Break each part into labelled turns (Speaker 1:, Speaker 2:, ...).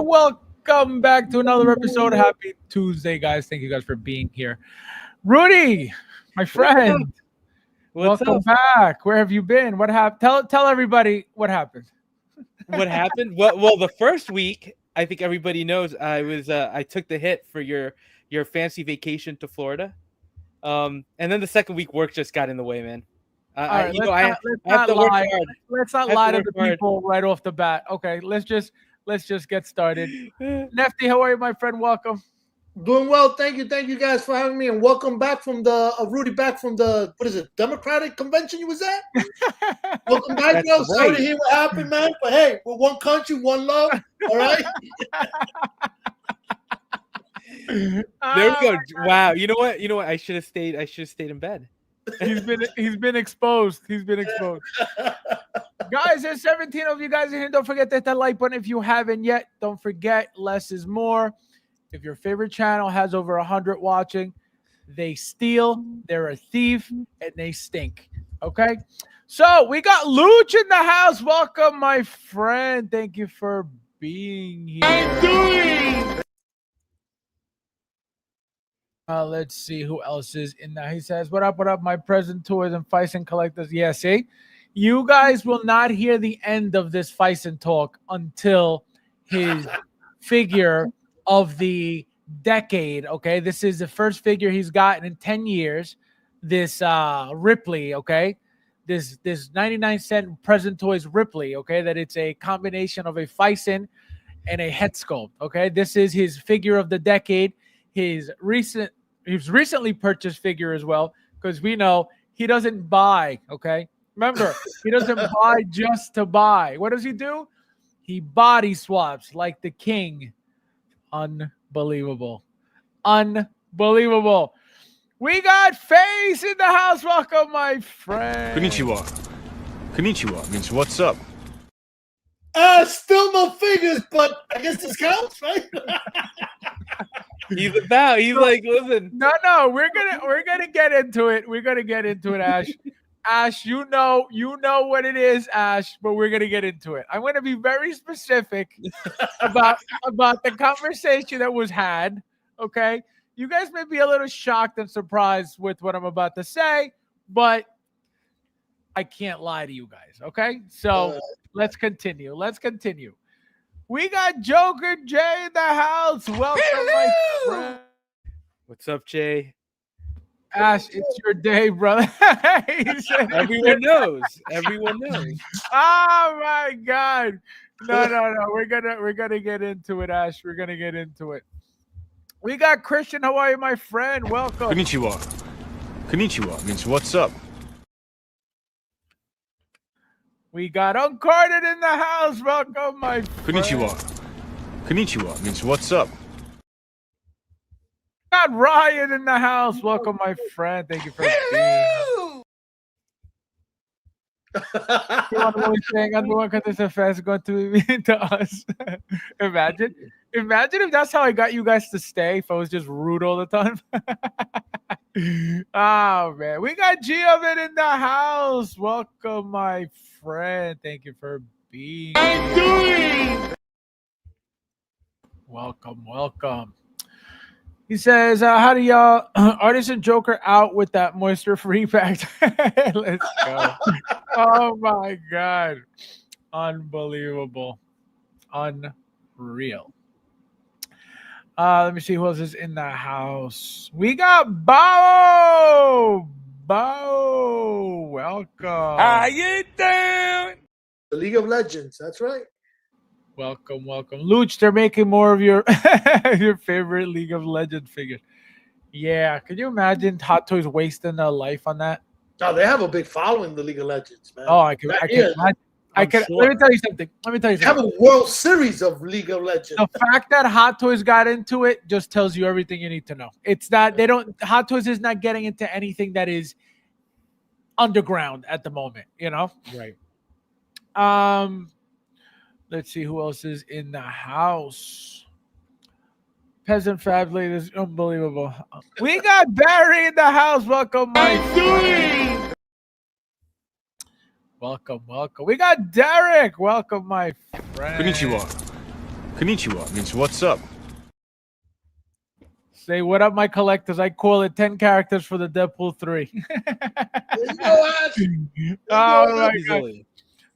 Speaker 1: welcome back to another episode. Happy Tuesday, guys. Thank you guys for being here. Rudy, my friend,
Speaker 2: What's
Speaker 1: welcome
Speaker 2: up?
Speaker 1: back. Where have you been? What happened? Tell everybody what happened.
Speaker 2: What happened? Well, the first week, I think everybody knows I took the hit for your fancy vacation to Florida. And then the second week, work just got in the way, man.
Speaker 1: All
Speaker 2: I
Speaker 1: right,
Speaker 2: you
Speaker 1: let's
Speaker 2: know I
Speaker 1: not, let's
Speaker 2: I have
Speaker 1: not
Speaker 2: to work
Speaker 1: lie.
Speaker 2: hard.
Speaker 1: Let's not
Speaker 2: I have
Speaker 1: lie
Speaker 2: to
Speaker 1: to
Speaker 2: work
Speaker 1: the
Speaker 2: hard.
Speaker 1: people right off the bat. Okay, let's just get started. Nefty, how are you, my friend? Welcome.
Speaker 3: Doing well, thank you guys for having me, and welcome back from the Rudy back from the Democratic convention you was at. Welcome back,
Speaker 2: That's
Speaker 3: bro. Sorry to
Speaker 2: right.
Speaker 3: hear what happened, man. But hey, we're one country, one love. All right.
Speaker 2: There we go. Wow. You know what? I should have stayed. I should have stayed in bed.
Speaker 1: He's been exposed. He's been exposed. Guys, there's 17 of you guys in here. Don't forget to hit that like button if you haven't yet. Don't forget, less is more. If your favorite channel has over 100 watching, they steal, they're a thief, and they stink. Okay? So we got Luch in the house. Welcome, my friend. Thank you for being here. Let's see who else is in there. He says, what up, my present tours and Fison collectors. Yeah, see? You guys will not hear the end of this Fison talk until his figure of the decade. Okay, this is the first figure he's gotten in 10 years. This Ripley, okay, this 99-cent present toys Ripley, okay, that it's a combination of a Fison and a head sculpt. Okay, this is his figure of the decade. His recently purchased figure as well, because we know he doesn't buy. Okay, remember, he doesn't buy just to buy. What does he do? He body swaps like the king. Unbelievable. We got Face in the house. Welcome, my friend.
Speaker 4: Konnichiwa means what's up.
Speaker 3: Still no figures, but I guess this counts, right?
Speaker 2: He's about. He's like, listen.
Speaker 1: No, we're gonna get into it. We're gonna get into it, Ash. Ash, you know what it is, Ash, but we're gonna get into it. I'm gonna be very specific about the conversation that was had. Okay, you guys may be a little shocked and surprised with what I'm about to say, but I can't lie to you guys. Okay, so let's continue. We got Joker Jay in the house. Welcome, my friend.
Speaker 2: What's up, Jay?
Speaker 1: Ash, it's your day, brother.
Speaker 2: Everyone knows. Everyone knows.
Speaker 1: Oh my God! No. We're gonna get into it, Ash. We're gonna get into it. We got Christian. How are you, my friend? Welcome.
Speaker 4: Konnichiwa means what's up.
Speaker 1: We got Uncarded in the house. Welcome, my friend.
Speaker 4: Konnichiwa means what's up.
Speaker 1: Got Ryan in the house. Welcome, my friend. Thank you for being here. You want to saying everyone because it's a fast going to be mean to us. Imagine if that's how I got you guys to stay. If I was just rude all the time. Oh man, we got Giovin in the house. Welcome, my friend. Thank you for being here. Welcome. He says, how do y'all Artisan Joker out with that moisture-free pack? Let's go. Oh my God. Unbelievable. Unreal. Let me see who else is in the house. We got Bao. Welcome.
Speaker 4: How you doing?
Speaker 3: The League of Legends. That's right.
Speaker 1: Welcome. Luch, they're making more of your your favorite League of Legends figures. Yeah, could you imagine Hot Toys wasting their life on that?
Speaker 3: Oh, they have a big following, the League of Legends, man.
Speaker 1: Oh, I can imagine. Let me tell you something.
Speaker 3: They have a World Series of League of Legends.
Speaker 1: The fact that Hot Toys got into it just tells you everything you need to know. It's not Hot Toys is not getting into anything that is underground at the moment, you know?
Speaker 2: Right.
Speaker 1: Let's see who else is in the house. Peasant Fab Ladies, unbelievable. We got Barry in the house. Welcome, my friend. Welcome. We got Derek. Welcome, my friend.
Speaker 4: Konnichiwa means what's up.
Speaker 1: Say what up, my collectors. I call it 10 characters for the Deadpool 3.
Speaker 3: There you go, Ash.
Speaker 1: Oh my god.
Speaker 2: Easily.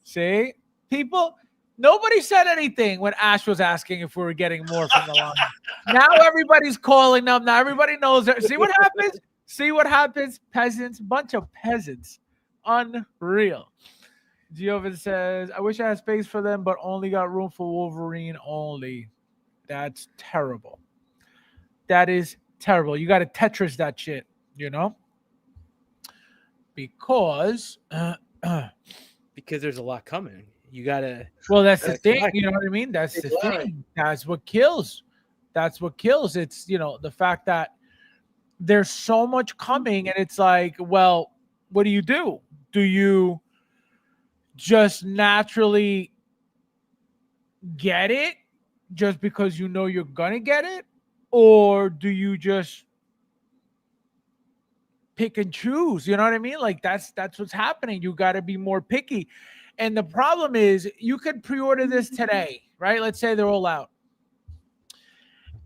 Speaker 1: See? People, nobody said anything when Ash was asking if we were getting more from the line. Now everybody's calling them. Now everybody knows it. See what happens? See what happens? Peasants, bunch of peasants. Unreal. Giovanni says, I wish I had space for them, but only got room for Wolverine only. That's terrible. That is terrible. You got to Tetris that shit, you know? Because
Speaker 2: there's a lot coming. You gotta.
Speaker 1: well, that's the
Speaker 3: That's
Speaker 1: thing.
Speaker 2: right.
Speaker 1: You know what I mean? That's the
Speaker 3: Exactly.
Speaker 1: thing. That's what kills. That's what kills. It's, you know, the fact that there's so much coming, and it's like, well, what do? Do you just naturally get it just because you know you're gonna get it? Or do you just pick and choose? You know what I mean? Like that's what's happening. You got to be more picky. And the problem is you could pre-order this today, right? Let's say they're all out.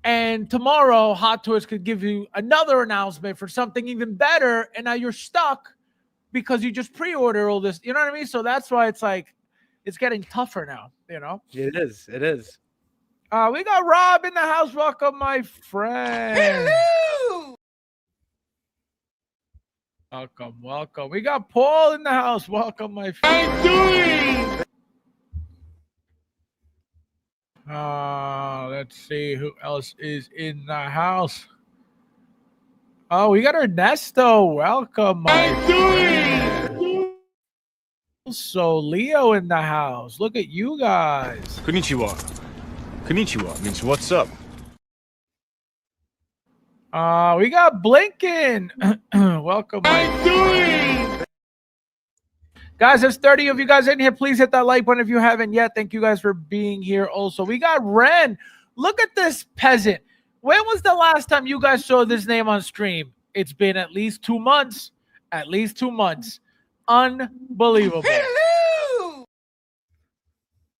Speaker 1: And tomorrow Hot Toys could give you another announcement for something even better, and now you're stuck because you just pre-order all this. You know what I mean? So that's why it's like it's getting tougher now, you know?
Speaker 2: It is. It is.
Speaker 1: We got Rob in the house. Welcome, my friend.
Speaker 5: Hello!
Speaker 1: Welcome. We got Paul in the house. Welcome, my friend. Let's see who else is in the house. Oh, we got Ernesto. Welcome, my friend. So Leo in the house. Look at you guys.
Speaker 4: Konnichiwa. Konnichiwa means what's up.
Speaker 1: We got Blinken. Welcome, my friend. Guys, there's 30 of you guys in here. Please hit that like button if you haven't yet. Thank you guys for being here. Also, we got Ren. Look at this peasant. When was the last time you guys saw this name on stream? It's been at least 2 months. At least 2 months. Unbelievable.
Speaker 5: Hello!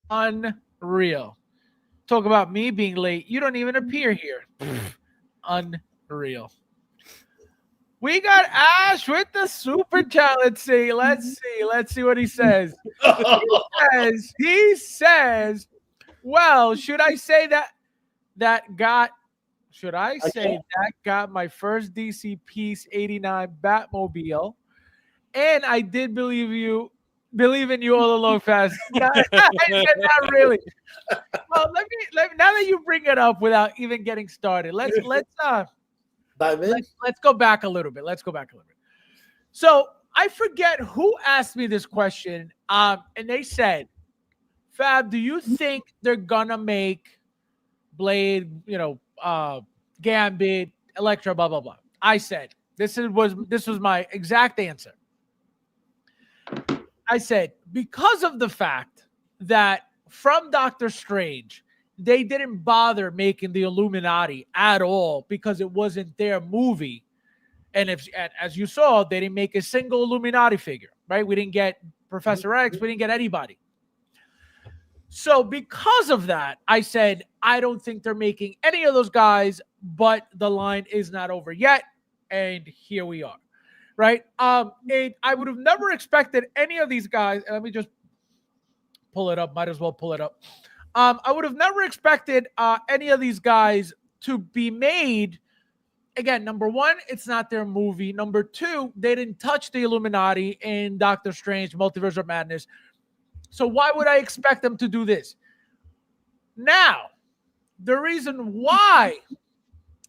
Speaker 1: Unreal. Talk about me being late. You don't even appear here. Unreal. We got Ash with the super chat. Let's see what he says. He says, well, should I say that got my first DC Piece 89 Batmobile, and I did believe in you all along, Fast. Not really. Well, let me now that you bring it up without even getting started, let's
Speaker 3: Dive in.
Speaker 1: let's go back a little bit. So I forget who asked me this question. And they said, Fab, do you think they're gonna make Blade, Gambit, Elektra, blah blah blah? I said this was my exact answer. I said, because of the fact that from Doctor Strange, they didn't bother making the Illuminati at all because it wasn't their movie. And as you saw, they didn't make a single Illuminati figure, right? We didn't get Professor X. We didn't get anybody. So because of that, I said, I don't think they're making any of those guys, but the line is not over yet. And here we are. Right. And I would have never expected any of these guys. Let me just pull it up. Might as well pull it up. I would have never expected any of these guys to be made. Again, number one, it's not their movie. Number two, they didn't touch the Illuminati in Doctor Strange, Multiverse of Madness. So why would I expect them to do this? Now, the reason why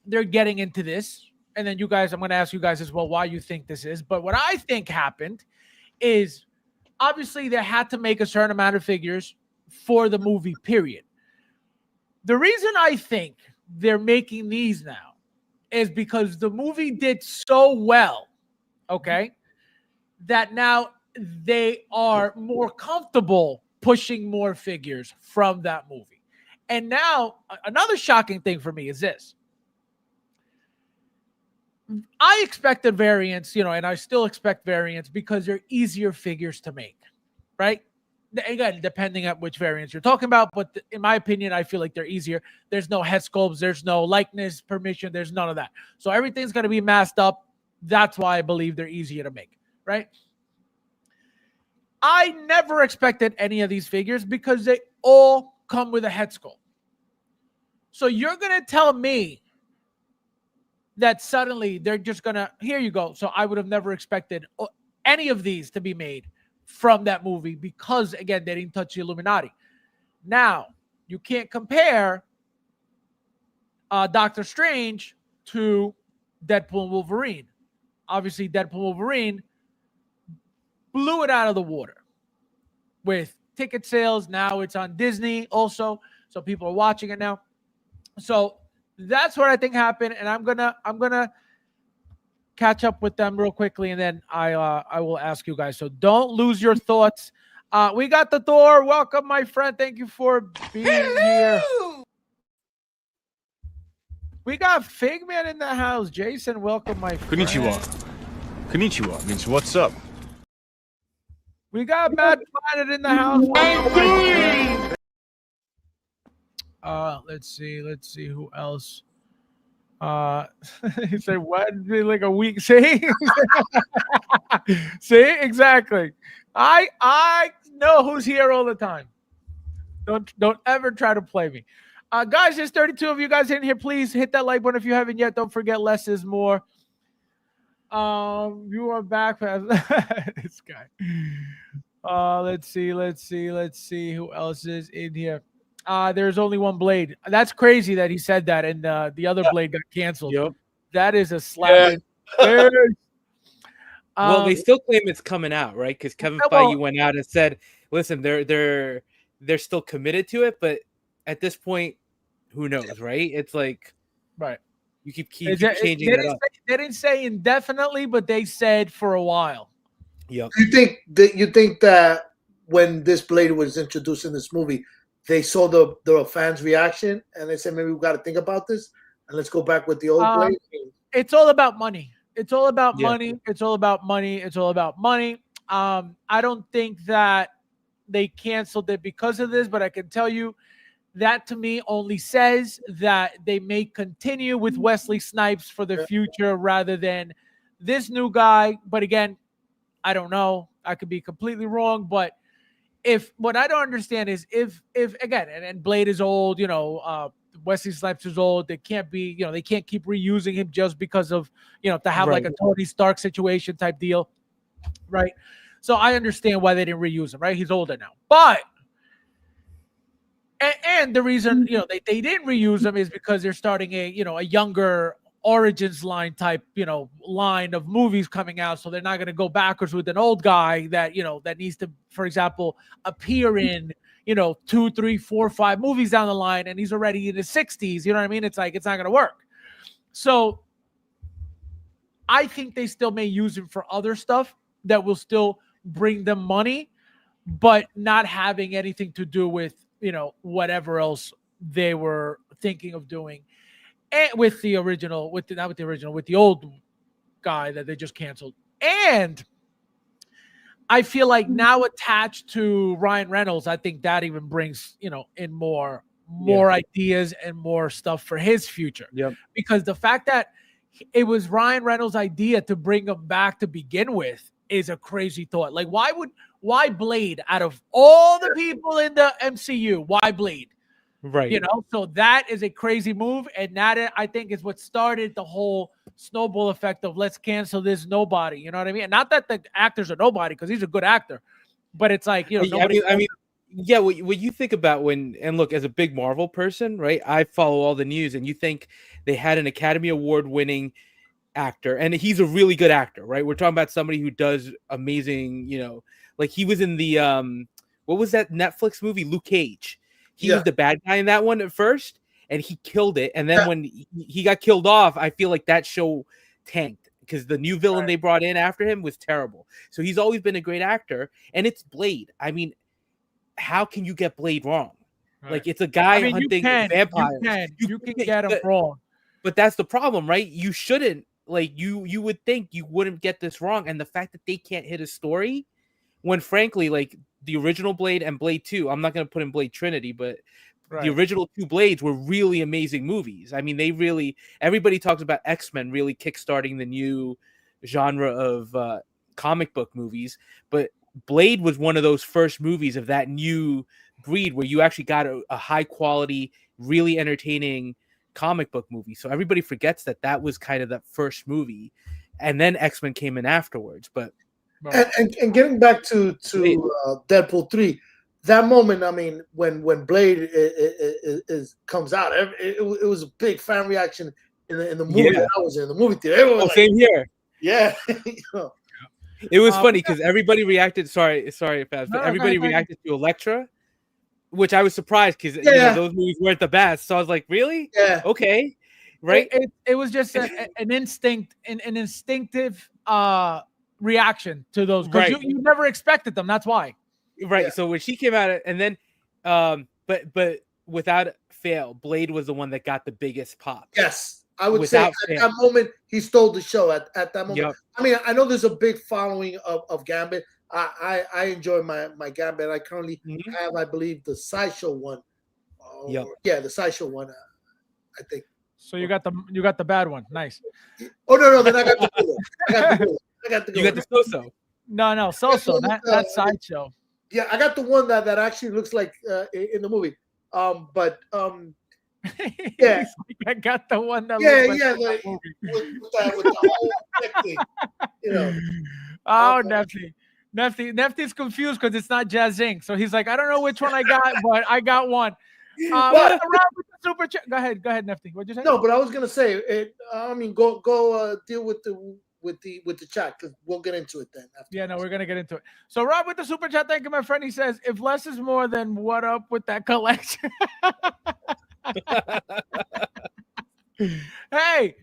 Speaker 1: they're getting into this, and then you guys, I'm going to ask you guys as well why you think this is. But what I think happened is obviously they had to make a certain amount of figures for the movie, period. The reason I think they're making these now is because the movie did so well, okay, that now they are more comfortable pushing more figures from that movie. And now another shocking thing for me is this. I expected variants, and I still expect variants because they're easier figures to make, right? again, depending on which variants you're talking about, but in my opinion, I feel like they're easier. There's no head sculpts, there's no likeness permission, there's none of that. So everything's going to be masked up. That's why I believe they're easier to make, right? I never expected any of these figures because they all come with a head sculpt. So you're going to tell me that suddenly they're just going to, here you go. So I would have never expected any of these to be made from that movie because, again, they didn't touch the Illuminati. Now, you can't compare Doctor Strange to Deadpool and Wolverine. Obviously, Deadpool and Wolverine blew it out of the water with ticket sales. Now it's on Disney also, so people are watching it now. So that's what I think happened, and I'm gonna catch up with them real quickly, and then I will ask you guys. So don't lose your thoughts. We got the Thor. Welcome, my friend. Thank you for being here. We got Figman in the house. Jason, welcome, my friend.
Speaker 4: Konnichiwa. Konnichiwa means what's up.
Speaker 1: We got Mad Planet in the house. Let's see who else. He said, what? Like a week. See? See? Exactly. I know who's here all the time. Don't ever try to play me. Guys, there's 32 of you guys in here. Please hit that like button if you haven't yet. Don't forget, less is more. You are back. This guy. Let's see who else is in here. There's only one Blade. That's crazy that he said that, and the other Blade got canceled.
Speaker 2: Yep.
Speaker 1: That is a slap. Yeah.
Speaker 2: Well, they still claim it's coming out, right? Because Kevin Feige went out and said, "Listen, they're still committed to it, but at this point, who knows, right? It's like,
Speaker 1: right.
Speaker 2: You keep changing it up."
Speaker 1: They didn't say indefinitely, but they said for a while.
Speaker 2: Yep.
Speaker 3: You think that when this Blade was introduced in this movie, they saw the fans' reaction and they said, maybe we got to think about this and let's go back with the old Blade?
Speaker 1: It's all about money. It's all about money. It's all about money. It's all about money. I don't think that they canceled it because of this, but I can tell you that to me only says that they may continue with Wesley Snipes for the future rather than this new guy. But again, I don't know. I could be completely wrong, but if what I don't understand is if again, and Blade is old, Wesley Snipes is old. They can't be, they can't keep reusing him just because of, to have like a Tony Stark situation type deal, right? So I understand why they didn't reuse him, right? He's older now, but and the reason they didn't reuse him is because they're starting a younger Origins line type line of movies coming out, so they're not going to go backwards with an old guy that that needs to, for example, appear in 2, 3, 4, 5 movies down the line, and he's already in his 60s. You know what I mean? It's like it's not going to work. So I think they still may use him for other stuff that will still bring them money, but not having anything to do with whatever else they were thinking of doing. And with the old guy that they just canceled. And I feel like now attached to Ryan Reynolds, I think that even brings, in more ideas and more stuff for his future.
Speaker 2: Yep.
Speaker 1: Because the fact that it was Ryan Reynolds' idea to bring him back to begin with is a crazy thought. Like, why Blade out of all the people in the MCU? Why Blade?
Speaker 2: Right.
Speaker 1: So that is a crazy move. And that, I think, is what started the whole snowball effect of let's cancel this nobody. You know what I mean? And not that the actor's a nobody, because he's a good actor, but it's like,
Speaker 2: what you think about and look, as a big Marvel person, right? I follow all the news, and you think they had an Academy Award winning actor, and he's a really good actor, right? We're talking about somebody who does amazing, like he was in the, what was that Netflix movie? Luke Cage. He was the bad guy in that one at first, and he killed it. And then when he got killed off, I feel like that show tanked because the new villain they brought in after him was terrible. So he's always been a great actor, and it's Blade. I mean, how can you get Blade wrong? Right. Like, it's a guy hunting vampires.
Speaker 1: You can get him wrong.
Speaker 2: But that's the problem, right? You shouldn't. Like, you would think you wouldn't get this wrong. And the fact that they can't hit a story when, frankly, like, the original Blade and Blade 2. I'm not going to put in Blade Trinity, but
Speaker 1: Right.
Speaker 2: the original 2 Blades were really amazing movies. I mean, everybody talks about X-Men really kickstarting the new genre of comic book movies, but Blade was one of those first movies of that new breed where you actually got a high quality, really entertaining comic book movie. So everybody forgets that was kind of that first movie, and then X-Men came in afterwards. But
Speaker 3: and getting back to Deadpool 3, that moment, I mean, when Blade comes out, it was a big fan reaction in the movie that I was in the movie theater. Everyone was like,
Speaker 2: same here.
Speaker 3: Yeah.
Speaker 2: It was funny because everybody reacted. Sorry, Fabs, but everybody reacted to Elektra, which I was surprised because those movies weren't the best. So I was like, really?
Speaker 3: Yeah.
Speaker 2: Okay. Right.
Speaker 1: It was just an instinct, an instinctive reaction to those because you never expected them. That's why.
Speaker 2: Right. Yeah. So when she came out, and then, but without fail, Blade was the one that got the biggest pop.
Speaker 3: Yes. I would say at that moment, he stole the show at that moment. Yep. I mean, I know there's a big following of Gambit. I enjoy my Gambit. I currently have, I believe, the Sideshow one. Yeah, the Sideshow one, I think.
Speaker 1: So you got the bad one. Nice.
Speaker 3: Oh, no, then I got the good one. I got the good one.
Speaker 2: You got the so-so.
Speaker 1: No, so-so. That Sideshow.
Speaker 3: Yeah, I got the one that actually looks like in the movie. Yeah,
Speaker 1: I got the one that
Speaker 3: with the whole thing, you know.
Speaker 1: Oh, Nefty's confused because it's not Jazz Inc. So he's like, I don't know which one I got, but I got one. With the super chat. Go ahead, Nefty. What'd you say?
Speaker 3: No, but I was gonna say it. I mean, go deal with the chat because we'll get into it then.
Speaker 1: No, we're gonna get into it. So Rob with the super chat, thank you, my friend. He says, if less is more, then what up with that collection? Hey,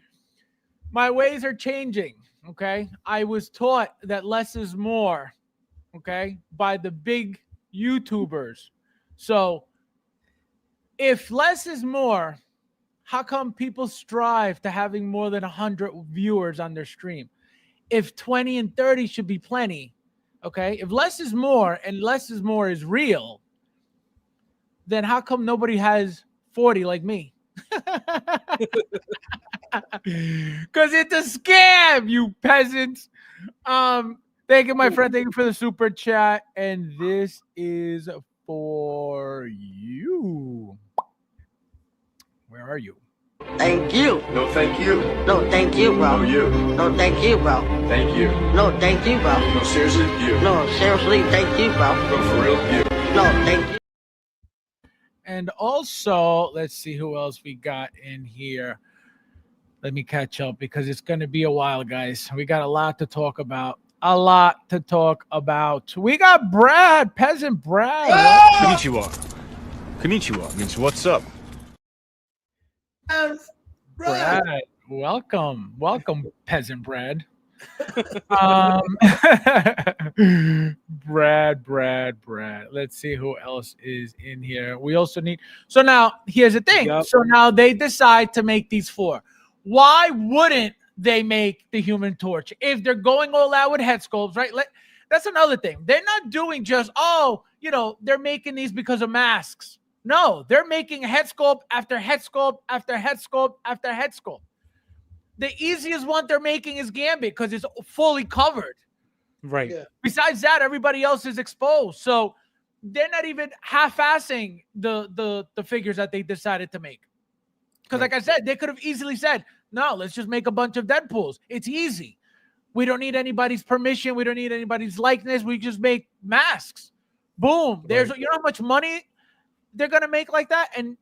Speaker 1: my ways are changing. Okay, I was taught that less is more. Okay, by the big YouTubers. So if less is more, how come people strive to having more than 100 viewers on their stream? If 20 and 30 should be plenty, okay? If less is more and less is more is real, then how come nobody has 40 like me? Because it's a scam, you peasants. Thank you, my friend. Thank you for the super chat. And this is for you. Where are you?
Speaker 6: Thank you.
Speaker 4: No, thank you.
Speaker 6: No, thank you, bro.
Speaker 4: No, you.
Speaker 6: No, thank you, bro.
Speaker 4: Thank you.
Speaker 6: No, thank you, bro.
Speaker 4: No, seriously, you.
Speaker 6: No, seriously, thank you, bro.
Speaker 4: No, for real, you.
Speaker 6: No, thank you.
Speaker 1: And also, let's see who else we got in here. Let me catch up because it's going to be a while, guys. We got a lot to talk about. We got Brad, Peasant Brad.
Speaker 4: Konnichiwa. Konnichiwa means what's up.
Speaker 1: Brad, welcome, Peasant Brad. Brad. Let's see who else is in here. We also need. So now here's the thing. Yep. So now they decide to make these 4. Why wouldn't they make the Human Torch if they're going all out with head sculpts, right? That's another thing. They're not doing just they're making these because of masks. No, they're making head sculpt after head sculpt after head sculpt after head sculpt. The easiest one they're making is Gambit because it's fully covered.
Speaker 2: Right.
Speaker 3: Yeah.
Speaker 1: Besides that, everybody else is exposed. So they're not even half-assing the figures that they decided to make. Because like I said, they could have easily said, no, let's just make a bunch of Deadpools. It's easy. We don't need anybody's permission. We don't need anybody's likeness. We just make masks. Boom. There's you know how much money they're going to make like that? And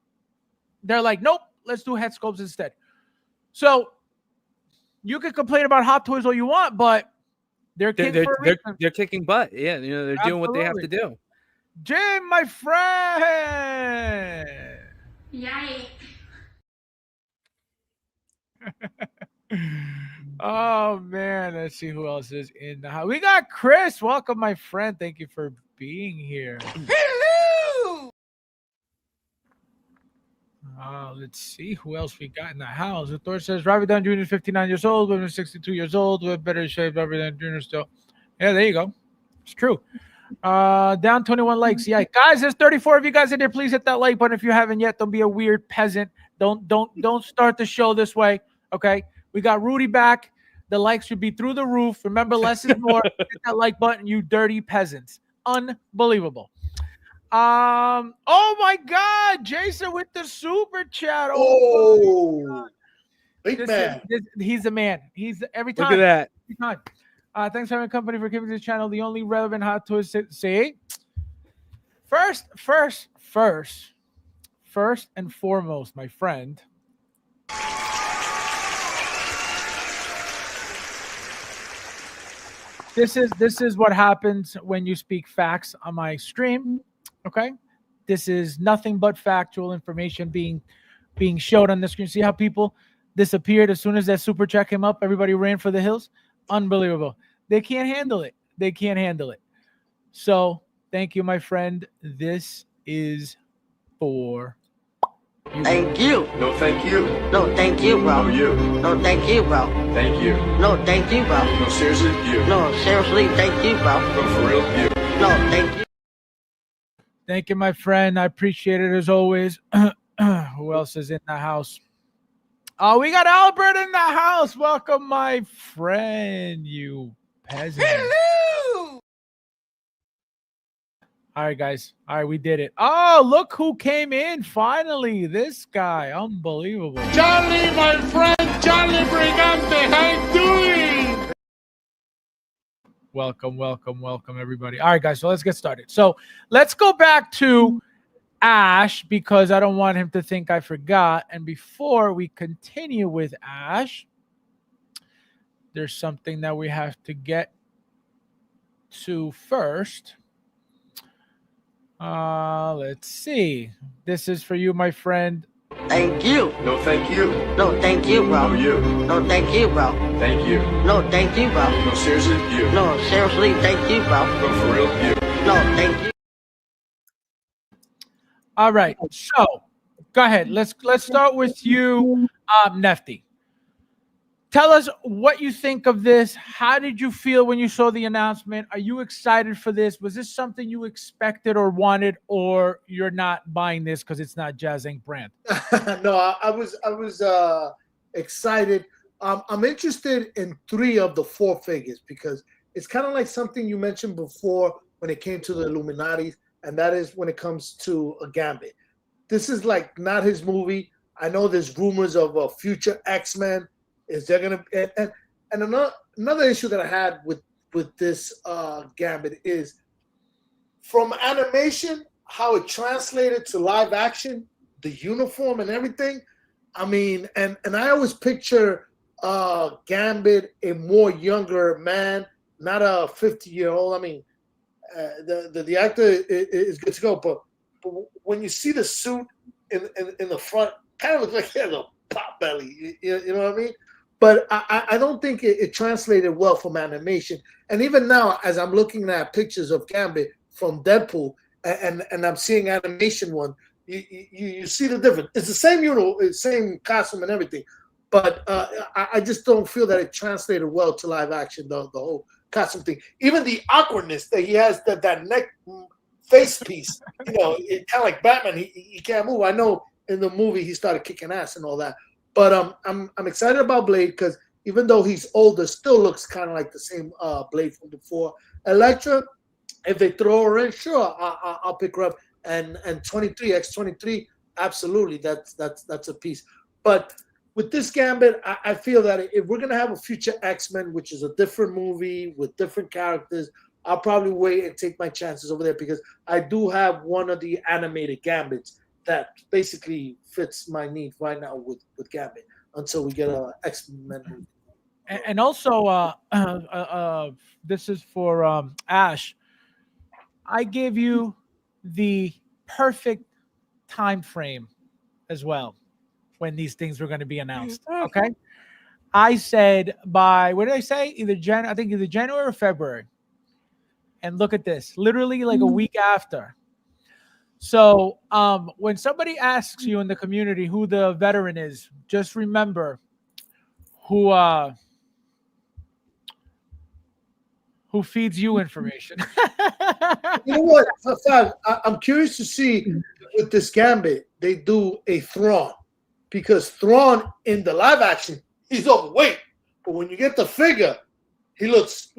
Speaker 1: they're like, nope, let's do head sculpts instead. So you can complain about Hot Toys all you want, but they're
Speaker 2: kicking butt. Yeah, they're doing what they have to do.
Speaker 1: Jim, my friend.
Speaker 7: Yikes.
Speaker 1: Oh man, let's see who else is in the house. We got Chris. Welcome, my friend. Thank you for being here.
Speaker 5: Hello.
Speaker 1: Let's see who else we got in the house. The Thor says Robert Down Jr. is 59 years old, women 62 years old, with better shape. Robert Down Jr. still. Yeah, there you go. It's true. Down 21 likes. Yeah, guys, there's 34 of you guys in there. Please hit that like button if you haven't yet. Don't be a weird peasant. Don't start the show this way. Okay. We got Rudy back. The likes should be through the roof. Remember, less is more. Hit that like button, you dirty peasants. Unbelievable. Oh my God, Jason with the super chat.
Speaker 3: Oh, big man.
Speaker 1: He's a man. He's every time.
Speaker 2: Look at that.
Speaker 1: Every time. Thanks for having company for giving this channel the only relevant hot twist. See, first and foremost, my friend. This is what happens when you speak facts on my stream. Okay, this is nothing but factual information being showed on the screen. See how people disappeared as soon as that super chat came up? Everybody ran for the hills. Unbelievable. They can't handle it. They can't handle it. So thank you, my friend. This is for you.
Speaker 6: Thank you.
Speaker 4: No, thank you.
Speaker 6: No, thank you, bro.
Speaker 4: No, you.
Speaker 6: No, thank you, bro.
Speaker 4: Thank you.
Speaker 6: No, thank you, bro.
Speaker 4: No, seriously, you.
Speaker 6: No, seriously, thank you, bro.
Speaker 4: No, for real, you.
Speaker 6: No, thank you.
Speaker 1: Thank you, my friend. I appreciate it as always. Who else is in the house? Oh, we got Albert in the house. Welcome, my friend, you peasant.
Speaker 5: Hello!
Speaker 1: All right, guys. All right, we did it. Oh, look who came in finally. This guy. Unbelievable.
Speaker 5: Charlie, my friend, Charlie Brigante, how you doing?
Speaker 1: Welcome, everybody. All right, guys, so let's get started. So let's go back to Ash because I don't want him to think I forgot. And before we continue with Ash, there's something that we have to get to first. Let's see. This is for you, my friend.
Speaker 6: Thank you.
Speaker 4: No, thank you.
Speaker 6: No, thank you, bro.
Speaker 4: No, you.
Speaker 6: No, thank you, bro.
Speaker 4: Thank you.
Speaker 6: No, thank you, bro.
Speaker 4: No, seriously, you.
Speaker 6: No, seriously, thank you, bro.
Speaker 4: No, for real, you.
Speaker 6: No, thank you.
Speaker 1: All right. So go ahead. Let's start with you, Nefty. Tell us what you think of this. How did you feel when you saw the announcement? Are you excited for this? Was this something you expected or wanted, or you're not buying this because it's not Jazz Inc. brand?
Speaker 3: No, I was excited. I'm interested in 3 of the 4 figures because it's kind of like something you mentioned before when it came to the Illuminati, and that is when it comes to a Gambit. This is like not his movie. I know there's rumors of a future X-Men. Is there gonna and another issue that I had with this Gambit is from animation how it translated to live action, the uniform and everything. I mean, and I always picture Gambit a more younger man, not a 50-year-old. I mean, the actor is good to go, but when you see the suit in the front, kind of looks like he has a pot belly. You know what I mean? But I don't think it translated well from animation. And even now, as I'm looking at pictures of Gambit from Deadpool, and I'm seeing animation one, you see the difference. It's the same, same costume and everything, but I just don't feel that it translated well to live action. The whole costume thing, even the awkwardness that he has, that neck face piece. Kind of like Batman. He can't move. I know in the movie he started kicking ass and all that. But I'm excited about Blade because even though he's older, still looks kind of like the same Blade from before. Elektra, if they throw her in, sure, I'll pick her up. And 23 X-23, absolutely, that's a piece. But with this Gambit, I feel that if we're gonna have a future X-Men, which is a different movie with different characters, I'll probably wait and take my chances over there because I do have one of the animated Gambits that basically fits my need right now with Gambit until we get a X-Men movie.
Speaker 1: And also, this is for Ash. I gave you the perfect time frame as well when these things were going to be announced. Okay, I said by what did I say? Either January or February. And look at this, literally like a week after. So when somebody asks you in the community who the veteran is, just remember who feeds you information.
Speaker 3: You know what? I'm curious to see with this Gambit they do a Thrawn, because Thrawn in the live action he's overweight, but when you get the figure, he looks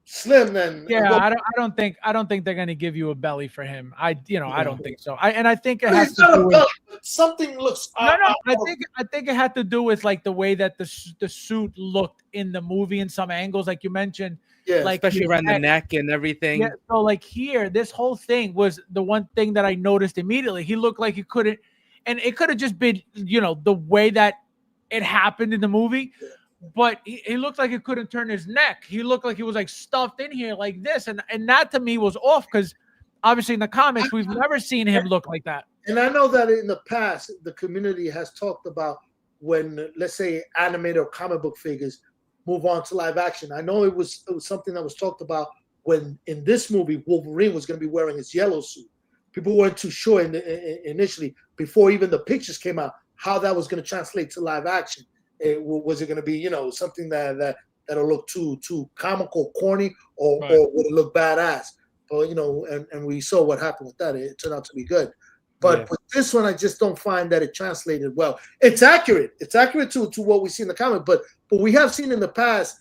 Speaker 3: slim and
Speaker 1: I don't think they're gonna give you a belly for him. I don't think so. I think it has to do with
Speaker 3: something looks.
Speaker 1: I think it had to do with like the way that the suit looked in the movie in some angles, like you mentioned.
Speaker 3: Yeah,
Speaker 1: like
Speaker 2: especially around the neck and everything.
Speaker 1: Yeah, so like here, this whole thing was the one thing that I noticed immediately. He looked like he couldn't, and it could have just been, the way that it happened in the movie, but he looked like he couldn't turn his neck. He looked like he was like stuffed in here like this, and that to me was off, because obviously in the comics we've never seen him look like that.
Speaker 3: And I know that in the past the community has talked about when, let's say, animated or comic book figures move on to live action. I know it was something that was talked about when in this movie Wolverine was going to be wearing his yellow suit. People weren't too sure initially, before even the pictures came out, how that was going to translate to live action. Was it going to be something that'll look too comical, corny, or would it look badass? But and we saw what happened with that. It turned out to be good. But with this one, I just don't find that it translated well. It's accurate. It's accurate to what we see in the comic, but we have seen in the past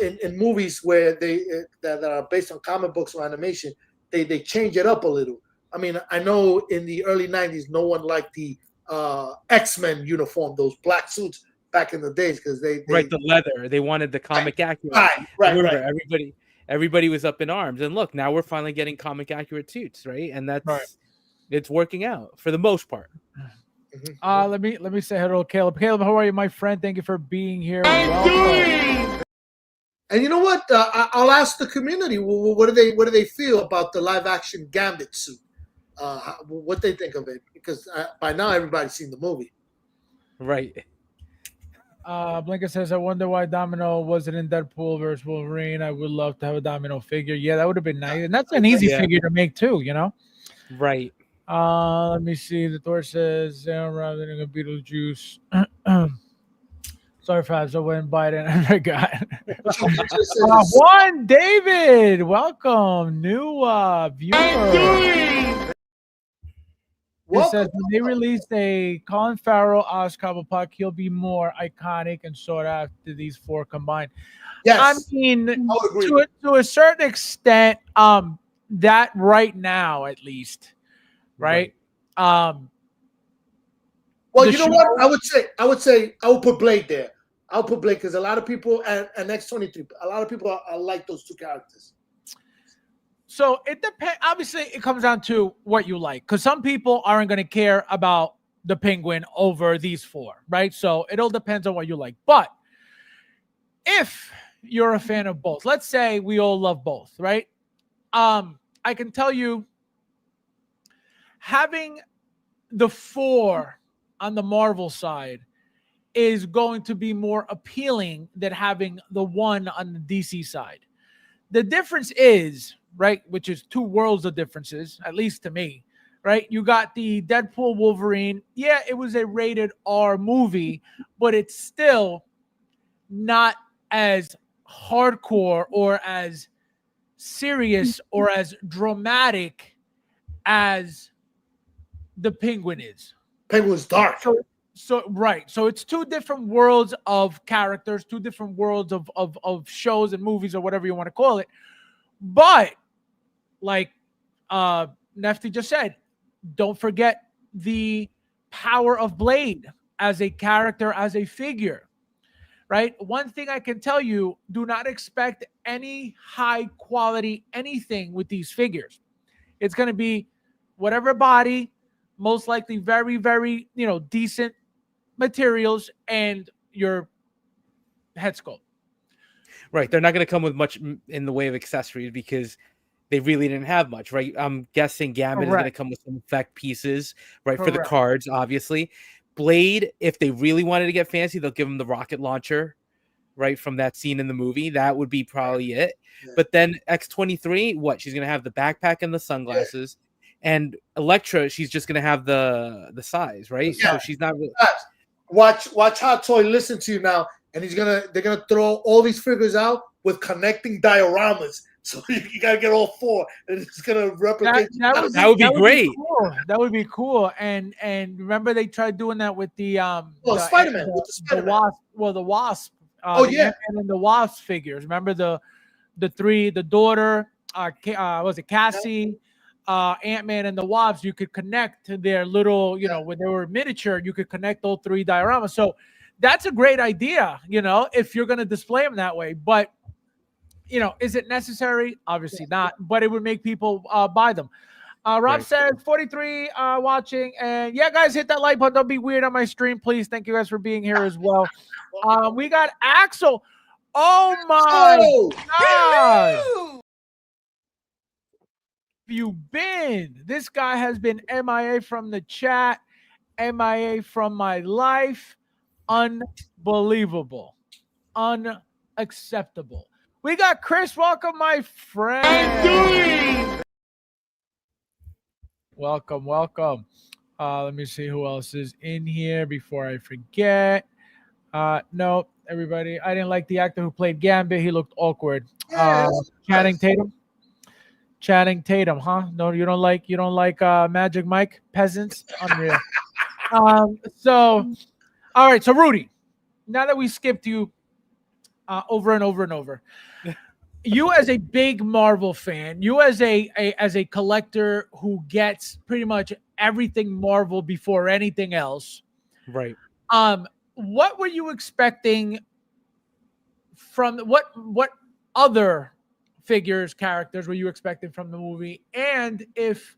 Speaker 3: in movies where that are based on comic books or animation, they change it up a little. I mean, I know in the early 90s, no one liked the X-Men uniform, those black suits back in the days, because they
Speaker 2: the leather. They wanted the comic accurate.
Speaker 3: Right.
Speaker 2: Everybody was up in arms, and look, now we're finally getting comic accurate suits, right? And that's it's working out for the most part.
Speaker 1: Let me say hello, Caleb. Caleb, how are you, my friend? Thank you for being here. Welcome.
Speaker 3: And you know what? I'll ask the community. What do they feel about the live action Gambit suit? What they think of it? Because by now everybody's seen the movie.
Speaker 2: Right.
Speaker 1: Blinker says, I wonder why Domino wasn't in Deadpool versus Wolverine. I would love to have a Domino figure. Yeah, that would have been nice. And that's an easy figure to make too,
Speaker 2: Right.
Speaker 1: Let me see. The Thor says, rather than a Beetlejuice. Sorry, Fabs, I went Biden. I forgot. Juan David, welcome. New viewer. It says, when they release a Colin Farrell, Oscar Cobblepot, he'll be more iconic and sought after these four combined.
Speaker 3: Yes.
Speaker 1: I mean, to a certain extent, that right now, at least, right?
Speaker 3: Well, you know what? I would say I would put Blade there. I'll put Blade because a lot of people and X-23, a lot of people are like those two characters.
Speaker 1: So it depends. Obviously, it comes down to what you like, because some people aren't going to care about the Penguin over these four, right? So it all depends on what you like. But if you're a fan of both, let's say we all love both, right? I can tell you, having the four on the Marvel side is going to be more appealing than having the one on the DC side. The difference is, right, which is two worlds of differences, at least to me, right? You got the Deadpool Wolverine. Yeah, it was a rated R movie, but it's still not as hardcore or as serious or as dramatic as the Penguin is.
Speaker 3: Penguin's dark.
Speaker 1: So right. So it's two different worlds of characters, two different worlds of shows and movies or whatever you want to call it. But like Nefty just said, don't forget the power of Blade as a character, as a figure, right? One thing I can tell you, do not expect any high quality anything with these figures. It's going to be whatever body, most likely very, very, decent materials and your head sculpt.
Speaker 2: Right. They're not going to come with much in the way of accessories because they really didn't have much, right? I'm guessing Gambit is going to come with some effect pieces, right? For the cards, obviously. Blade, if they really wanted to get fancy, they'll give him the rocket launcher, right? From that scene in the movie. That would be probably it. Yeah. But then X-23, what? She's going to have the backpack and the sunglasses. Yeah. And Elektra, she's just going to have the size, right? Yeah. So she's not really...
Speaker 3: Watch Hot Toy listen to you now, and they're gonna throw all these figures out with connecting dioramas, So you gotta get all 4, and it's gonna replicate.
Speaker 2: That would be great.
Speaker 1: Cool. That would be cool. And remember they tried doing that with the
Speaker 3: Spider-Man with the Spider-Man.
Speaker 1: Wasp. Well, the Wasp.
Speaker 3: Yeah,
Speaker 1: Ant-Man and the Wasp figures. Remember the three, the daughter, was it Cassie, Ant-Man and the Wasp? You could connect to their little, when they were miniature, you could connect all 3 dioramas. So that's a great idea, if you're going to display them that way. But, is it necessary? Obviously not, but it would make people buy them. Rob says 43 watching. And yeah, guys, hit that like button. Don't be weird on my stream, please. Thank you guys for being here as well. We got Axel. Oh my God. You been? This guy has been MIA from the chat, MIA from my life. Unbelievable. Unacceptable. We got Chris. Welcome, my friend. Welcome. Let me see who else is in here before I forget. No, everybody. I didn't like the actor who played Gambit. He looked awkward. Channing Tatum, huh? No, you don't like Magic Mike? Peasants? Unreal. So, all right. So, Rudy, now that we skipped you over and over and over, you as a big Marvel fan, you as a collector who gets pretty much everything Marvel before anything else,
Speaker 2: right?
Speaker 1: What were you expecting from what other figures, characters were you expecting from the movie? And if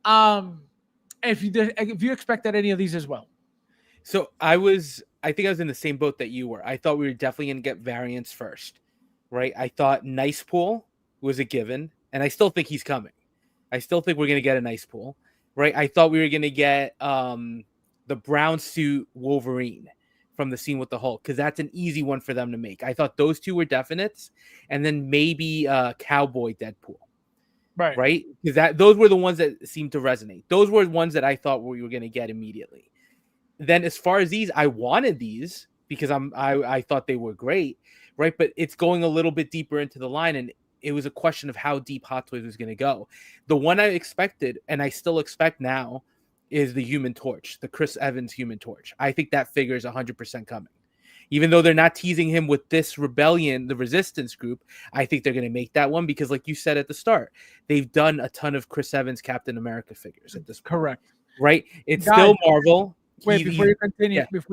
Speaker 1: you expected any of these as well?
Speaker 2: So I think I was in the same boat that you were. I thought we were definitely going to get variants first, right? I thought Nice Pool was a given, and I still think he's coming. I still think we're going to get a Nice Pool, right? I thought we were going to get the brown suit Wolverine from the scene with the Hulk, because that's an easy one for them to make. I thought those 2 were definites, and then maybe Cowboy Deadpool, right? Because those were the ones that seemed to resonate. Those were the ones that I thought we were going to get immediately. Then as far as these, I wanted these because I thought they were great, right? But it's going a little bit deeper into the line, and it was a question of how deep Hot Toys was going to go. The one I expected, and I still expect now, is the Human Torch, the Chris Evans Human Torch. I think that figure is 100% coming. Even though they're not teasing him with this rebellion, the resistance group, I think they're going to make that one because, like you said at the start, they've done a ton of Chris Evans Captain America figures at this point.
Speaker 1: Correct.
Speaker 2: Right? It's still Marvel.
Speaker 1: Wait, before you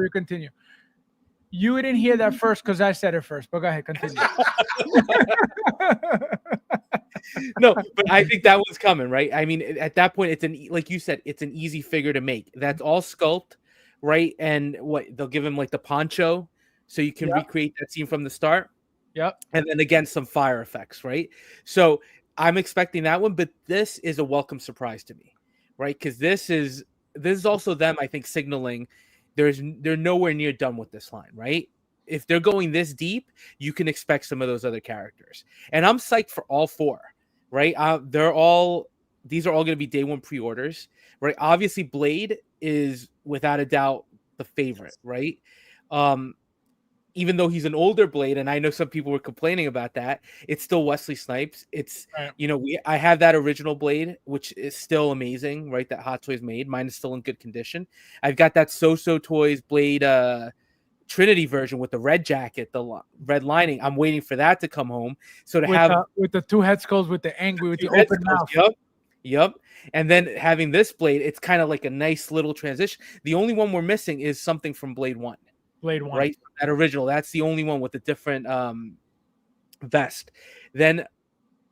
Speaker 1: continue, you didn't hear that first because I said it first, but go ahead, continue.
Speaker 2: No, but I think that one's coming, right? I mean, at that point, like you said, it's an easy figure to make. That's all sculpt, right? And they'll give him like the poncho, so you can recreate that scene from the start.
Speaker 1: Yep.
Speaker 2: And then again, some fire effects, right? So I'm expecting that one, but this is a welcome surprise to me, right? Because this is also them, I think, signaling they're nowhere near done with this line, right? If they're going this deep, you can expect some of those other characters. And I'm psyched for all 4, right? These are all going to be day 1 pre-orders, right? Obviously, Blade is without a doubt the favorite, right? Even though he's an older Blade, and I know some people were complaining about that, it's still Wesley Snipes. It's, I have that original Blade, which is still amazing, right? That Hot Toys made. Mine is still in good condition. I've got that So-So Toys Blade Trinity version with the red jacket, the red lining. I'm waiting for that to come home. So
Speaker 1: with the 2 head skulls with the open mouth.
Speaker 2: Yep. And then having this Blade, it's kind of like a nice little transition. The only one we're missing is something from Blade 1. Right? That original. That's the only one with a different vest. Then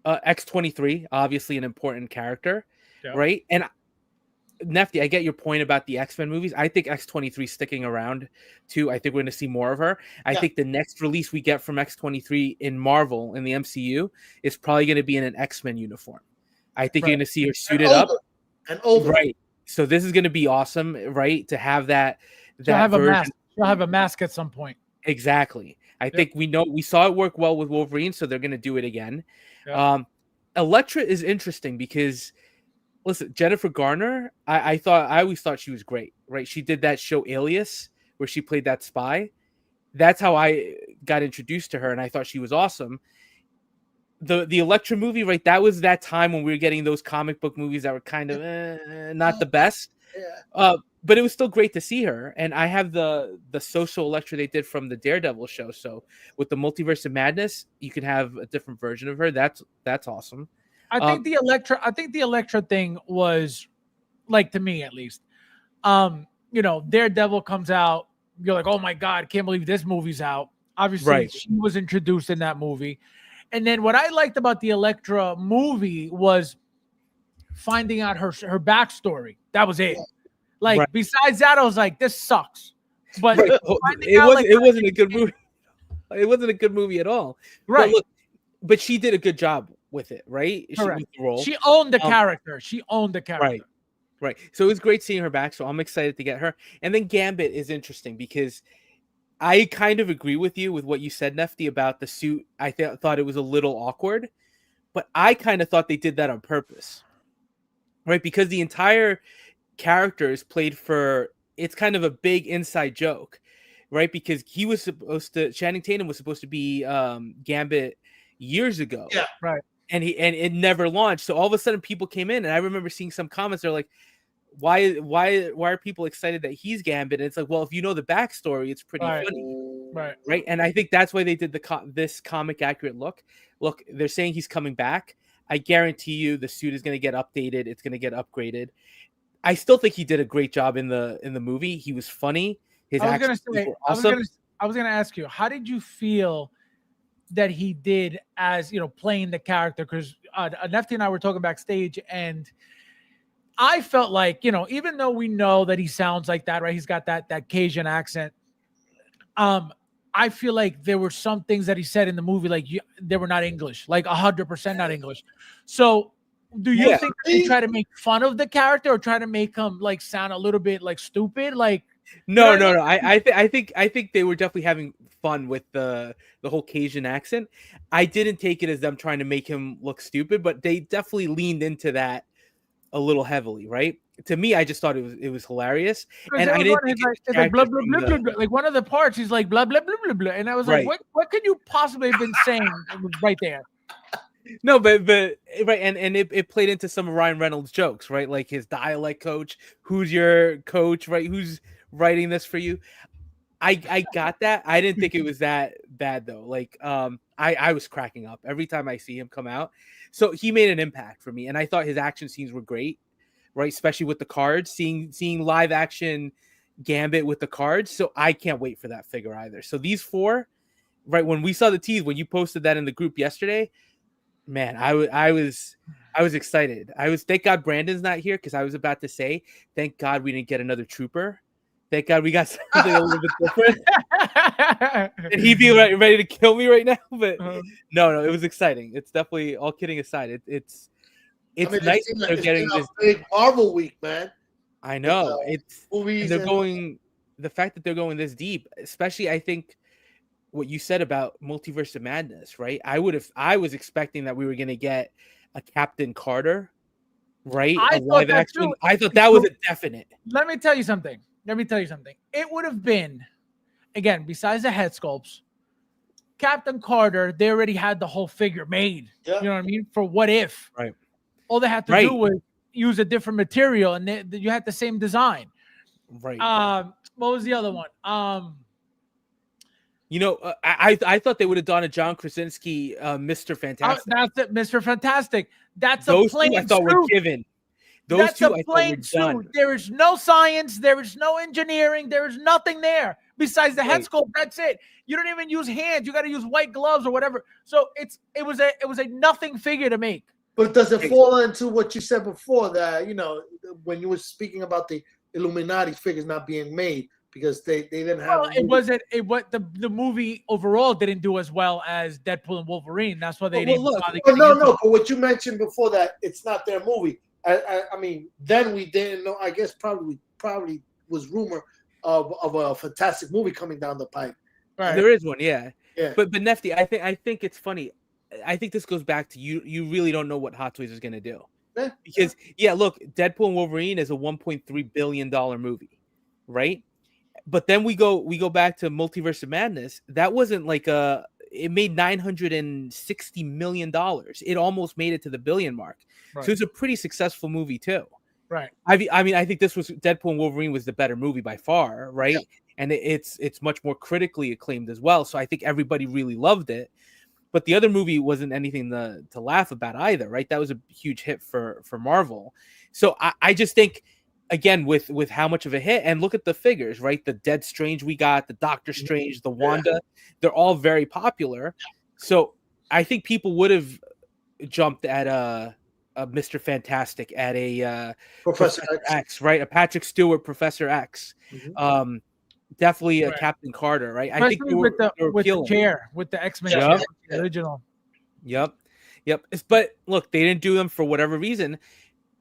Speaker 2: X-23, obviously an important character, right? And Nefty, I get your point about the X-Men movies. I think X-23 sticking around too. I think we're going to see more of her. I think the next release we get from X-23 in Marvel, in the MCU, is probably going to be in an X-Men uniform. I think you're going to see her suited up.
Speaker 3: And older.
Speaker 2: Right. So this is going to be awesome, right? To have that
Speaker 1: version. She'll have a mask at some point.
Speaker 2: Exactly. I think we saw it work well with Wolverine, so they're going to do it again. Elektra is interesting because, listen, Jennifer Garner, I always thought she was great, right? She did that show Alias where she played that spy. That's how I got introduced to her, and I thought she was awesome. the Elektra movie, right? That was that time when we were getting those comic book movies that were kind of not the best.
Speaker 3: Yeah.
Speaker 2: But it was still great to see her. And I have the social Elektra they did from the Daredevil show. So with the Multiverse of Madness, you can have a different version of her. That's awesome.
Speaker 1: I think the Elektra thing was, like, to me at least, Daredevil comes out, you're like, oh my God, can't believe this movie's out. Obviously,
Speaker 2: Right.
Speaker 1: She was introduced in that movie. And then what I liked about the Elektra movie was finding out her backstory. That was it. Like,
Speaker 2: Right.
Speaker 1: besides that, I was like, this sucks. But
Speaker 2: Right. It wasn't a good movie. It wasn't a good movie at all.
Speaker 1: Right.
Speaker 2: But she did a good job with it, right?
Speaker 1: Correct.
Speaker 2: The role.
Speaker 1: She owned the character. She owned the character.
Speaker 2: Right. So it was great seeing her back. So I'm excited to get her. And then Gambit is interesting because I kind of agree with you with what you said, Nefty, about the suit. I thought it was a little awkward, but I kind of thought they did that on purpose, right? Because the entire character is played for, it's kind of a big inside joke, right? Because Channing Tatum was supposed to be Gambit years ago.
Speaker 3: Yeah.
Speaker 1: Right.
Speaker 2: And it never launched. So all of a sudden people came in, and I remember seeing some comments. They're like, why are people excited that he's Gambit? And it's like, well, if you know the backstory, it's pretty funny, right? And I think that's why they did this comic accurate look. Look, they're saying he's coming back. I guarantee you, the suit is going to get updated. It's going to get upgraded. I still think he did a great job in the movie. He was funny. His actions were awesome.
Speaker 1: I was going to ask you, how did you feel that he did as playing the character? Because Nefty and I were talking backstage, and I felt like, even though we know that he sounds like that, right? He's got that Cajun accent. I feel like there were some things that he said in the movie, like they were not English, like 100% not English. So do you think they try to make fun of the character or try to make him like sound a little bit like stupid? Like,
Speaker 2: no. I think they were definitely having fun with the whole Cajun accent. I didn't take it as them trying to make him look stupid, but they definitely leaned into that a little heavily, right? To me, I just thought it was hilarious, and I didn't think
Speaker 1: it's like blah blah blah blah blah. Like one of the parts, he's like blah blah blah blah blah, and I was like, what could you possibly have been saying right there?
Speaker 2: No, but right, and it played into some of Ryan Reynolds' jokes, right? Like his dialect coach, who's your coach, right? Who's writing this for you? I got that. I didn't think it was that bad though. Like I was cracking up every time I see him come out. So he made an impact for me, and I thought his action scenes were great, right? Especially with the cards, seeing live action Gambit with the cards. So I can't wait for that figure either. So these four, right? When we saw the tease, when you posted that in the group yesterday, man, I was excited. Thank God Brandon's not here, because I was about to say, thank God we didn't get another trooper. Thank God we got something a little bit different. And he'd be ready to kill me right now. But no, it was exciting. It's definitely, all kidding aside, it's nice that they're getting this
Speaker 3: big Marvel week, man.
Speaker 2: I know. It's
Speaker 3: movies.
Speaker 2: They're going, the fact that they're going this deep, especially I think what you said about Multiverse of Madness, right? I was expecting that we were gonna get a Captain Carter, right?
Speaker 1: I thought
Speaker 2: that was a definite.
Speaker 1: Let me tell you something. It would have been, again, besides the head sculpts, Captain Carter, they already had the whole figure made. Yeah. You know what I mean? For What If.
Speaker 2: Right.
Speaker 1: All they had to do was use a different material, and you had the same design.
Speaker 2: Right.
Speaker 1: What was the other one?
Speaker 2: I thought they would have done a John Krasinski, Mr. Fantastic.
Speaker 1: That's it, Mr. Fantastic. That's
Speaker 2: those
Speaker 1: a plain
Speaker 2: two I thought
Speaker 1: suit.
Speaker 2: were given.
Speaker 1: That's a plain suit. There is no science. There is no engineering. There is nothing there besides the head sculpt. That's it. You don't even use hands. You got to use white gloves or whatever. So it was a nothing figure to make.
Speaker 3: But does it fall into what you said before, that when you were speaking about the Illuminati figures not being made because they didn't have?
Speaker 1: Well, the movie overall didn't do as well as Deadpool and Wolverine. That's why they didn't.
Speaker 3: No. But what you mentioned before, that it's not their movie. I mean, then we didn't know. I guess probably was rumor of a fantastic movie coming down the pipe.
Speaker 2: Right. There is one, yeah. But Nefty, I think it's funny. I think this goes back to you. You really don't know what Hot Toys is going to do, because look, Deadpool and Wolverine is a $1.3 billion movie, right? But then we go back to Multiverse of Madness. That wasn't like it made $960 million. It almost made it to the billion mark.
Speaker 1: Right.
Speaker 2: So it's a pretty successful movie too.
Speaker 1: Right.
Speaker 2: I mean, I think this was Deadpool and Wolverine was the better movie by far, right? Yeah. And it's much more critically acclaimed as well. So I think everybody really loved it. But the other movie wasn't anything to laugh about either, right? That was a huge hit for Marvel. So I just think, again, with how much of a hit, and look at the figures, right? The Dead Strange we got, the Doctor Strange, the Wanda, they're all very popular. So I think people would have jumped at a Mr. Fantastic, at a Professor X, right? A Patrick Stewart Professor X. Mm-hmm. Definitely a Captain Carter, right?
Speaker 1: Especially
Speaker 2: I think
Speaker 1: with the chair, with the X-Men chair, the original.
Speaker 2: Yep. But look, they didn't do them for whatever reason.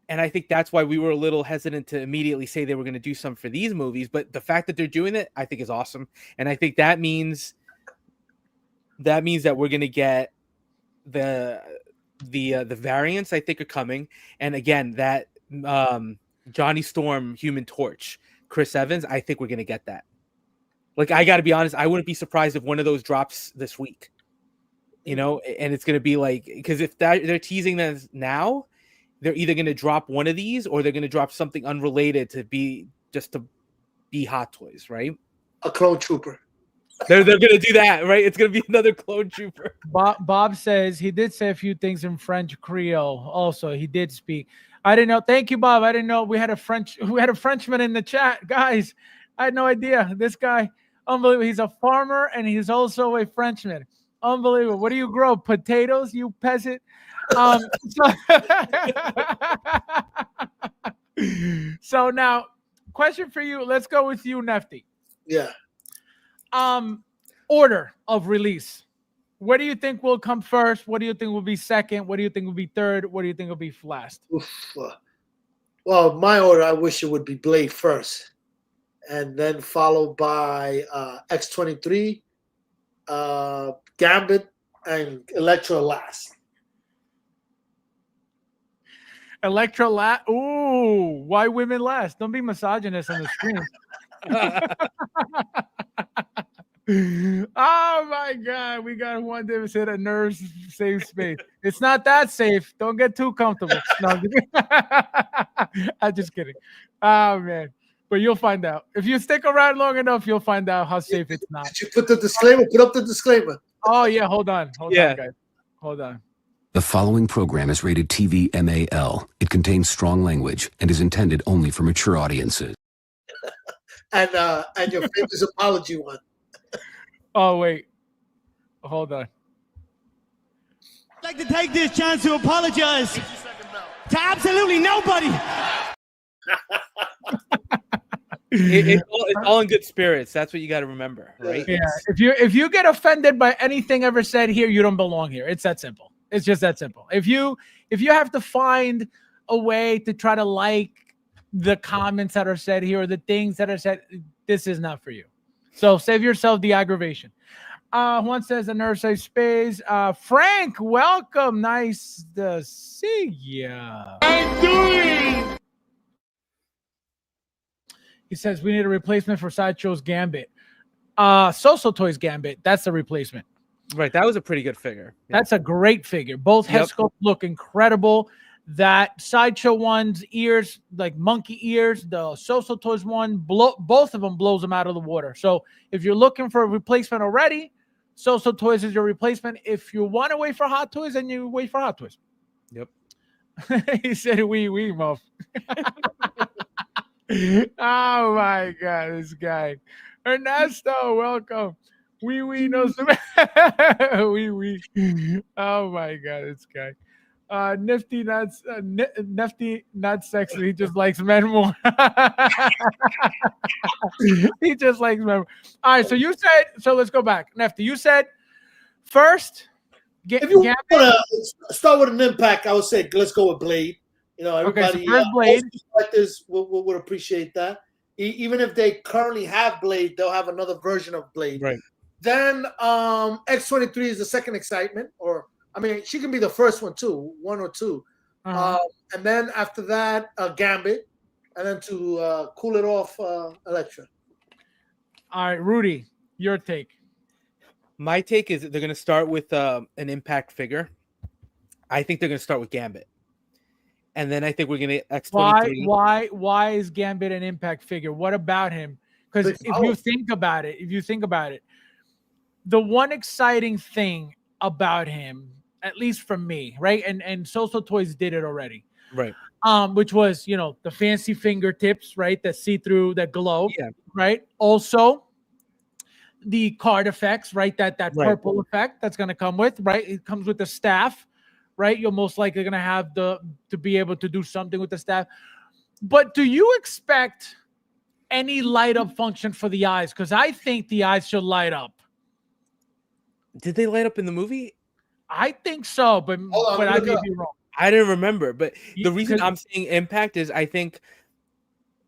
Speaker 2: And I think that's why we were a little hesitant to immediately say they were going to do some for these movies. But the fact that they're doing it, I think is awesome. And I think that means that we're going to get the variants, I think, are coming. And again, that Johnny Storm, Human Torch, Chris Evans, I think we're going to get that. Like, I got to be honest, I wouldn't be surprised if one of those drops this week. You know, and it's going to be like, because if they're teasing this now, they're either going to drop one of these or they're going to drop something unrelated to be Hot Toys, right?
Speaker 3: A clone trooper.
Speaker 2: They're going to do that, right? It's going to be another clone trooper.
Speaker 1: Bob says he did say a few things in French Creole. Also, he did speak. I didn't know. Thank you, Bob. I didn't know we had a Frenchman in the chat, guys. I had no idea. This guy, unbelievable. He's a farmer and he's also a Frenchman. Unbelievable. What do you grow? Potatoes, you peasant? So now, question for you. Let's go with you, Nefty.
Speaker 3: Yeah.
Speaker 1: Order of release. What do you think will come first? What do you think will be second? What do you think will be third? What do you think will be last?
Speaker 3: Well, my order, I wish it would be Blade first, and then followed by X-23, Gambit, and Elektra last.
Speaker 1: Elektra last. Ooh, why women last? Don't be misogynist on the screen. Oh my God, we got one that said a nerves safe space. It's not that safe. Don't get too comfortable. No, I'm just kidding. Oh man, but you'll find out if you stick around long enough. You'll find out how safe it's not.
Speaker 3: Did you put the disclaimer? Put up the disclaimer.
Speaker 1: Oh yeah, hold on, guys, hold on.
Speaker 7: The following program is rated TV MAL. It contains strong language and is intended only for mature audiences.
Speaker 3: And your famous apology one.
Speaker 1: Oh, wait. Hold on.
Speaker 8: I'd like to take this chance to apologize to absolutely nobody.
Speaker 2: It's all in good spirits. That's what you got to remember, right?
Speaker 1: Yeah. If you get offended by anything ever said here, you don't belong here. It's that simple. It's just that simple. If you have to find a way to try to like the comments that are said here or the things that are said, this is not for you. So save yourself the aggravation. One says a nurse safe space. Frank, welcome. Nice to see ya.
Speaker 5: I'm doing.
Speaker 1: He says we need a replacement for Sideshow's Gambit. Social Toys Gambit. That's the replacement.
Speaker 2: Right. That was a pretty good figure.
Speaker 1: Yeah. That's a great figure. Both head sculpts look incredible. That Sideshow one's ears, like monkey ears, the Social Toys one, both of them blows them out of the water. So if you're looking for a replacement already, Social Toys is your replacement. If you want to wait for Hot Toys, then you wait for Hot Toys.
Speaker 2: Yep.
Speaker 1: He said, "Wee, muff." Oh my God, this guy. Ernesto, welcome. Wee knows the wee. Oh my God, this guy. Nifty not sexy. He just likes men more. He just likes men more. All right, so you said, so let's go back. Nifty, you said first.
Speaker 3: If you want to start with an impact, I would say let's go with Blade. You know, everybody,
Speaker 1: so Blade.
Speaker 3: Collectors would appreciate that. Even if they currently have Blade, they'll have another version of Blade.
Speaker 2: Right.
Speaker 3: Then X-23 is the second excitement, or I mean, she can be the first one too, one or two. And then after that, Gambit, and then to cool it off, Elektra.
Speaker 1: All right, Rudy, your take.
Speaker 2: My take is that they're going to start with an Impact figure. I think they're going to start with Gambit. And then I think we're going to X23.
Speaker 1: Why is Gambit an Impact figure? What about him? Because if you think about it, the one exciting thing about him, at least for me, right? And Social Toys did it already.
Speaker 2: Right.
Speaker 1: Which was, the fancy fingertips, right? That see through, that glow,
Speaker 2: Yeah.
Speaker 1: right? Also, the card effects, right? That
Speaker 2: Right.
Speaker 1: purple effect that's going to come with, right? It comes with the staff, right? You're most likely going to have to be able to do something with the staff. But do you expect any light up function for the eyes? Because I think the eyes should light up.
Speaker 2: Did they light up in the movie?
Speaker 1: I think so, but I may be wrong.
Speaker 2: I didn't remember, but the reason I'm saying Impact is I think,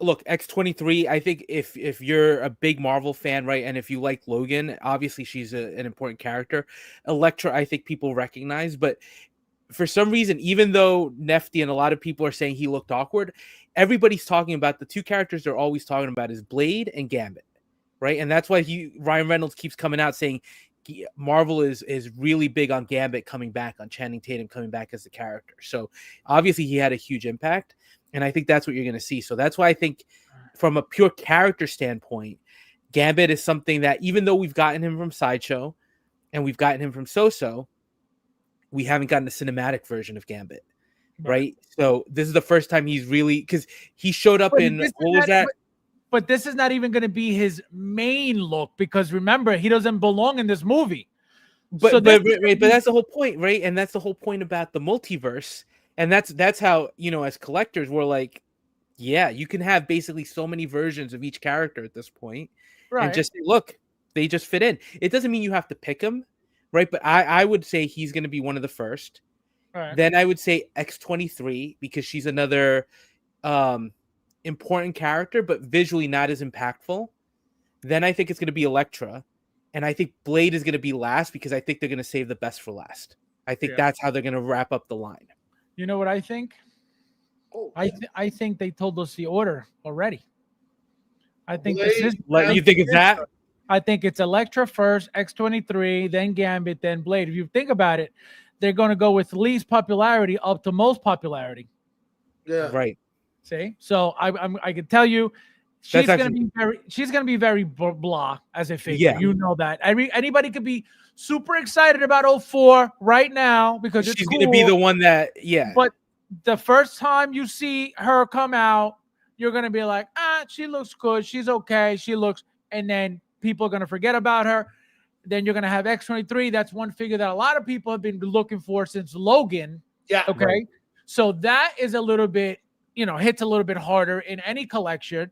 Speaker 2: look, X23, I think if you're a big Marvel fan, right, and if you like Logan, obviously she's an important character. Elektra, I think people recognize, but for some reason, even though Nefty and a lot of people are saying he looked awkward, everybody's talking about the two characters they're always talking about is Blade and Gambit, right? And that's why Ryan Reynolds keeps coming out saying Marvel is really big on Gambit coming back, on Channing Tatum coming back as the character. So obviously he had a huge impact, and I think that's what you're going to see. So that's why I think from a pure character standpoint, Gambit is something that even though we've gotten him from Sideshow and we've gotten him from So-So, we haven't gotten a cinematic version of Gambit, right? So this is the first time he's really, because he showed up in, what was that?
Speaker 1: But this is not even going to be his main look, because remember, he doesn't belong in this movie.
Speaker 2: But that's the whole point, right? And that's the whole point about the multiverse. And that's how, as collectors, we're like, yeah, you can have basically so many versions of each character at this point, right? And just look, they just fit in. It doesn't mean you have to pick them, right? But I would say he's going to be one of the first. Right. Then I would say X23, because she's another important character, but visually not as impactful. Then I think it's going to be Elektra, and I think Blade is going to be last, because I think they're going to save the best for last. I think that's how they're going to wrap up the line.
Speaker 1: You know what I think? I think they told us the order already. I think
Speaker 2: Blade, you think it's that?
Speaker 1: I think it's Elektra first, X23, then Gambit, then Blade. If you think about it, they're going to go with least popularity up to most popularity.
Speaker 3: Yeah.
Speaker 2: Right.
Speaker 1: See? So I can tell you, she's going to be very blah as a figure. Yeah. You know that. Anybody could be super excited about 04 right now because
Speaker 2: she's going to be the one that,
Speaker 1: But the first time you see her come out, you're going to be like, she looks good. She's okay. She looks, and then people are going to forget about her. Then you're going to have X23. That's one figure that a lot of people have been looking for since Logan.
Speaker 3: Yeah.
Speaker 1: Okay. Right. So that is a little bit, hits a little bit harder in any collection.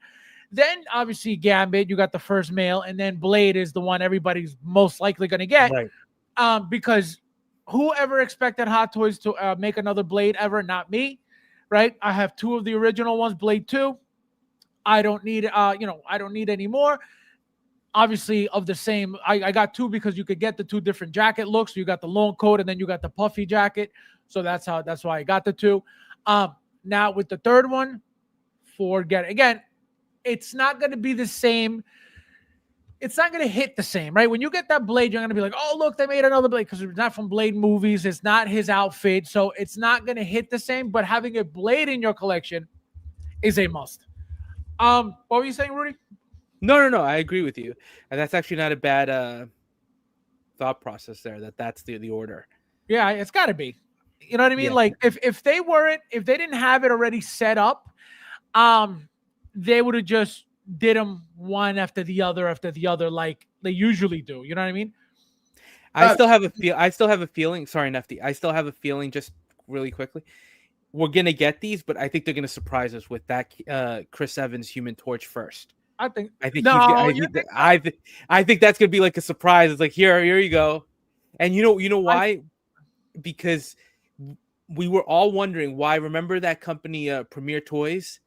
Speaker 1: Then obviously Gambit, you got the first male, and then Blade is the one everybody's most likely going to get. Right. Because whoever expected Hot Toys to make another Blade ever? Not me. Right. I have two of the original ones, Blade 2. I don't need, I don't need any more. Obviously of the same, I got two because you could get the two different jacket looks. You got the long coat and then you got the puffy jacket. So that's why I got the two. Now with the third one, forget it. Again, it's not going to be the same. It's not going to hit the same, right? When you get that Blade, you're going to be like, oh, look, they made another Blade, because it's not from Blade movies. It's not his outfit. So it's not going to hit the same, but having a Blade in your collection is a must. What were you saying, Rudy?
Speaker 2: No. I agree with you. And that's actually not a bad thought process there, that's the order.
Speaker 1: Yeah, it's got to be. You know what I mean? Yeah. Like if they didn't have it already set up, they would have just did them one after the other like they usually do. You know what I mean?
Speaker 2: I still have a feeling. Sorry, Nefty. I still have a feeling, just really quickly, we're gonna get these, but I think they're gonna surprise us with that Chris Evans Human Torch first. I think that's gonna be like a surprise. It's like here you go, and you know why? Because we were all wondering why. Remember that company, Premier Toys,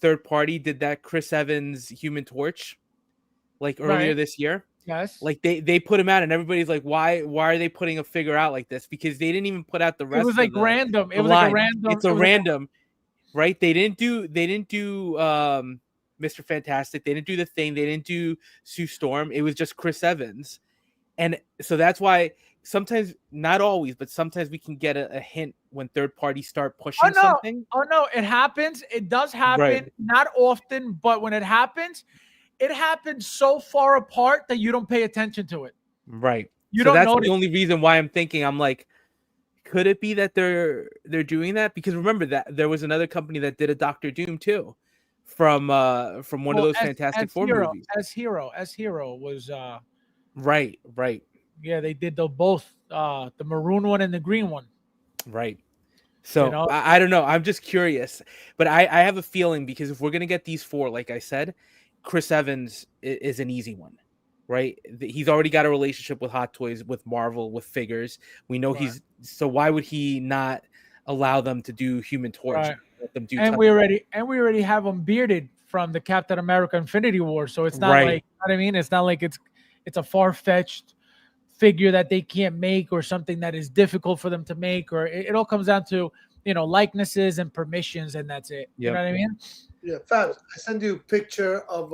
Speaker 2: third party, did that Chris Evans Human Torch like earlier this year?
Speaker 1: Yes.
Speaker 2: Like they put him out, and everybody's like, why are they putting a figure out like this? Because they didn't even put out the rest.
Speaker 1: It was like random. It was like a random.
Speaker 2: It's a random, right? They didn't do Mr. Fantastic. They didn't do the Thing. They didn't do Sue Storm. It was just Chris Evans. And so that's why sometimes, not always, but sometimes we can get a hint when third parties start pushing something.
Speaker 1: Oh no, it happens. It does happen.
Speaker 2: Right.
Speaker 1: Not often, but when it happens so far apart that you don't pay attention to it.
Speaker 2: Right.
Speaker 1: You
Speaker 2: so
Speaker 1: don't
Speaker 2: that's
Speaker 1: notice.
Speaker 2: the only reason why I'm thinking, I'm like, could it be that they're doing that? Because remember that there was another company that did a Doctor Doom too, from one of those Fantastic Four movies.
Speaker 1: As Hero was
Speaker 2: Right.
Speaker 1: yeah, they did both the maroon one and the green one.
Speaker 2: Right. So
Speaker 1: You know?
Speaker 2: I don't know. I'm just curious, but I have a feeling, because if we're gonna get these four, like I said, Chris Evans is an easy one, right? He's already got a relationship with Hot Toys, with Marvel, with figures. We know so why would he not allow them to do Human Torch?
Speaker 1: Right.
Speaker 2: Let them do
Speaker 1: and we already have him bearded from the Captain America Infinity War, so it's not like, you know what I mean? It's not like it's a far-fetched figure that they can't make, or something that is difficult for them to make, or it all comes down to, you know, likenesses and permissions, and that's it. You know what I mean?
Speaker 3: Yeah, Fabs, I send you a picture of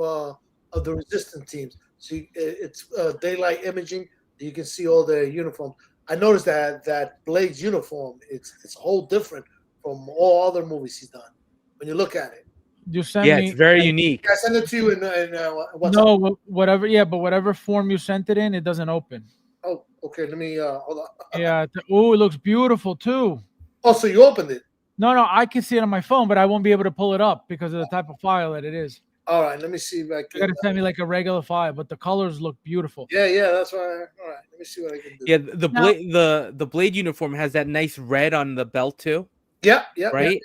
Speaker 3: the resistance teams. See, it's daylight imaging. You can see all their uniforms. I noticed that Blade's uniform, it's a whole different from all other movies he's done. When you look at it,
Speaker 1: you send me.
Speaker 2: It's very unique.
Speaker 3: I send it to you in WhatsApp.
Speaker 1: No, whatever. Yeah, but whatever form you sent it in, it doesn't open.
Speaker 3: Oh, okay. Let me hold on.
Speaker 1: Yeah. Oh, it looks beautiful too.
Speaker 3: Oh, so you opened it?
Speaker 1: No, I can see it on my phone, but I won't be able to pull it up because of the type of file that it is.
Speaker 3: All right, let me see if I can.
Speaker 1: You gotta send me like a regular file, but the colors look beautiful.
Speaker 3: Yeah, that's why. All right, let me see what I can do.
Speaker 2: Yeah, the Blade uniform has that nice red on the belt too.
Speaker 3: Yeah.
Speaker 2: Right.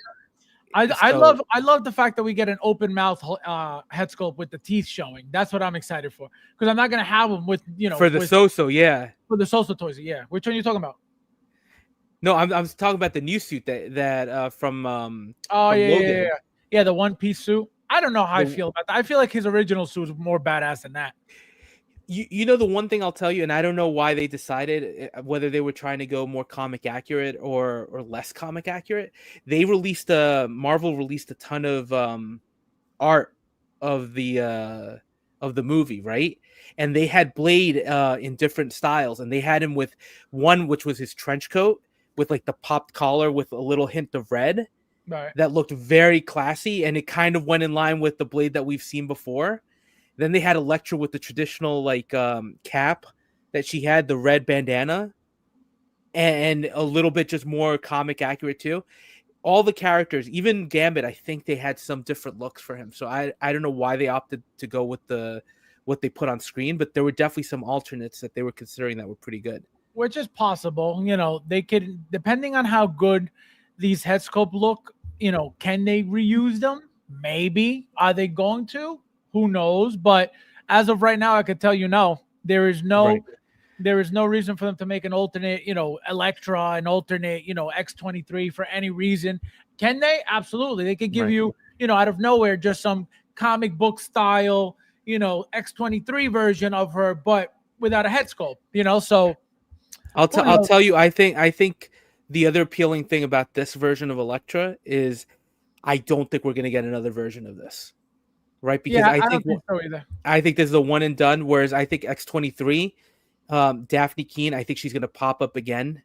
Speaker 1: Yeah. I love the fact that we get an open mouth head sculpt with the teeth showing. That's what I'm excited for, because I'm not gonna have them with, you know,
Speaker 2: for the So-So, yeah.
Speaker 1: For the So-So toys, yeah. Which one are you talking about?
Speaker 2: No, I'm talking about the new suit that from
Speaker 1: yeah, the one-piece suit. I don't know how I feel about that. I feel like his original suit was more badass than that.
Speaker 2: You know, the one thing I'll tell you, and I don't know why they decided, whether they were trying to go more comic accurate or less comic accurate. Marvel released a ton of art of the movie, right? And they had Blade in different styles, and they had him with one which was his trench coat with like the popped collar with a little hint of red.
Speaker 1: Right.
Speaker 2: That looked very classy, and it kind of went in line with the Blade that we've seen before. Then they had Elektra with the traditional like cap that she had, the red bandana, and a little bit just more comic accurate too. All the characters, even Gambit, I think they had some different looks for him. So I don't know why they opted to go with what they put on screen, but there were definitely some alternates that they were considering that were pretty good.
Speaker 1: Which is possible. You know, they could, depending on how good these head sculpt look, you know, can they reuse them? Maybe. Are they going to? Who knows? But as of right now, I could tell you no. There is no reason for them to make an alternate, you know, Elektra, an alternate, you know, X-23 for any reason. Can they? Absolutely. They could give you, you know, out of nowhere, just some comic book style, you know, X-23 version of her, but without a head sculpt, you know. So
Speaker 2: I'll tell you, I think the other appealing thing about this version of Elektra is I don't think we're going to get another version of this, right? Because I don't think so either. I think this is a one and done, whereas I think X-23, Daphne Keane, I think she's going to pop up again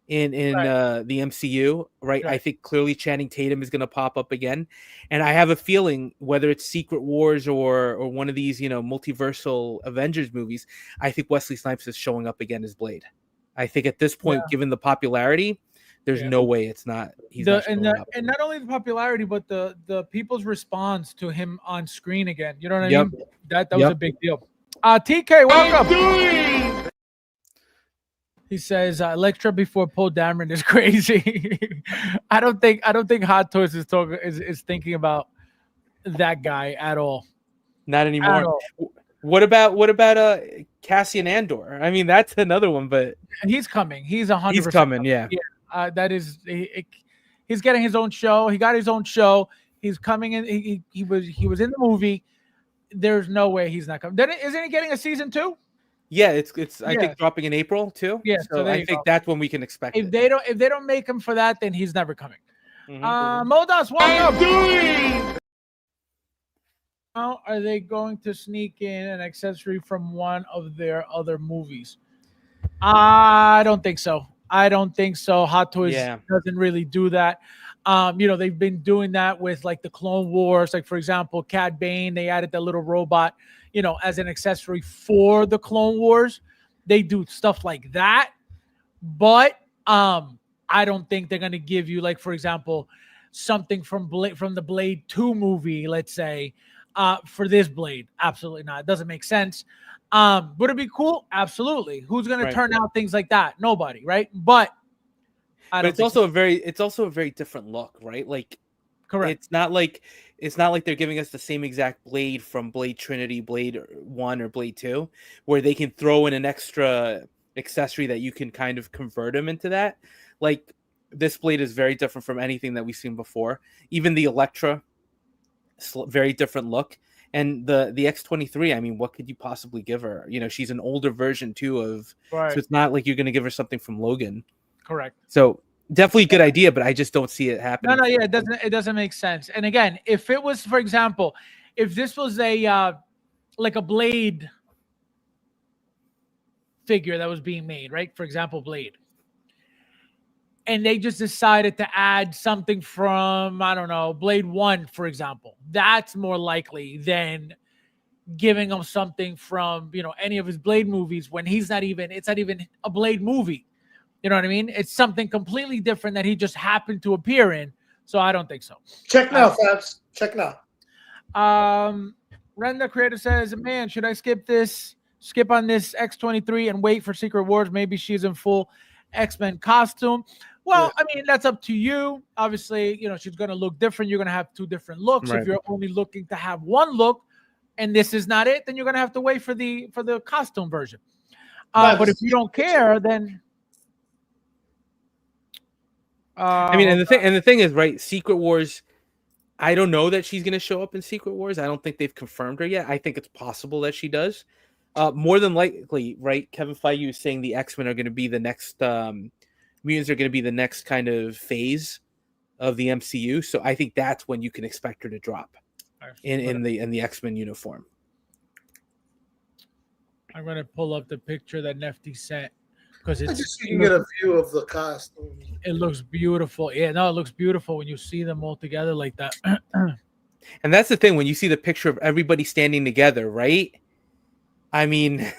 Speaker 2: in the MCU, right? I think clearly Channing Tatum is going to pop up again, and I have a feeling whether it's Secret Wars or one of these, you know, multiversal Avengers movies, I think Wesley Snipes is showing up again as Blade. I think at this point, given the popularity, there's no way it's not.
Speaker 1: And not only the popularity, but the people's response to him on screen again. You know what I mean? That was a big deal. TK, welcome. He says Elektra before Poe Dameron is crazy. I don't think Hot Toys is thinking about that guy at all.
Speaker 2: Not anymore. What about Cassian Andor? I mean, that's another one, but
Speaker 1: he's coming. He's 100%.
Speaker 2: He's coming. Yeah.
Speaker 1: That is, he's getting his own show. He got his own show. He's coming in. He was in the movie. There's no way he's not coming. Isn't he getting a season 2?
Speaker 2: Yeah, it's I think dropping in April too.
Speaker 1: Yeah,
Speaker 2: so I think that's when we can expect
Speaker 1: it. If they don't make him for that, then he's never coming. Modas, welcome. How are they going to sneak in an accessory from one of their other movies? I don't think so. I don't think so. Hot Toys
Speaker 2: Yeah.
Speaker 1: doesn't really do that. They've been doing that with like the Clone Wars. Like, for example, Cad Bane, they added that little robot, as an accessory for the Clone Wars. They do stuff like that. But I don't think they're gonna give you, like, for example, something from the Blade 2 movie, let's say, for this Blade. Absolutely not. It doesn't make sense. Would it be cool? Absolutely. Who's gonna turn out things like that? Nobody, right? But
Speaker 2: it's also a very different look, right? Like,
Speaker 1: correct.
Speaker 2: It's not like they're giving us the same exact blade from Blade Trinity, Blade 1, or Blade 2, where they can throw in an extra accessory that you can kind of convert them into that. Like, this blade is very different from anything that we've seen before. Even the Elektra, very different look. And the X-23, I mean, what could you possibly give her? She's an older version too of, so it's not like you're going to give her something from Logan.
Speaker 1: Correct.
Speaker 2: So definitely a good idea, but I just don't see it happening.
Speaker 1: No, yeah, it doesn't make sense. And again, if it was, for example, if this was a like a Blade figure that was being made, right? For example, Blade. And they just decided to add something from, I don't know, Blade 1, for example. That's more likely than giving him something from, any of his Blade movies when it's not even a Blade movie. You know what I mean? It's something completely different that he just happened to appear in. So I don't think so.
Speaker 3: Check now, Fabs. Check now.
Speaker 1: Renda Creator says, man, should I skip on this X-23 and wait for Secret Wars? Maybe she's in full X-Men costume. Well, I mean, that's up to you. Obviously, she's going to look different. You're going to have two different looks. Right. If you're only looking to have one look and this is not it, then you're going to have to wait for the costume version. But if you don't care, then
Speaker 2: I mean, and the thing is, right, Secret Wars, I don't know that she's going to show up in Secret Wars. I don't think they've confirmed her yet. I think it's possible that she does. More than likely, right, Kevin Feige is saying the X-Men are going to be the next mutants are going to be the next kind of phase of the MCU. So I think that's when you can expect her to drop in the X-Men uniform.
Speaker 1: I'm going to pull up the picture that Nefty sent because
Speaker 3: you can get a view of the costume.
Speaker 1: It looks beautiful. Yeah, no, it looks beautiful when you see them all together like that.
Speaker 2: And that's the thing, when you see the picture of everybody standing together, right? I mean,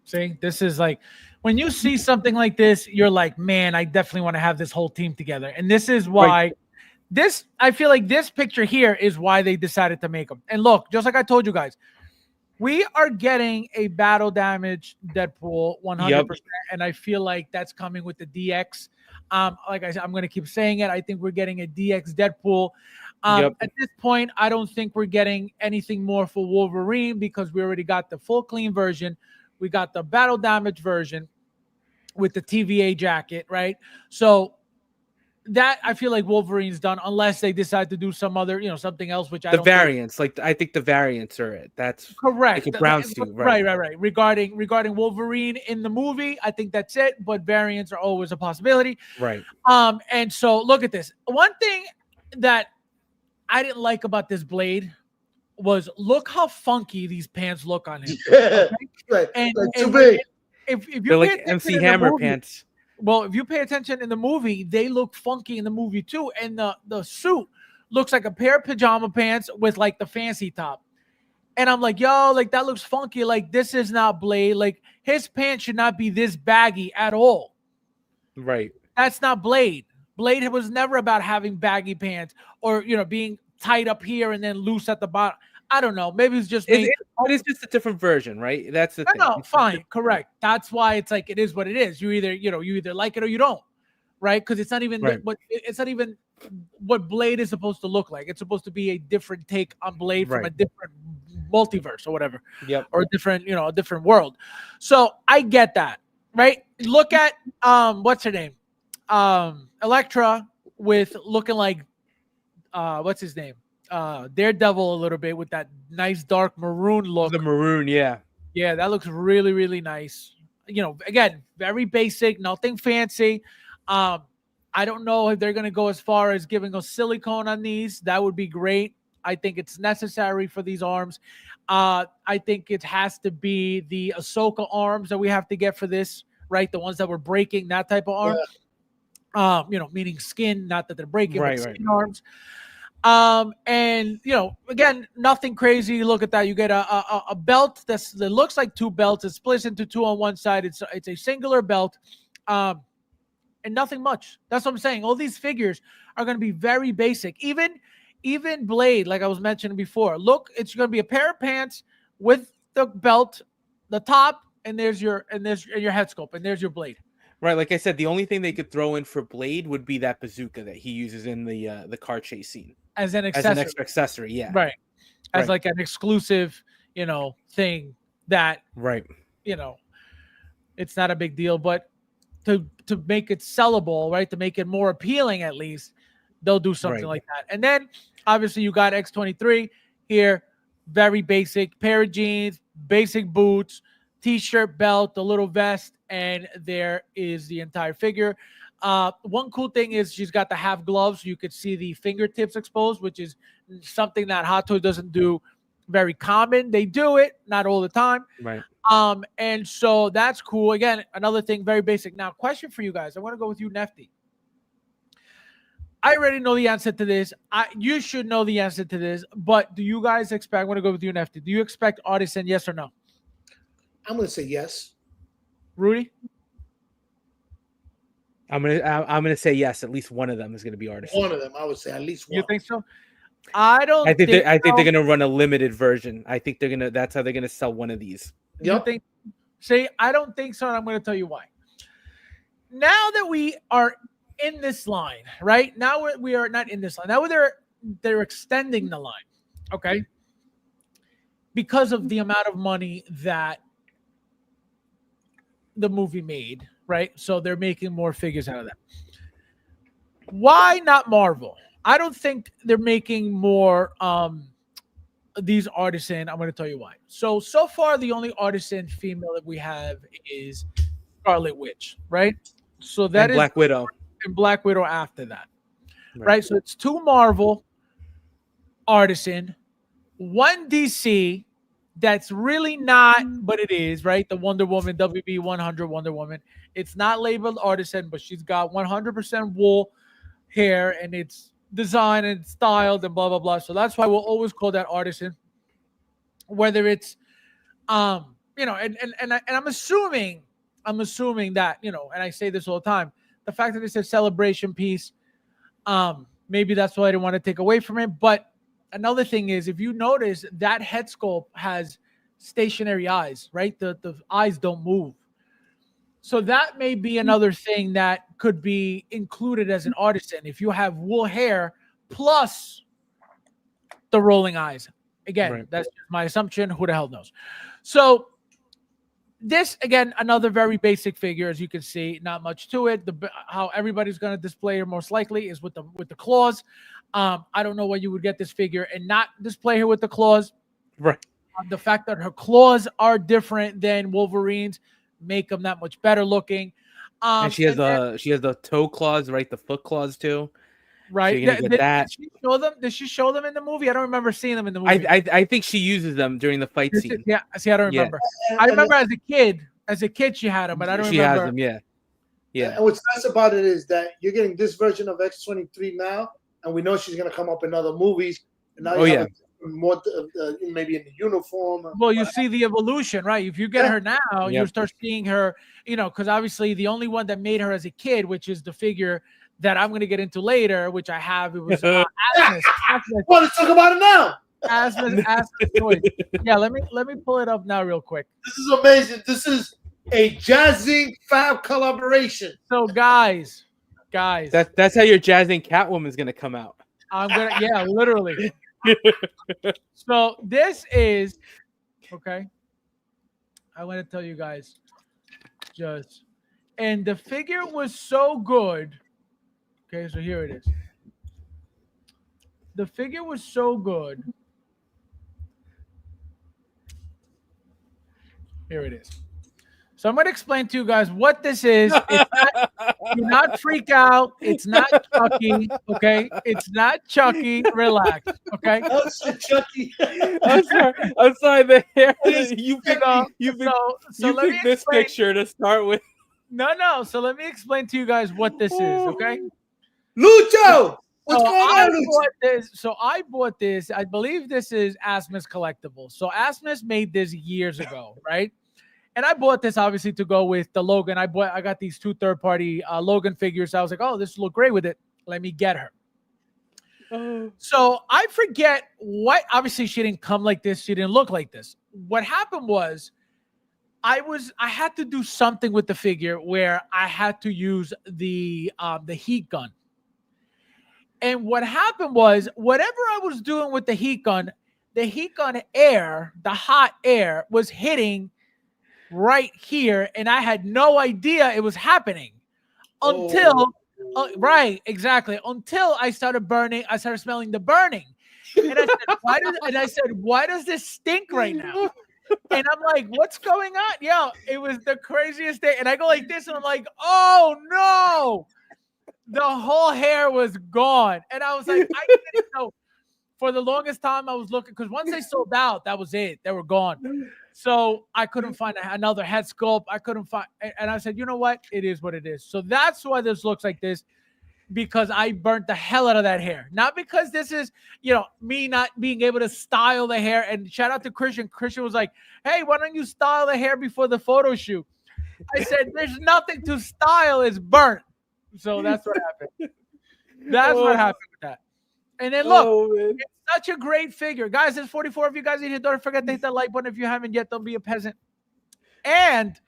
Speaker 1: see, this is like, when you see something like this, you're like, man, I definitely want to have this whole team together. And this is why I feel like this picture here is why they decided to make them. And look, just like I told you guys, we are getting a battle damage Deadpool 100%. Yep. And I feel like that's coming with the DX. Like I said, I'm going to keep saying it. I think we're getting a DX Deadpool. At this point, I don't think we're getting anything more for Wolverine because we already got the full clean version. We got the battle damage version with the TVA jacket, right? So that I feel like Wolverine's done, unless they decide to do some other, something else, which I don't
Speaker 2: variants. Like, I think the variants are it. That's
Speaker 1: correct.
Speaker 2: Like a brown suit,
Speaker 1: right. Regarding Wolverine in the movie, I think that's it. But variants are always a possibility,
Speaker 2: right?
Speaker 1: And so look at this. One thing that I didn't like about this Blade was look how funky these pants look on him.
Speaker 3: Yeah, right. And too big.
Speaker 1: If you
Speaker 2: they're like MC Hammer pants.
Speaker 1: Well, if you pay attention in the movie, they look funky in the movie too. And the suit looks like a pair of pajama pants with like the fancy top. And I'm like, yo, like that looks funky. Like this is not Blade. Like his pants should not be this baggy at all.
Speaker 2: Right.
Speaker 1: That's not Blade. Blade was never about having baggy pants or, being tight up here and then loose at the bottom. I don't know. Maybe it's just me.
Speaker 2: It's just a different version, right? That's the thing.
Speaker 1: No, fine, correct. That's why it's like it is what it is. You either like it or you don't, right? Because it's not even what Blade is supposed to look like. It's supposed to be a different take on Blade from a different multiverse or whatever.
Speaker 2: Yep.
Speaker 1: Or a different world. So I get that, right? Look at what's her name, Elektra with looking like what's his name. Daredevil a little bit with that nice dark maroon look.
Speaker 2: The maroon, yeah,
Speaker 1: that looks really, really nice. Again, very basic, nothing fancy. I don't know if they're gonna go as far as giving us silicone on these. That would be great. I think it's necessary for these arms. I think it has to be the Ahsoka arms that we have to get for this, right? The ones that were breaking, that type of arm. Meaning skin, not that they're breaking, but skin arms. And again, nothing crazy. You look at that, you get a belt that looks like two belts. It splits into two on one side. It's a singular belt, and nothing much. That's what I'm saying. All these figures are going to be very basic. Even Blade, like I was mentioning before. Look, it's going to be a pair of pants with the belt, the top, and there's your head sculpt, and there's your blade.
Speaker 2: Right, like I said, the only thing they could throw in for Blade would be that bazooka that he uses in the car chase scene
Speaker 1: as an extra
Speaker 2: accessory, yeah,
Speaker 1: right, as like an exclusive, thing that it's not a big deal, but to make it sellable, right, to make it more appealing, at least they'll do something like that. And then obviously you got X-23 here, very basic pair of jeans, basic boots, t-shirt, belt, the little vest, and there is the entire figure. One cool thing is she's got the half gloves. So you could see the fingertips exposed, which is something that Hot Toys doesn't do very common. They do it, not all the time.
Speaker 2: Right.
Speaker 1: And so that's cool. Again, another thing, very basic. Now, question for you guys. I want to go with you, Nefty. I already know the answer to this. You should know the answer to this, but do you guys expect, I want to go with you, Nefty. Do you expect Artisan, yes or no?
Speaker 3: I'm going to say yes.
Speaker 1: Rudy?
Speaker 2: I'm gonna say yes. At least one of them is gonna be Artisan.
Speaker 3: One of them, I would say at least one.
Speaker 1: You think so? I think
Speaker 2: they're gonna run a limited version. I think that's how they're gonna sell one of these.
Speaker 3: Yep.
Speaker 1: I don't think so, and I'm gonna tell you why. Now that we are in this line, right? Now we are not in this line. Now they're extending the line, okay? Because of the amount of money that the movie made, right? So they're making more figures out of that. Why not Marvel? I don't think they're making more these Artisan. I'm going to tell you why. So far, the only Artisan female that we have is Scarlet Witch, right? So that is
Speaker 2: Black Widow.
Speaker 1: And Black Widow after that, right? So it's 2 Marvel Artisan, 1 DC. That's really not, but it is, right? The Wonder Woman, WB 100 Wonder Woman. It's not labeled Artisan, but she's got 100% wool hair, and it's designed and styled and blah, blah, blah. So that's why we'll always call that Artisan. Whether it's, and I'm assuming that, and I say this all the time, the fact that it's a celebration piece, maybe that's why I didn't want to take away from it, but another thing is, if you notice, that head sculpt has stationary eyes, right? The eyes don't move. So that may be another thing that could be included as an Artisan. If you have wool hair plus the rolling eyes. Again, that's just my assumption. Who the hell knows? So this, again, another very basic figure, as you can see, not much to it. How everybody's going to display her most likely is with the claws. I don't know why you would get this figure and not display her with the claws.
Speaker 2: Right.
Speaker 1: The fact that her claws are different than Wolverine's make them that much better looking.
Speaker 2: And she has the toe claws, right? The foot claws too.
Speaker 1: Right.
Speaker 2: So
Speaker 1: did she show them? Did she show them in the movie? I don't remember seeing them in the movie.
Speaker 2: I think she uses them during the fight scene.
Speaker 1: Yeah. See, I don't remember. I remember as a kid she had them, but I don't remember.
Speaker 2: She has them. Yeah. Yeah.
Speaker 3: And what's nice about it is that you're getting this version of X-23 now, and we know she's going to come up in other movies. And now more maybe in the uniform.
Speaker 1: Well, you see the evolution, right? If you get her now, you start seeing her, because obviously the only one that made her as a kid, which is the figure that I'm going to get into later, which I have, it was Asmus.
Speaker 3: Well, let's talk about it now.
Speaker 1: Asmus toy. Yeah, let me pull it up now real quick.
Speaker 3: This is amazing. This is a jazzing Fab collaboration.
Speaker 1: So guys,
Speaker 2: that's how your jazzing Catwoman is going to come out.
Speaker 1: Literally. So this is okay. I want to tell you guys and the figure was so good. Okay, so here it is. The figure was so good. Here it is. So I'm going to explain to you guys what this is. Do not freak out. It's not Chucky, okay? It's not Chucky. Relax, okay?
Speaker 3: Oh, Chucky.
Speaker 2: I'm sorry. The hair. You picked this picture to start with.
Speaker 1: No. So let me explain to you guys what this is, okay?
Speaker 3: Lucho, what's
Speaker 1: So
Speaker 3: going on, Lucho?
Speaker 1: I bought this. I believe this is Asmus Collectibles. So Asmus made this years ago, right? And I bought this obviously to go with the Logan. I got these 2 third-party Logan figures. I was like, oh, this will look great with it. Let me get her. So I forget what. Obviously, she didn't come like this. She didn't look like this. What happened was, I had to do something with the figure where I had to use the heat gun. And what happened was, whatever I was doing with the heat gun air, the hot air, was hitting right here, and I had no idea it was happening until right, exactly, until I started burning. I started smelling the burning, and I said, why does this stink right now? And I'm like, what's going on? Yo, it was the craziest thing. And I go like this, and I'm like, oh no, the whole hair was gone. And I was like, I didn't know. For the longest time, I was looking, because once they sold out, that was it. They were gone. So I couldn't find another head sculpt. I couldn't find, and I said, you know what? It is what it is. So that's why this looks like this, because I burnt the hell out of that hair. Not because this is, me not being able to style the hair. And shout out to Christian. Christian was like, hey, why don't you style the hair before the photo shoot? I said, there's nothing to style. It's burnt. So that's what happened. That's what happened with that. And then look, it's such a great figure. Guys, there's 44 of you guys in here. Don't forget to hit that like button if you haven't yet. Don't be a peasant. And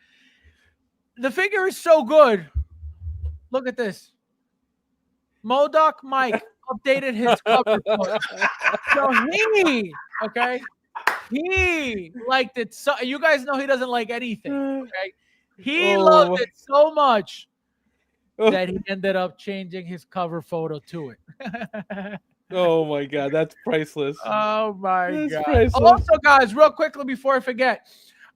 Speaker 1: the figure is so good. Look at this. MODOK Mike updated his cover photo. So he liked it. So you guys know he doesn't like anything. Okay, he loved it so much that he ended up changing his cover photo to it.
Speaker 2: Oh my God, that's priceless.
Speaker 1: Oh my God.
Speaker 2: Priceless.
Speaker 1: Also, guys, real quickly before I forget,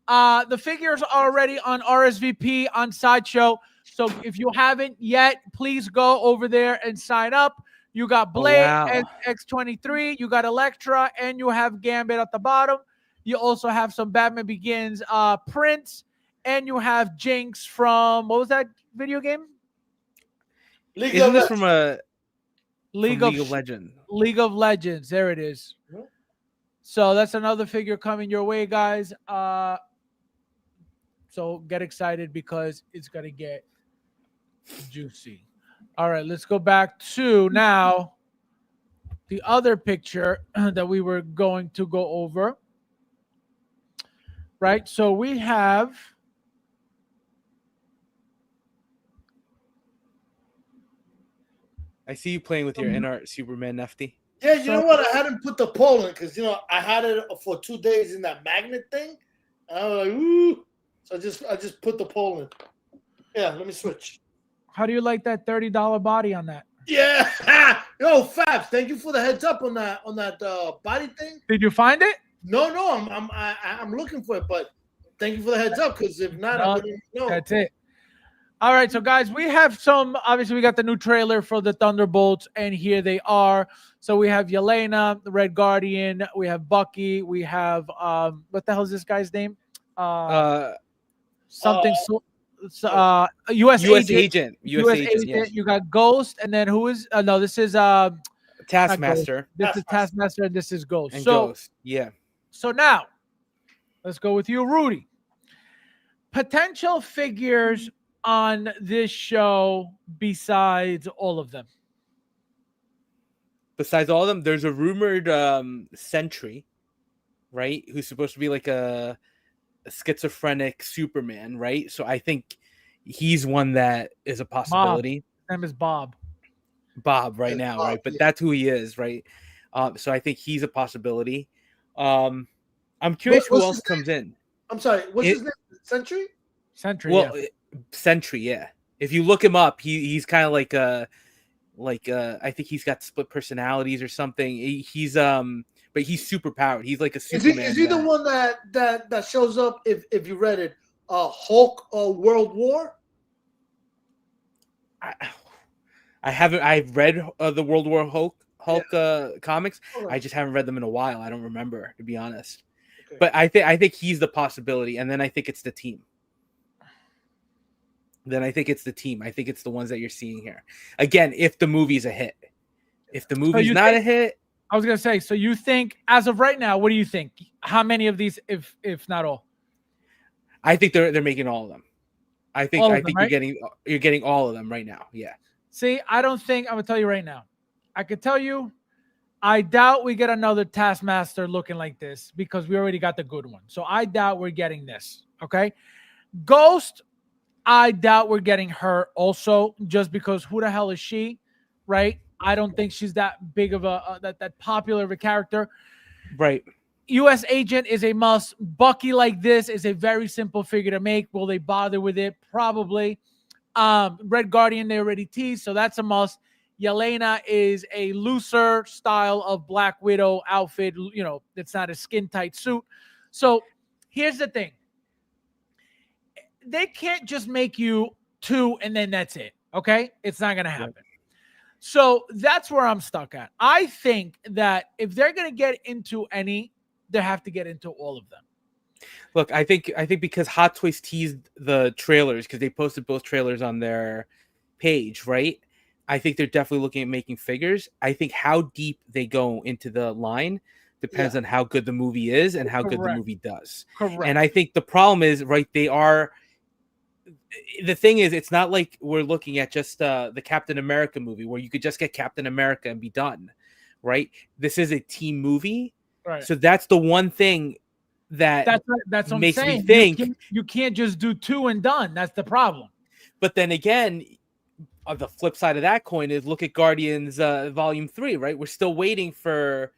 Speaker 1: the figures are already on RSVP on Sideshow. So if you haven't yet, please go over there and sign up. You got Blade, X23, you got Elektra, and you have Gambit at the bottom. You also have some Batman Begins prints, and you have Jinx from, what was that video game?
Speaker 2: Isn't this from a
Speaker 1: League of Legends? League of Legends. There it is. So that's another figure coming your way, guys. So get excited because it's going to get juicy. All right, let's go back to now the other picture that we were going to go over. Right, so we have
Speaker 2: I see you playing with your InArt Superman Nefty.
Speaker 3: Yeah, you know what? I hadn't put the poll in because I had it for 2 days in that magnet thing. And I was like, ooh. So I just put the poll in. Yeah, let me switch.
Speaker 1: How do you like that $30 body on that?
Speaker 3: Yeah. Yo, Fabs, thank you for the heads up on that body thing.
Speaker 1: Did you find it?
Speaker 3: No, I'm looking for it, but thank you for the heads up because if not, I wouldn't know.
Speaker 1: That's it. All right, so guys, we have obviously we got the new trailer for the Thunderbolts, and here they are. So we have Yelena, the Red Guardian, we have Bucky, we have what the hell is this guy's name? US agent.
Speaker 2: Yes.
Speaker 1: You got Ghost, and then who is no, this is
Speaker 2: Taskmaster.
Speaker 1: This is Taskmaster, and this is Ghost.
Speaker 2: And Ghost. Yeah.
Speaker 1: So now let's go with you, Rudy. Potential figures on this show besides all of them.
Speaker 2: Besides all of them, there's a rumored Sentry, right? Who's supposed to be like a schizophrenic Superman, right? So I think he's one that is a possibility.
Speaker 1: His name is Bob.
Speaker 2: Right now, right? But that's who he is, right? So I think he's a possibility. I'm curious who else comes in.
Speaker 3: I'm sorry, what's his name? Sentry?
Speaker 1: Sentry.
Speaker 2: Well, yeah. Sentry, yeah. If you look him up, he's kind of like I think he's got split personalities or something. He's but he's super powered. He's like a Superman.
Speaker 3: Is he the one that shows up if you read it? Hulk World War.
Speaker 2: I haven't. I've read the World War Hulk comics. I just haven't read them in a while. I don't remember, to be honest. Okay. But I think he's the possibility, and then I think it's the team. then I think it's the team. I think it's the ones that you're seeing here. Again, if the movie's a hit. If the movie's not a hit,
Speaker 1: I was gonna say. So you think, as of right now, what do you think? How many of these, if not all?
Speaker 2: I think they're making all of them. I think
Speaker 1: right?
Speaker 2: you're getting all of them right now. Yeah.
Speaker 1: See, I don't think I'm gonna tell you right now. I could tell you, I doubt we get another Taskmaster looking like this because we already got the good one. So I doubt we're getting this. Okay, Ghost. I doubt we're getting her also, just because who the hell is she, right? I don't think she's that big of that popular of a character.
Speaker 2: Right.
Speaker 1: U.S. Agent is a must. Bucky like this is a very simple figure to make. Will they bother with it? Probably. Red Guardian, they already teased, so that's a must. Yelena is a looser style of Black Widow outfit. You know, it's not a skin-tight suit. So here's the thing. They can't just make you 2 and then that's it, okay? It's not going to happen. Right. So that's where I'm stuck at. I think that if they're going to get into any, they have to get into all of them.
Speaker 2: Look, I think because Hot Toys teased the trailers, because they posted both trailers on their page, right? I think they're definitely looking at making figures. I think how deep they go into the line depends on how good the movie is and how good the movie does.
Speaker 1: Correct.
Speaker 2: And I think the problem is, right, the thing is, it's not like we're looking at just the Captain America movie where you could just get Captain America and be done, right? This is a team movie.
Speaker 1: Right.
Speaker 2: So that's the one thing that's what makes me think
Speaker 1: you can't just do 2 and done. That's the problem.
Speaker 2: But then again, on the flip side of that coin is look at Guardians Volume 3, right? We're still waiting for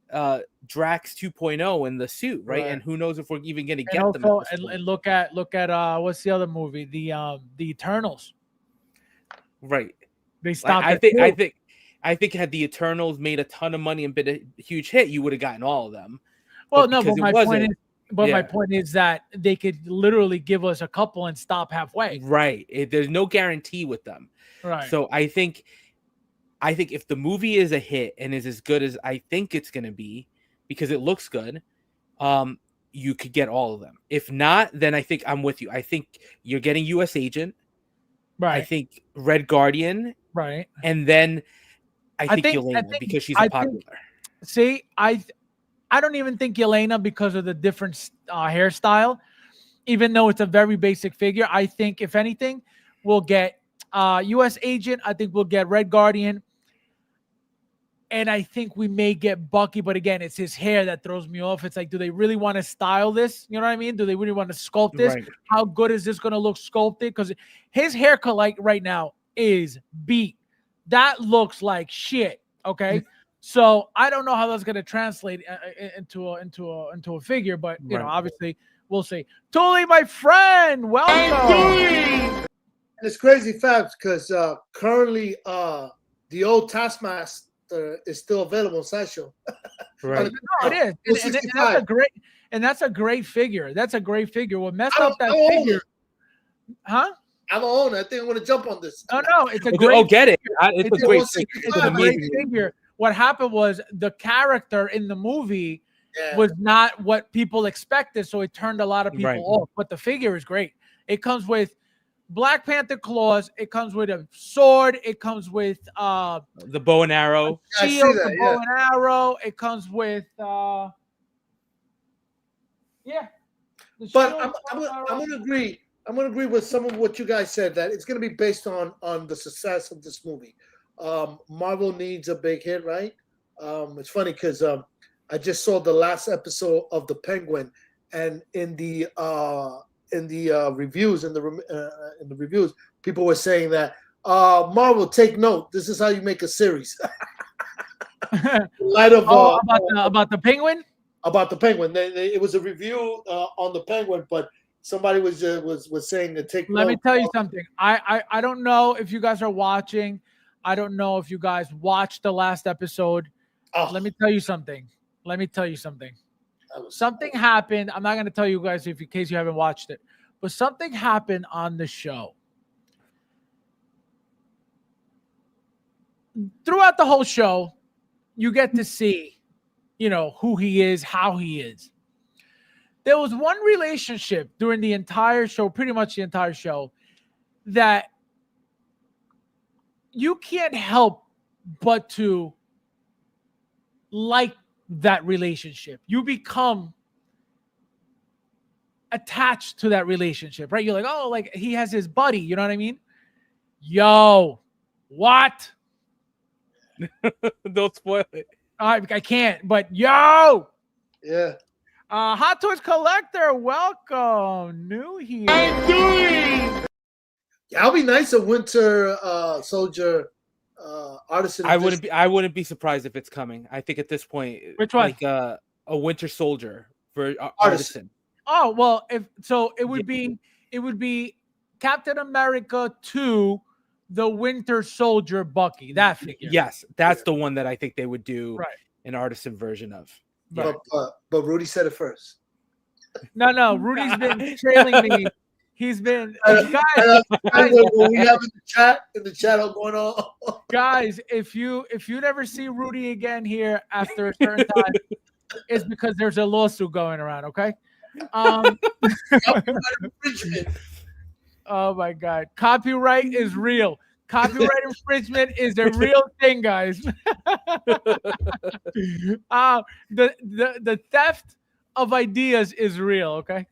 Speaker 2: Drax 2.0 in the suit, right? And who knows if we're even going to get them.
Speaker 1: And look at what's the other movie? The Eternals.
Speaker 2: Right.
Speaker 1: They stopped.
Speaker 2: I think had the Eternals made a ton of money and been a huge hit, you would have gotten all of them.
Speaker 1: Well, but my point is that they could literally give us a couple and stop halfway.
Speaker 2: Right. There's no guarantee with them.
Speaker 1: Right.
Speaker 2: So I think if the movie is a hit and is as good as I think it's going to be, because it looks good, you could get all of them. If not, then I think I'm with you. I think you're getting U.S. Agent.
Speaker 1: Right.
Speaker 2: I think Red Guardian.
Speaker 1: Right.
Speaker 2: And then I think Yelena, because she's popular.
Speaker 1: I don't even think Yelena, because of the different hairstyle, even though it's a very basic figure. I think, if anything, we'll get U.S. Agent. I think we'll get Red Guardian. And I think we may get Bucky, but again, it's his hair that throws me off. It's like, do they really want to style this? You know what I mean? Do they really want to sculpt this? Right. How good is this going to look sculpted? Because his haircut, like right now, is beat. That looks like shit. Okay, so I don't know how that's going to translate into a figure, but you know, obviously, we'll see. Tully, my friend, welcome.
Speaker 3: And it's crazy, Fabs, because currently the old Taskmaster is still available on Sideshow.
Speaker 2: Right.
Speaker 1: No, it is. And that's a great figure. That's a great figure. What messed up that figure? Huh?
Speaker 3: I'm an owner. I think I'm going to jump on this.
Speaker 1: No, it's a great.
Speaker 2: Oh, get it. It's a great
Speaker 1: figure. What happened was the character in the movie was not what people expected, so it turned a lot of people off. But the figure is great. It comes with Black Panther claws. It comes with a sword. It comes with
Speaker 2: the bow and arrow.
Speaker 1: Shield, the bow and arrow. It comes with
Speaker 3: But I'm going to agree. I'm going to agree with some of what you guys said, that it's going to be based on the success of this movie. Marvel needs a big hit, right? It's funny because I just saw the last episode of The Penguin, and in the reviews, people were saying that Marvel, take note. This is how you make a series.
Speaker 1: Light of about the Penguin.
Speaker 3: About the Penguin, it was a review on the Penguin, but somebody was saying to take.
Speaker 1: Let me tell you something. I don't know if you guys are watching. I don't know if you guys watched the last episode. Let me tell you something. Something happened. I'm not going to tell you guys in case you haven't watched it, but something happened on the show. Throughout the whole show, you get to see, who he is, how he is. There was one relationship during the entire show, pretty much the entire show, that you can't help but to like that relationship. You become attached to that relationship, right? You're like, oh, like he has his buddy, you know what I mean? Yo, what?
Speaker 2: Don't spoil it.
Speaker 1: I can't, but yo.
Speaker 3: Yeah.
Speaker 1: Hot Toys Collector, welcome. New here.
Speaker 5: I'm doing.
Speaker 3: Yeah, I'll be nice a Winter Soldier Artisan.
Speaker 2: I wouldn't be surprised if it's coming. I think at this point,
Speaker 1: which one?
Speaker 2: Like a Winter Soldier for Artisan.
Speaker 1: Oh well, it would be Captain America 2, the Winter Soldier Bucky. That figure.
Speaker 2: Yes, that's the one that I think they would do
Speaker 1: right.
Speaker 2: an Artisan version of.
Speaker 3: But Rudy said it first.
Speaker 1: No, Rudy's been trailing me. He's been guys.
Speaker 3: We have in the chat all going on.
Speaker 1: Guys, if you never see Rudy again here after a certain time, it's because there's a lawsuit going around. Okay. Oh my God, copyright is real. Copyright infringement is a real thing, guys. The theft of ideas is real. Okay.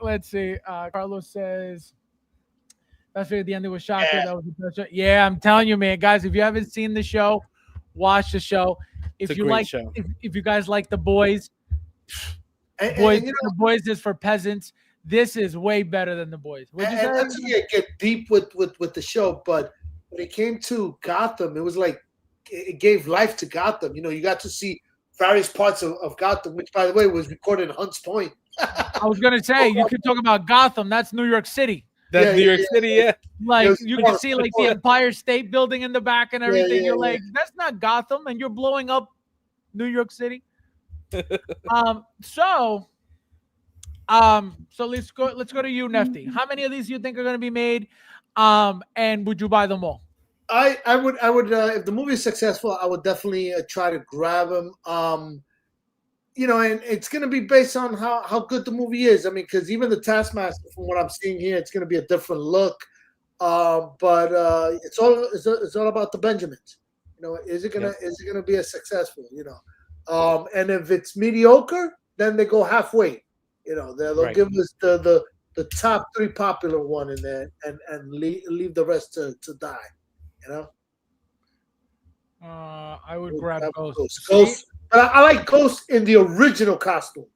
Speaker 1: Let's see. Carlos says, "That's at the end. It was shocking.
Speaker 3: Yeah.
Speaker 1: That was the best show." Yeah, I'm telling you, man, guys. If you haven't seen the show, watch the show. If you like, if you guys like The Boys, The Boys is for peasants. This is way better than The Boys.
Speaker 3: And that's where you get deep with the show. But when it came to Gotham, it was like it gave life to Gotham. You know, you got to see various parts of Gotham, which, by the way, was recorded in Hunts Point.
Speaker 1: I was gonna say you could talk about Gotham. That's New York City.
Speaker 2: That's New York City, yeah.
Speaker 1: Like you can see like the Empire State Building in the back and everything. You're like, that's not Gotham, and you're blowing up New York City. So let's go to you, Nefty. How many of these you think are going to be made? And would you buy them all?
Speaker 3: I would if the movie is successful, I would definitely try to grab them. You know, and it's going to be based on how good the movie is. I mean, because even the Taskmaster, from what I'm seeing here, it's going to be a different look. But it's all about the Benjamins. You know, is it gonna be a successful? You know, and if it's mediocre, then they go halfway. You know, they'll give us the top 3 popular one in there and leave the rest to die. You know.
Speaker 1: I would grab Ghost.
Speaker 3: Ghost. But I like Ghost in the original costume.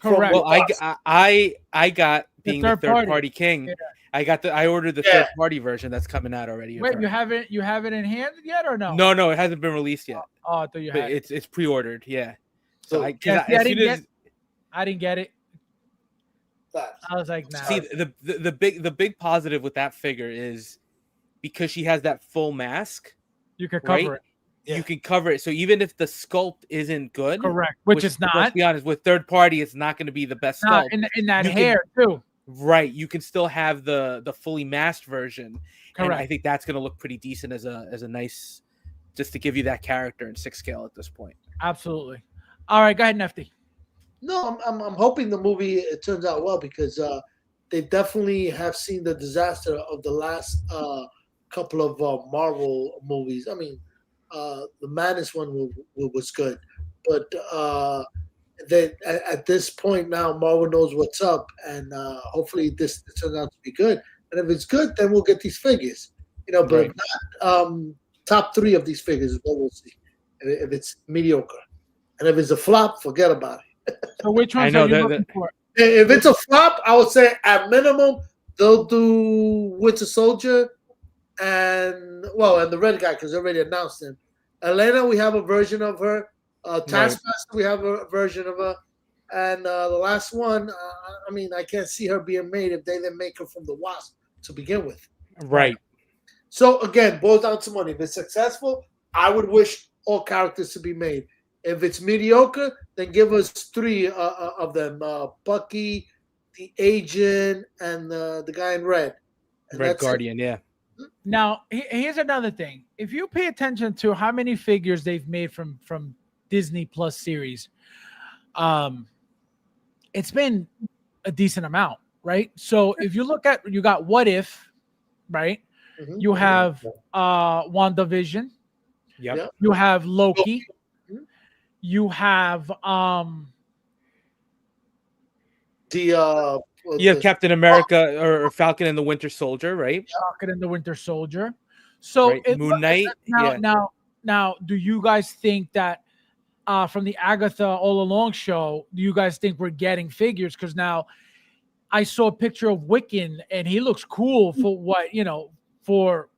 Speaker 1: Correct.
Speaker 2: Well, I got being the third party king. Yeah. I ordered the third party version that's coming out already.
Speaker 1: Wait, you have it in hand yet or no?
Speaker 2: No, it hasn't been released yet.
Speaker 1: Oh, I thought you had it.
Speaker 2: It's pre-ordered. Yeah. So I
Speaker 1: didn't get it. I was like, nah.
Speaker 2: See, the big positive with that figure is because she has that full mask.
Speaker 1: You can cover it.
Speaker 2: Yeah. You can cover it. So even if the sculpt isn't good,
Speaker 1: correct, which is not.
Speaker 2: Let's be honest, with third party, it's not going to be the best sculpt.
Speaker 1: In that hair too.
Speaker 2: Right. You can still have the fully masked version.
Speaker 1: Correct.
Speaker 2: And I think that's going to look pretty decent as a nice, just to give you that character in 6 scale at this point.
Speaker 1: Absolutely. All right, go ahead, Nefty.
Speaker 3: No, I'm hoping the movie turns out well because they definitely have seen the disaster of the last couple of Marvel movies. I mean, the Madness one was good, but at this point now, Marvel knows what's up, and hopefully this turns out to be good. And if it's good, then we'll get these figures. You know, but not, top 3 of these figures is what we'll see. If it's mediocre, and if it's a flop, forget about it.
Speaker 1: So which ones are you looking for?
Speaker 3: If it's a flop, I would say at minimum they'll do Winter Soldier and the red guy because they already announced him. Elena, we have a version of her. Taskmaster, we have a version of her. And the last one, I mean, I can't see her being made if they didn't make her from the Wasp to begin with.
Speaker 2: Right.
Speaker 3: So again, boils down to money. If it's successful, I would wish all characters to be made. If it's mediocre, then give us 3 of them: Bucky, the Agent, and the guy in red. And
Speaker 2: Red Guardian, yeah.
Speaker 1: Now, here's another thing. If you pay attention to how many figures they've made from Disney Plus series, it's been a decent amount, right? So if you look at, you got What If, right?
Speaker 3: Mhm.
Speaker 1: You have WandaVision.
Speaker 2: Yep.
Speaker 3: Yeah.
Speaker 1: You have Loki.
Speaker 3: Mhm.
Speaker 1: You have
Speaker 3: The
Speaker 2: You have Captain America or Falcon and the Winter Soldier, right?
Speaker 1: Falcon and the Winter Soldier. So
Speaker 2: Right. Moon Knight.
Speaker 1: now, do you guys think that from the Agatha All Along show, do you guys think we're getting figures? Because now I saw a picture of Wiccan and he looks cool for what, for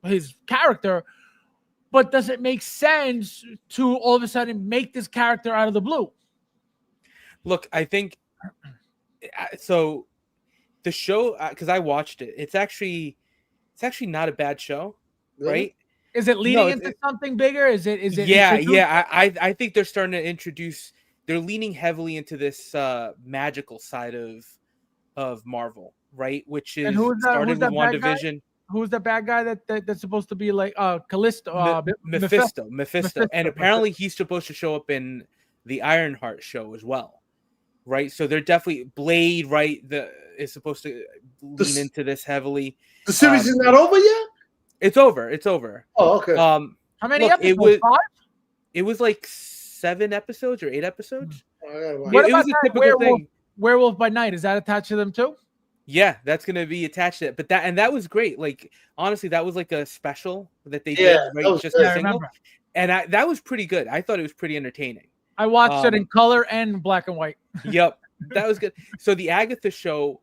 Speaker 1: his character. But does it make sense to all of a sudden make this character out of the blue?
Speaker 2: Look, I think so. The show, because I watched it, it's actually not a bad show, right?
Speaker 1: Is it leading into something bigger? Is it?
Speaker 2: Yeah. I think they're starting to introduce. They're leaning heavily into this magical side of Marvel, right? Which is started with WandaVision.
Speaker 1: Who's the bad guy that's supposed to be like Callisto?
Speaker 2: Mephisto. And apparently he's supposed to show up in the Ironheart show as well, right? So they're definitely Blade, right? Is supposed to lean into this heavily.
Speaker 3: The series is not over yet?
Speaker 2: It's over. It's over.
Speaker 3: Oh, okay.
Speaker 1: How many episodes?
Speaker 2: It was like 7 episodes or 8 episodes.
Speaker 1: What about that Werewolf by Night? Is that attached to them too?
Speaker 2: Yeah, that's gonna be attached to it. But that was great. Like honestly, that was like a special that they did, right? Just a single. And that was pretty good. I thought it was pretty entertaining.
Speaker 1: I watched it in color and black and white.
Speaker 2: Yep, that was good. So the Agatha show,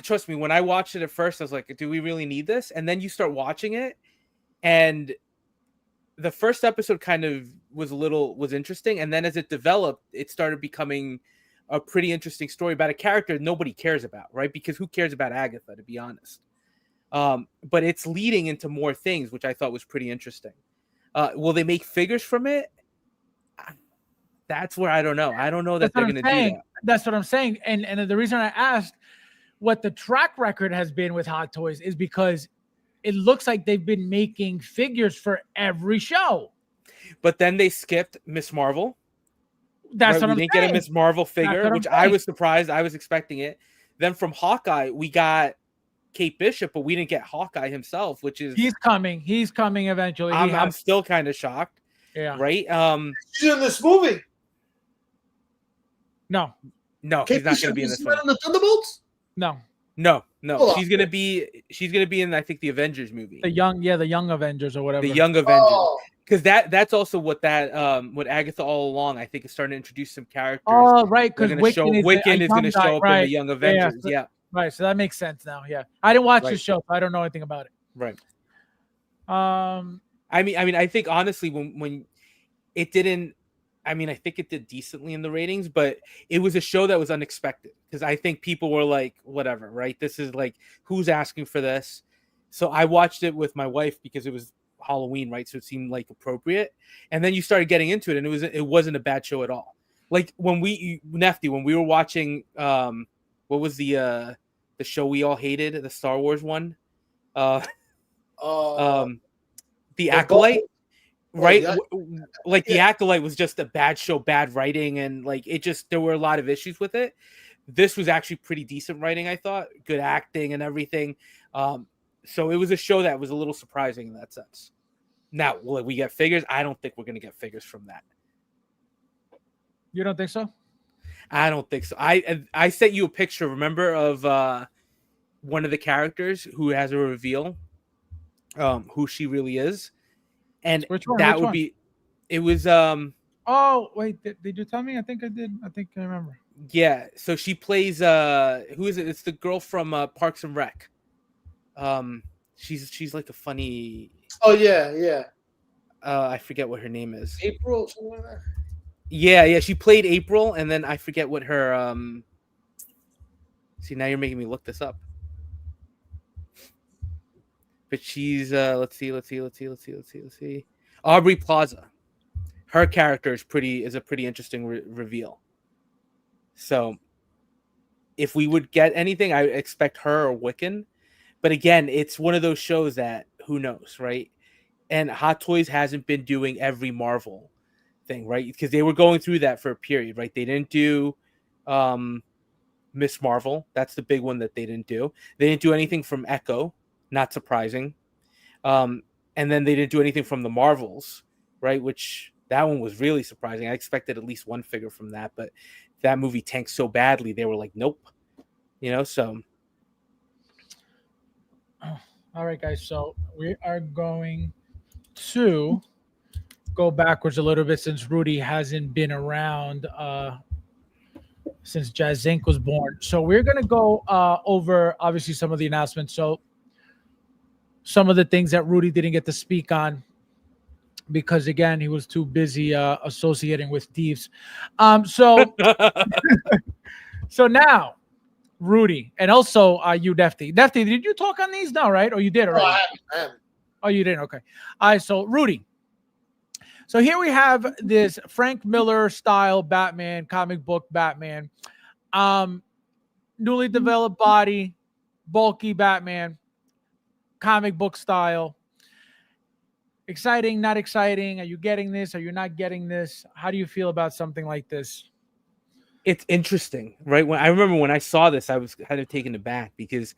Speaker 2: trust me, when I watched it at first, I was like, do we really need this? And then you start watching it, and the first episode kind of was interesting, and then as it developed, it started becoming a pretty interesting story about a character nobody cares about, right? Because who cares about Agatha, to be honest? But it's leading into more things, which I thought was pretty interesting. Will they make figures from it? That's where I don't know. I don't know that they're going to do that.
Speaker 1: That's what I'm saying. And the reason I asked what the track record has been with Hot Toys is because it looks like they've been making figures for every show.
Speaker 2: But then they skipped Miss Marvel.
Speaker 1: That's what I'm saying.
Speaker 2: We didn't get a Miss Marvel figure, which I was surprised. I was expecting it. Then from Hawkeye, we got Kate Bishop, but we didn't get Hawkeye himself, which is
Speaker 1: he's coming eventually.
Speaker 2: I'm still kind of shocked.
Speaker 1: Yeah.
Speaker 2: Right.
Speaker 3: He's in this movie.
Speaker 1: No,
Speaker 2: he's not going to be in this one.
Speaker 3: In the Thunderbolts?
Speaker 2: No.
Speaker 3: Oh,
Speaker 2: She's gonna be in I think the Avengers movie.
Speaker 1: The young Avengers or whatever.
Speaker 2: The young Avengers. Because that's also what what Agatha All Along I think is starting to introduce some characters.
Speaker 1: Oh, right, because
Speaker 2: Wiccan is going to show up in the Young Avengers. Yeah.
Speaker 1: Right, so that makes sense now. Yeah, I didn't watch the show, so I don't know anything about it.
Speaker 2: Right.
Speaker 1: I
Speaker 2: mean, I think honestly, when it didn't, I think it did decently in the ratings, but it was a show that was unexpected because I think people were like, whatever, right? This is like, who's asking for this? So I watched it with my wife because it was Halloween, right? So it seemed like appropriate. And then you started getting into it, and it wasn't a bad show at all. Like when we were watching, what was the show we all hated, the Star Wars one, the Acolyte. Right, like the Acolyte was just a bad show, bad writing, and like there were a lot of issues with it. This was actually pretty decent writing, I thought, good acting and everything. So it was a show that was a little surprising in that sense. Now, will we get figures? I don't think we're going to get figures from that.
Speaker 1: You don't think so?
Speaker 2: I don't think so. I sent you a picture, remember, of one of the characters who has a reveal, who she really is. And
Speaker 1: Which one?
Speaker 2: That would be. It was.
Speaker 1: Oh wait, did you tell me? I think I did. I think I remember.
Speaker 2: Yeah. So she plays. Who is it? It's the girl from Parks and Rec. She's like a funny.
Speaker 3: Oh yeah.
Speaker 2: I forget what her name is.
Speaker 3: April. Something like that.
Speaker 2: Yeah. She played April, and then I forget what her. See, now you're making me look this up. But she's let's see. Aubrey Plaza. Her character is a pretty interesting reveal. So if we would get anything, I expect her or Wiccan. But again, it's one of those shows that who knows, right? And Hot Toys hasn't been doing every Marvel thing, right? Because they were going through that for a period, right? They didn't do Miss Marvel. That's the big one that they didn't do. They didn't do anything from Echo, not surprising. And then they didn't do anything from the Marvels, right? Which that one was really surprising. I expected at least one figure from that, but that movie tanked so badly, they were like, nope. So.
Speaker 1: All right, guys. So we are going to go backwards a little bit since Rudy hasn't been around since Jazz Inc. was born. So we're going to go over, obviously, some of the announcements. So some of the things that Rudy didn't get to speak on because, again, he was too busy associating with thieves. So now, Rudy, and also you, Defty. Defty, did you talk on these? No, right? Or you did already?
Speaker 3: I haven't.
Speaker 1: Oh, you didn't? Okay. All right, so Rudy. So here we have this Frank Miller style Batman, comic book Batman. Newly developed body, bulky Batman, comic book style. Exciting, not exciting? Are you getting this? Are you not getting this? How do you feel about something like this?
Speaker 2: It's interesting, right? I remember when I saw this, I was kind of taken aback because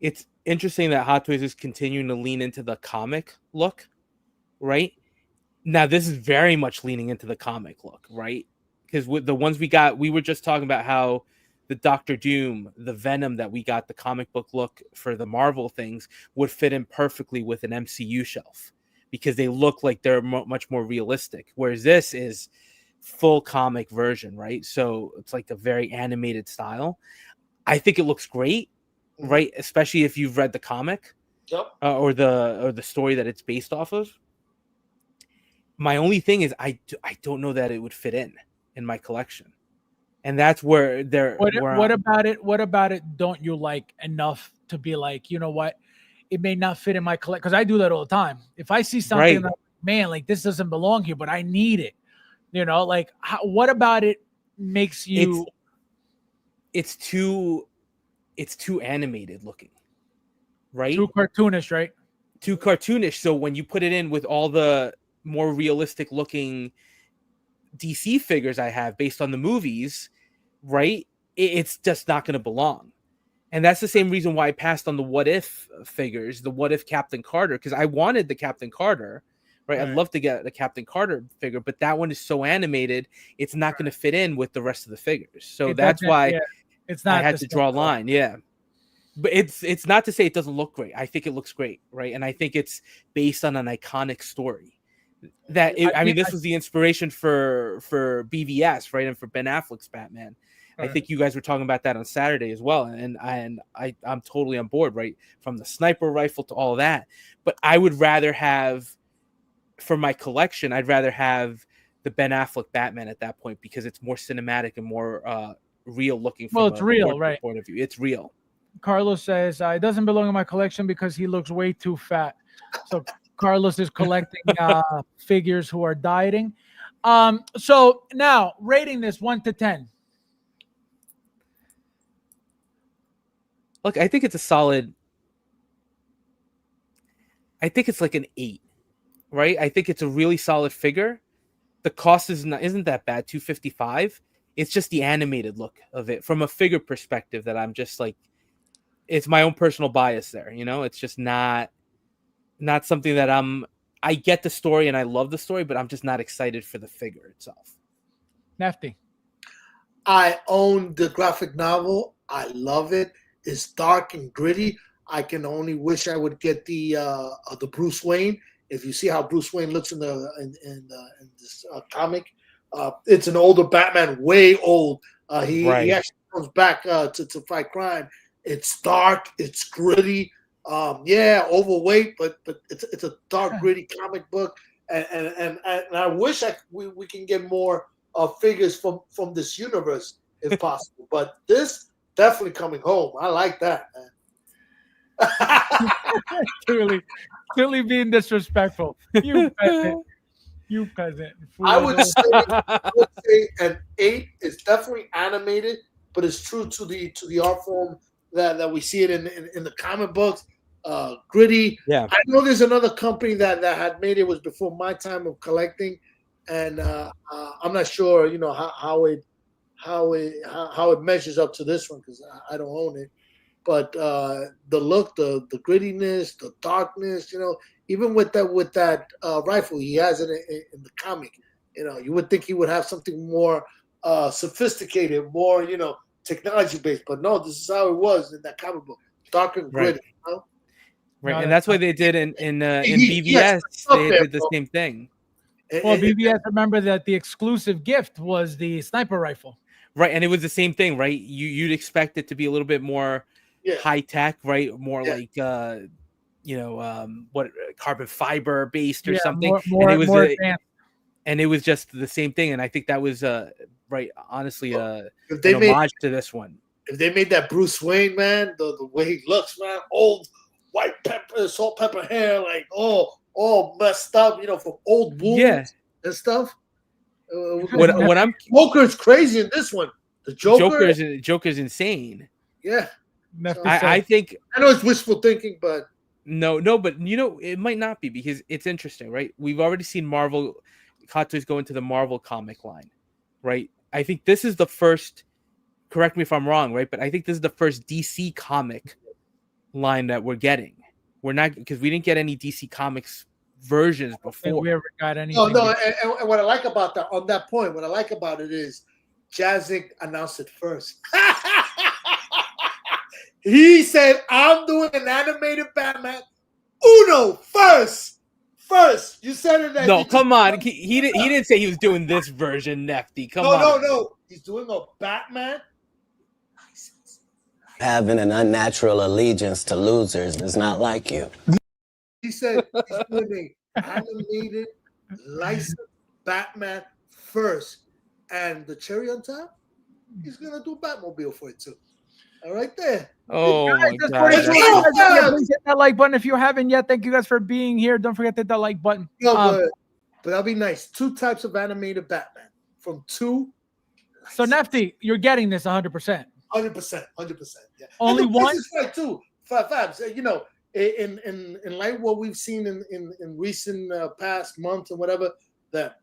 Speaker 2: it's interesting that Hot Toys is continuing to lean into the comic look, right? Now, this is very much leaning into the comic look, right? Because with the ones we got, we were just talking about how the Doctor Doom, the Venom that we got, the comic book look for the Marvel things would fit in perfectly with an MCU shelf because they look like they're much more realistic. Whereas this is full comic version, right? So it's like a very animated style. I think it looks great, right? Especially if you've read the comic, or the story that it's based off of. My only thing is I don't know that it would fit in my collection, and that's where they're.
Speaker 1: What about it? What about it? Don't you like enough to be like, you know what? It may not fit in my collection because I do that all the time. If I see something that, man, like this doesn't belong here, but I need it. Like what about it makes you?
Speaker 2: It's too animated looking, right?
Speaker 1: Too cartoonish, right?
Speaker 2: Too cartoonish. So when you put it in with all the more realistic looking DC figures I have based on the movies, right? It's just not going to belong. And that's the same reason why I passed on the What If figures, the What If Captain Carter, because I wanted the Captain Carter. Right, I'd love to get the Captain Carter figure, but that one is so animated, it's not going to fit in with the rest of the figures. So that's why
Speaker 1: it's not.
Speaker 2: I had to draw a line. Yeah, but it's not to say it doesn't look great. I think it looks great, right? And I think it's based on an iconic story. This was the inspiration for BVS, right, and for Ben Affleck's Batman. I think you guys were talking about that on Saturday as well, and I'm totally on board, right, from the sniper rifle to all of that. But I would rather have. For my collection, I'd rather have the Ben Affleck Batman at that point because it's more cinematic and more real looking. From
Speaker 1: it's real, right?
Speaker 2: Point of view, it's real.
Speaker 1: Carlos says it doesn't belong in my collection because he looks way too fat. So Carlos is collecting figures who are dieting. So now rating this 1 to 10.
Speaker 2: Look, I think it's a solid. I think it's like an 8. Right, I think it's a really solid figure. The cost isn't that bad, $255. It's just the animated look of it from a figure perspective that I'm just like, it's my own personal bias there. It's just not something that I get the story and I love the story, but I'm just not excited for the figure itself.
Speaker 1: Nefty.
Speaker 3: I own the graphic novel. I love it. It's dark and gritty. I can only wish I would get the Bruce Wayne. If you see how Bruce Wayne looks in this comic, it's an older Batman, way old. He actually comes back to fight crime. It's dark, it's gritty, overweight, but it's a dark, gritty comic book. And I wish we can get more figures from this universe if possible. But this definitely coming home. I like that, man.
Speaker 1: Clearly being disrespectful. You peasant.
Speaker 3: I would say an 8 is definitely animated, but it's true to the art form that we see it in the comic books. Gritty. Yeah. I know there's another company that had made it. Was before my time of collecting, and I'm not sure how it how it measures up to this one because I don't own it. But the look, the grittiness, the darkness, even with that rifle, he has it in the comic. You would think he would have something more sophisticated, more technology based, but no, this is how it was in that comic book, dark and gritty.
Speaker 2: Right,
Speaker 1: No,
Speaker 2: and that's why they did in BVS.
Speaker 3: Yes,
Speaker 2: They
Speaker 3: there,
Speaker 2: did the
Speaker 3: bro.
Speaker 2: same thing.
Speaker 1: Well, BBS, remember that the exclusive gift was the sniper rifle.
Speaker 2: Right, and it was the same thing, right? You'd expect it to be a little bit more high tech, right? More like what carbon fiber based or something.
Speaker 1: More advanced.
Speaker 2: And it was just the same thing. And I think that was right, honestly, an
Speaker 3: homage
Speaker 2: to this one.
Speaker 3: If they made that Bruce Wayne, man, the way he looks, man, old white pepper, salt pepper hair, like all messed up, from old wounds and stuff.
Speaker 2: What I'm
Speaker 3: Joker's crazy in this one. The
Speaker 2: Joker's insane.
Speaker 3: Yeah.
Speaker 2: I think
Speaker 3: I know it's wishful thinking, but
Speaker 2: no, but it might not be because it's interesting, right? We've already seen Marvel Hot Toys go into the Marvel comic line, right? I think this is the first. Correct me if I'm wrong, right? But I think this is the first DC comic line that we're getting. We're not because we didn't get any DC Comics versions before.
Speaker 1: We ever got anything?
Speaker 3: No. And what I like about that, on that point, what I like about it is Jazz Inc. announced it first. He said, "I'm doing an animated Batman first." First, you said it.
Speaker 2: No, come on. He didn't say he was doing this version, Nefty. Come on.
Speaker 3: No. He's doing a Batman.
Speaker 9: Having an unnatural allegiance to losers is not like you.
Speaker 3: He said he's doing an animated licensed Batman first. And the cherry on top, he's going to do Batmobile for it too. All right there.
Speaker 2: Oh,
Speaker 1: guys,
Speaker 2: my God.
Speaker 1: Please hit that like button if you haven't yet. Thank you guys for being here. Don't forget to hit that like button.
Speaker 3: No, but that'll be nice. 2 types of animated Batman from 2.
Speaker 1: So, Nefty, you're getting this 100%.
Speaker 3: 100%. Yeah.
Speaker 1: Only one?
Speaker 3: This is right, too. Fabs, in light of what we've seen in recent past months or whatever, that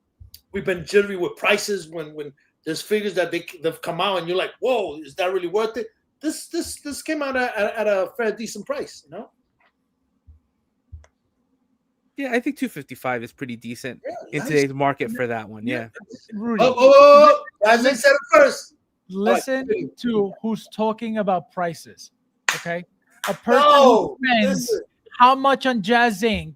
Speaker 3: we've been jittery with prices when there's figures that they've come out and you're like, whoa, is that really worth it? This came out at a fair decent price,
Speaker 2: Yeah, I think $255 is pretty decent in today's market for that one. Yeah.
Speaker 1: Rudy,
Speaker 3: as I said it first.
Speaker 1: Listen to who's talking about prices. Okay, a person who spends how much on Jazz Inc.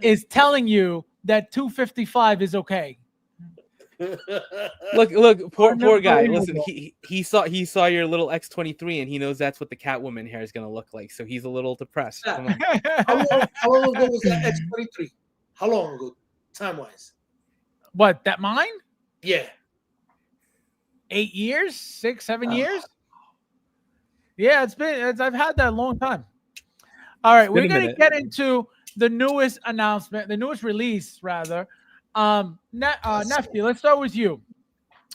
Speaker 1: is telling you that $255 is okay.
Speaker 2: Look, poor guy. Listen, he saw your little X-23 and he knows that's what the Catwoman hair is gonna look like. So he's a little depressed. Come on.
Speaker 3: How long ago was that X-23? How long ago, time wise?
Speaker 1: What, that mine?
Speaker 3: Yeah.
Speaker 1: 8 years, 6, 7 years. Yeah, I've had that a long time. All right, we're gonna get into the newest announcement, the newest release rather. Nefty, let's start with you.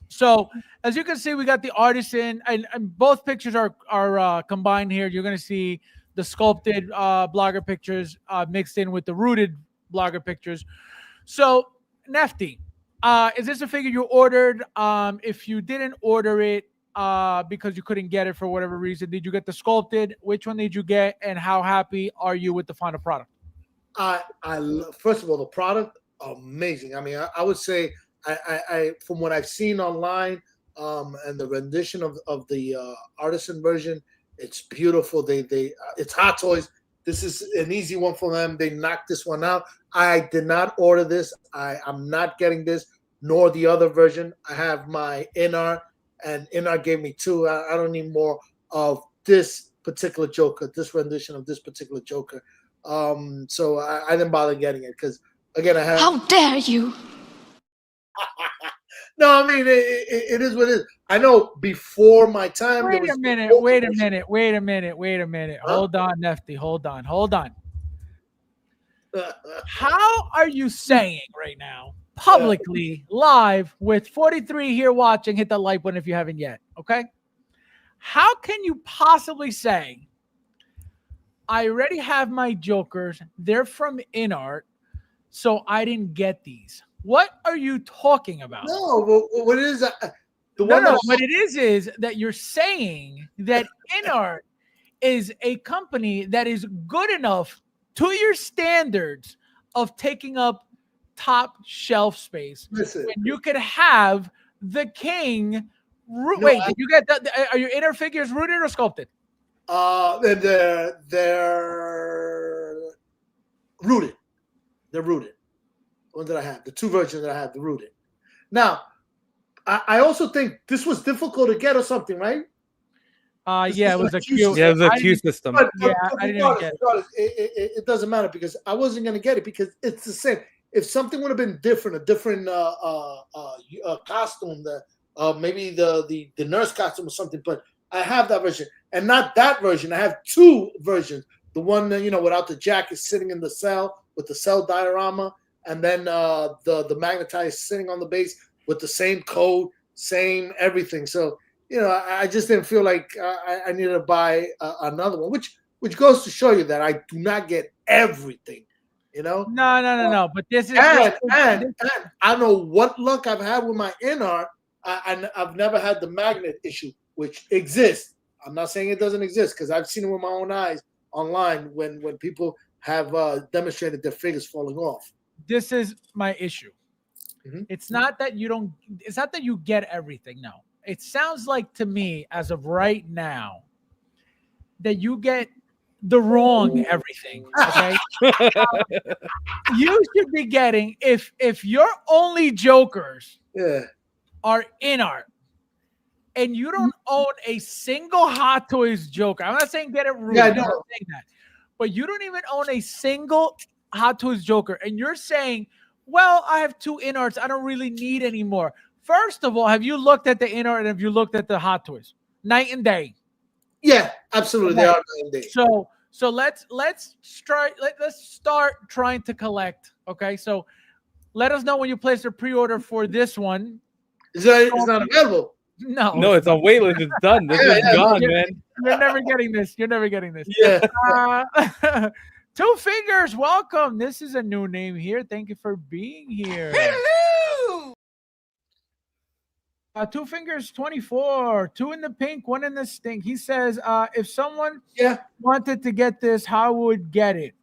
Speaker 1: So as you can see, we got the Artisan, and both pictures are combined here. You're going to see the sculpted blogger pictures mixed in with the rooted blogger pictures. So Nefty, is this a figure you ordered? If you didn't order it because you couldn't get it for whatever reason, did you get the sculpted? Which one did you get, and how happy are you with the final product?
Speaker 3: First of all, the product, amazing. I mean, I would say I from what I've seen online and the rendition of the Artisan version, it's beautiful. It's Hot Toys. This is an easy one for them. They knocked this one out. I did not order this. I'm not getting this, nor the other version. I have my NR, and NR gave me 2. I don't need more of this particular Joker, this rendition of this particular Joker. So I didn't bother getting it because, again, I have.
Speaker 10: How dare you?
Speaker 3: No, I mean, it is what it is. I know before my time.
Speaker 1: Wait a minute. Hold on, Nefty. Hold on. How are you saying right now, publicly, live, with 43 here watching, hit the like button if you haven't yet, okay? How can you possibly say, I already have my Jokers, they're from InArt, so I didn't get these? What are you talking about?
Speaker 3: No, what it is,
Speaker 1: No. What it is that you're saying that InArt is a company that is good enough to your standards of taking up top shelf space.
Speaker 3: Listen,
Speaker 1: when you could have the king. Did you get that? Are your InArt figures rooted or sculpted?
Speaker 3: They're rooted. They're rooted. The one that I have, the two versions that I have, the rooted. Now, I also think this was difficult to get or something, right?
Speaker 1: Yeah, it was a Q.
Speaker 2: Yeah, it was a Q system.
Speaker 1: But I didn't get it.
Speaker 3: It doesn't matter because I wasn't going to get it because it's the same. If something would have been different, a different costume, maybe the nurse costume or something, but I have that version and not that version. I have two versions. The one that, without the jacket sitting in the cell with the cell diorama, and then the magnetized sitting on the base with the same code, same everything. So, I just didn't feel like I needed to buy another one, which goes to show you that I do not get everything. No.
Speaker 1: But this is
Speaker 3: and I don't know what luck I've had with my InArt. I've never had the magnet issue, which exists. I'm not saying it doesn't exist because I've seen it with my own eyes online when people have demonstrated their figures falling off.
Speaker 1: This is my issue.
Speaker 3: Mm-hmm.
Speaker 1: It's not that you get everything. No, it sounds like to me as of right now that you get the wrong everything. Okay. You should be getting if your only Jokers are InArt and you don't own a single Hot Toys Joker. I'm not saying get it rude.
Speaker 3: Yeah,
Speaker 1: I'm not saying that. But you don't even own a single Hot Toys Joker. And you're saying, well, I have two InArts. I don't really need any more. First of all, have you looked at the InArt and have you looked at the Hot Toys? Night and day.
Speaker 3: Yeah, absolutely. They are night and day.
Speaker 1: So let's start trying to collect. Okay. So let us know when you place your pre-order for this one.
Speaker 3: It's not available.
Speaker 2: No, it's on waitlist. It's done. This is gone, man.
Speaker 1: You're never getting this.
Speaker 3: Yeah.
Speaker 1: Two Fingers, welcome. This is a new name here. Thank you for being here.
Speaker 8: Hello.
Speaker 1: Two Fingers 24, two in the pink, one in the stink. He says, if someone wanted to get this, how would get it?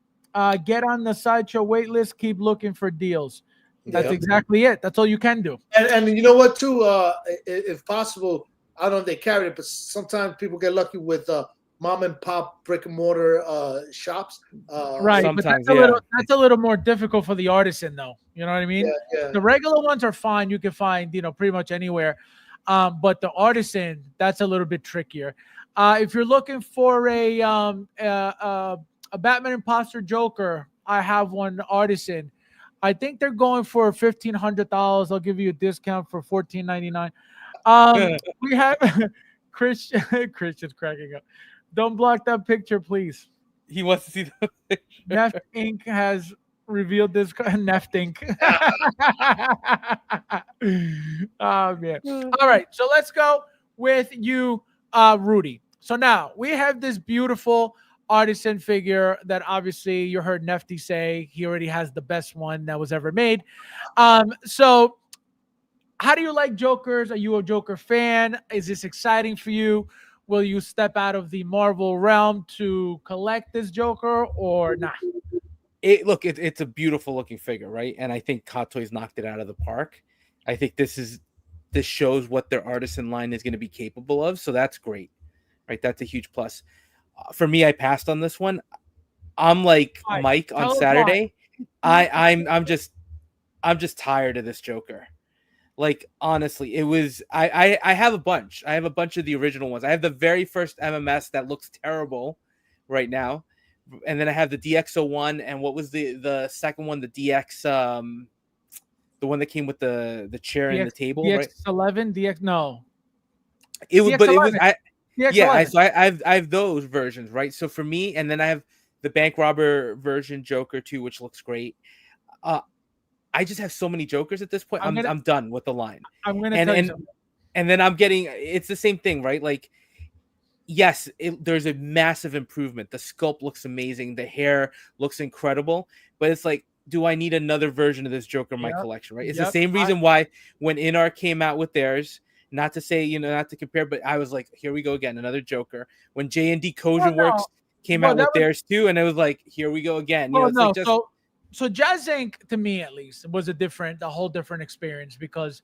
Speaker 1: Get on the Sideshow wait list. Keep looking for deals. That's exactly it. That's all you can do.
Speaker 3: And you know what, too? If possible, I don't know if they carry it, but sometimes people get lucky with mom and pop brick and mortar shops.
Speaker 1: Right, but that's a little more difficult for the artisan, though. You know what I mean?
Speaker 3: Yeah.
Speaker 1: The regular ones are fine. You can find, pretty much anywhere. But the artisan, that's a little bit trickier. If you're looking for a Batman Imposter Joker, I have one artisan. I think they're going for $1,500. I'll give you a discount for $14.99. We have Christian's cracking up. Don't block that picture, please.
Speaker 2: He wants to see the picture.
Speaker 1: Neft Inc. has revealed this. Neft Inc. Oh, man. All right. So let's go with you, Rudy. So now we have this beautiful artisan figure that obviously you heard Nefty say he already has the best one that was ever made. So how do you like Jokers? Are you a Joker fan? Is this exciting for you? Will you step out of the Marvel realm to collect this Joker or not?
Speaker 2: It's a beautiful looking figure, right? And I think Hot Toys knocked it out of the park. I think this shows what their artisan line is going to be capable of. So that's great, right? That's a huge plus. For me, I passed on this one. I'm like Mike on Saturday. I'm just tired of this Joker. Like, honestly, it was I have a bunch. I have a bunch of the original ones. I have the very first MMS that looks terrible right now. And then I have the DX01 and what was the second one, the DX the one that came with the chair and the table,
Speaker 1: DX11, DX no.
Speaker 2: It was, but it was
Speaker 1: DX11.
Speaker 2: So I have those versions, right? So for me, and then I have the bank robber version Joker too, which looks great. I just have so many Jokers at this point. I'm done with the line.
Speaker 1: I'm gonna tell you something.
Speaker 2: And then I'm getting it's the same thing, right? Like, yes, there's a massive improvement. The sculpt looks amazing, the hair looks incredible, but it's like, do I need another version of this Joker in my collection? Right? It's the same reason why when InArt came out with theirs, Not to say, not to compare, but I was like, here we go again, another Joker. When J&D Kojin Works came out with theirs too, and it was like, here we go again. It's like just...
Speaker 1: So Jazz Inc. to me at least was a whole different experience because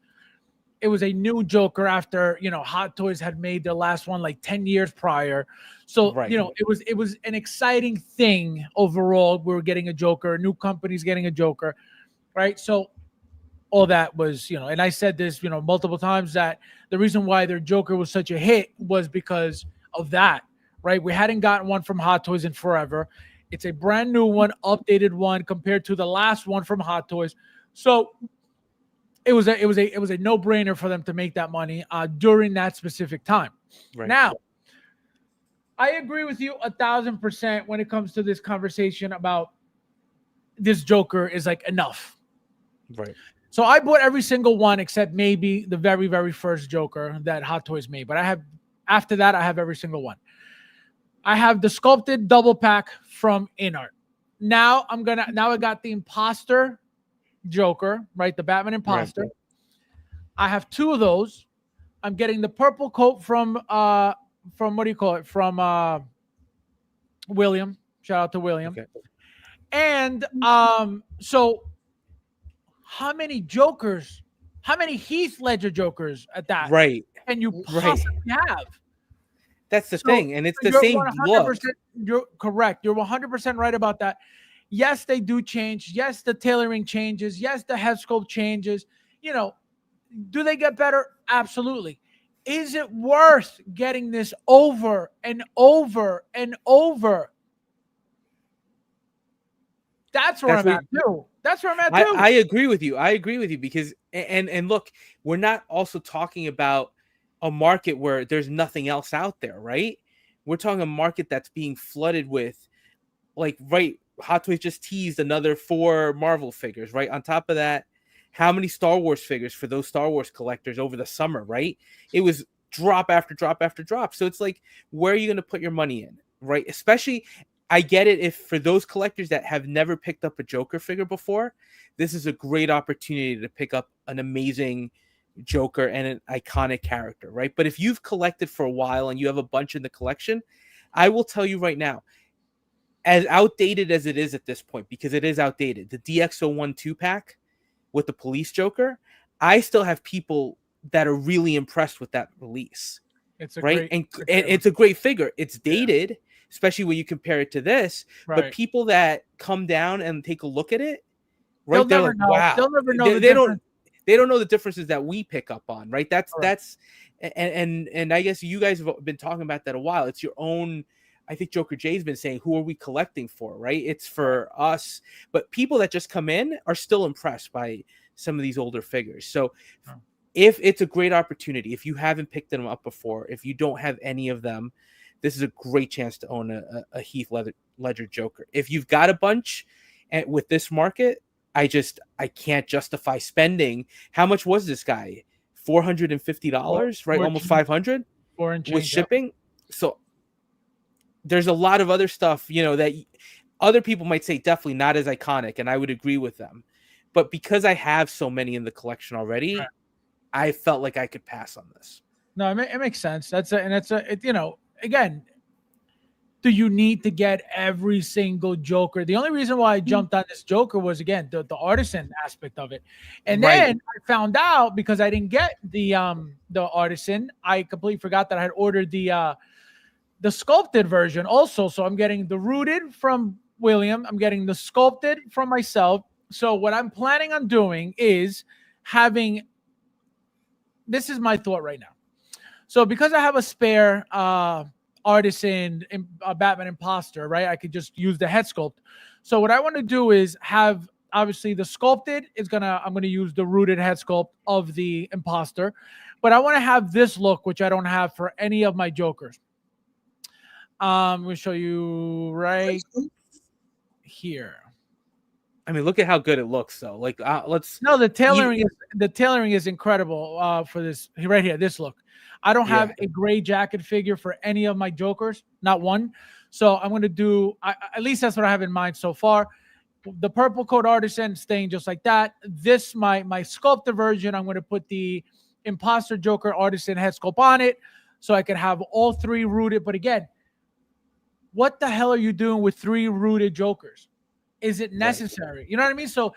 Speaker 1: it was a new Joker after Hot Toys had made their last one like 10 years prior. So it was an exciting thing overall. We were getting a Joker, new companies getting a Joker, right? So all that was, and I said this, multiple times, that the reason why their Joker was such a hit was because of that, right? We hadn't gotten one from Hot Toys in forever. It's a brand new one, updated one compared to the last one from Hot Toys. So it was a no-brainer for them to make that money during that specific time. Right. Now, I agree with you 1,000% when it comes to this conversation about this Joker is like enough.
Speaker 2: Right.
Speaker 1: So I bought every single one except maybe the very, very first Joker that Hot Toys made. But after that, I have every single one. I have the sculpted double pack from InArt. Now I got the Imposter Joker, right? The Batman Imposter. Right. I have two of those. I'm getting the purple coat from what do you call it? From William. Shout out to William. Okay. And so how many Jokers, how many Heath Ledger Jokers at that?
Speaker 2: Right.
Speaker 1: Can you possibly have?
Speaker 2: That's the thing, and it's the same look.
Speaker 1: You're correct. You're 100% right about that. Yes, they do change. Yes, the tailoring changes. Yes, the head sculpt changes. Do they get better? Absolutely. Is it worth getting this over and over and over? That's where I'm at too. That's where I'm at too.
Speaker 2: I agree with you. I agree with you because and look, we're not also talking about a market where there's nothing else out there, right? We're talking a market that's being flooded with, Hot Toys just teased another 4 Marvel figures, right? On top of that, how many Star Wars figures for those Star Wars collectors over the summer, right? It was drop after drop after drop. So it's like, where are you going to put your money in, right? Especially, I get it if for those collectors that have never picked up a Joker figure before, this is a great opportunity to pick up an amazing Joker and an iconic character, right? But if you've collected for a while and you have a bunch in the collection, I will tell you right now, as outdated as it is at this point, because it is outdated, the DX01 2-pack with the police Joker, I still have people that are really impressed with that release.
Speaker 1: It's a
Speaker 2: right, and it's a great figure. It's dated, especially when you compare it to this. Right. But people that come down and take a look at it, right, they're like, wow.
Speaker 1: They'll never know.
Speaker 2: They don't know the differences that we pick up on, right? That's and I guess you guys have been talking about that a while. It's your own. I think Joker J's been saying, who are we collecting for, right? It's for us. But people that just come in are still impressed by some of these older figures. So if it's a great opportunity, if you haven't picked them up before, if you don't have any of them, this is a great chance to own a Heath Ledger Joker. If you've got a bunch and with this market, I can't justify spending. How much was this guy? $450, right? Almost $500 with shipping. So there's a lot of other stuff, that other people might say definitely not as iconic, and I would agree with them. But because I have so many in the collection already, I felt like I could pass on this.
Speaker 1: No, it makes sense. Again, do you need to get every single Joker? The only reason why I jumped on this Joker was, again, the artisan aspect of it. And then I found out, because I didn't get the artisan, I completely forgot that I had ordered the sculpted version also. So I'm getting the rooted from William. I'm getting the sculpted from myself. So what I'm planning on doing is this is my thought right now. So because I have a spare artisan Batman Imposter, right? I could just use the head sculpt. So what I want to do is have, obviously, the sculpted I'm gonna use the rooted head sculpt of the Imposter, but I want to have this look, which I don't have for any of my Jokers. I'm gonna show you right here.
Speaker 2: I mean, look at how good it looks, though. Like,
Speaker 1: the tailoring is incredible for this right here. This look. I don't have a gray jacket figure for any of my Jokers, not one. So I'm going to do, at least that's what I have in mind so far. The purple coat artisan staying just like that. This, my sculpted version, I'm going to put the Imposter Joker Artisan head sculpt on it, so I could have all 3 rooted. But again, what the hell are you doing with 3 rooted Jokers? Is it necessary? Right. You know what I mean? So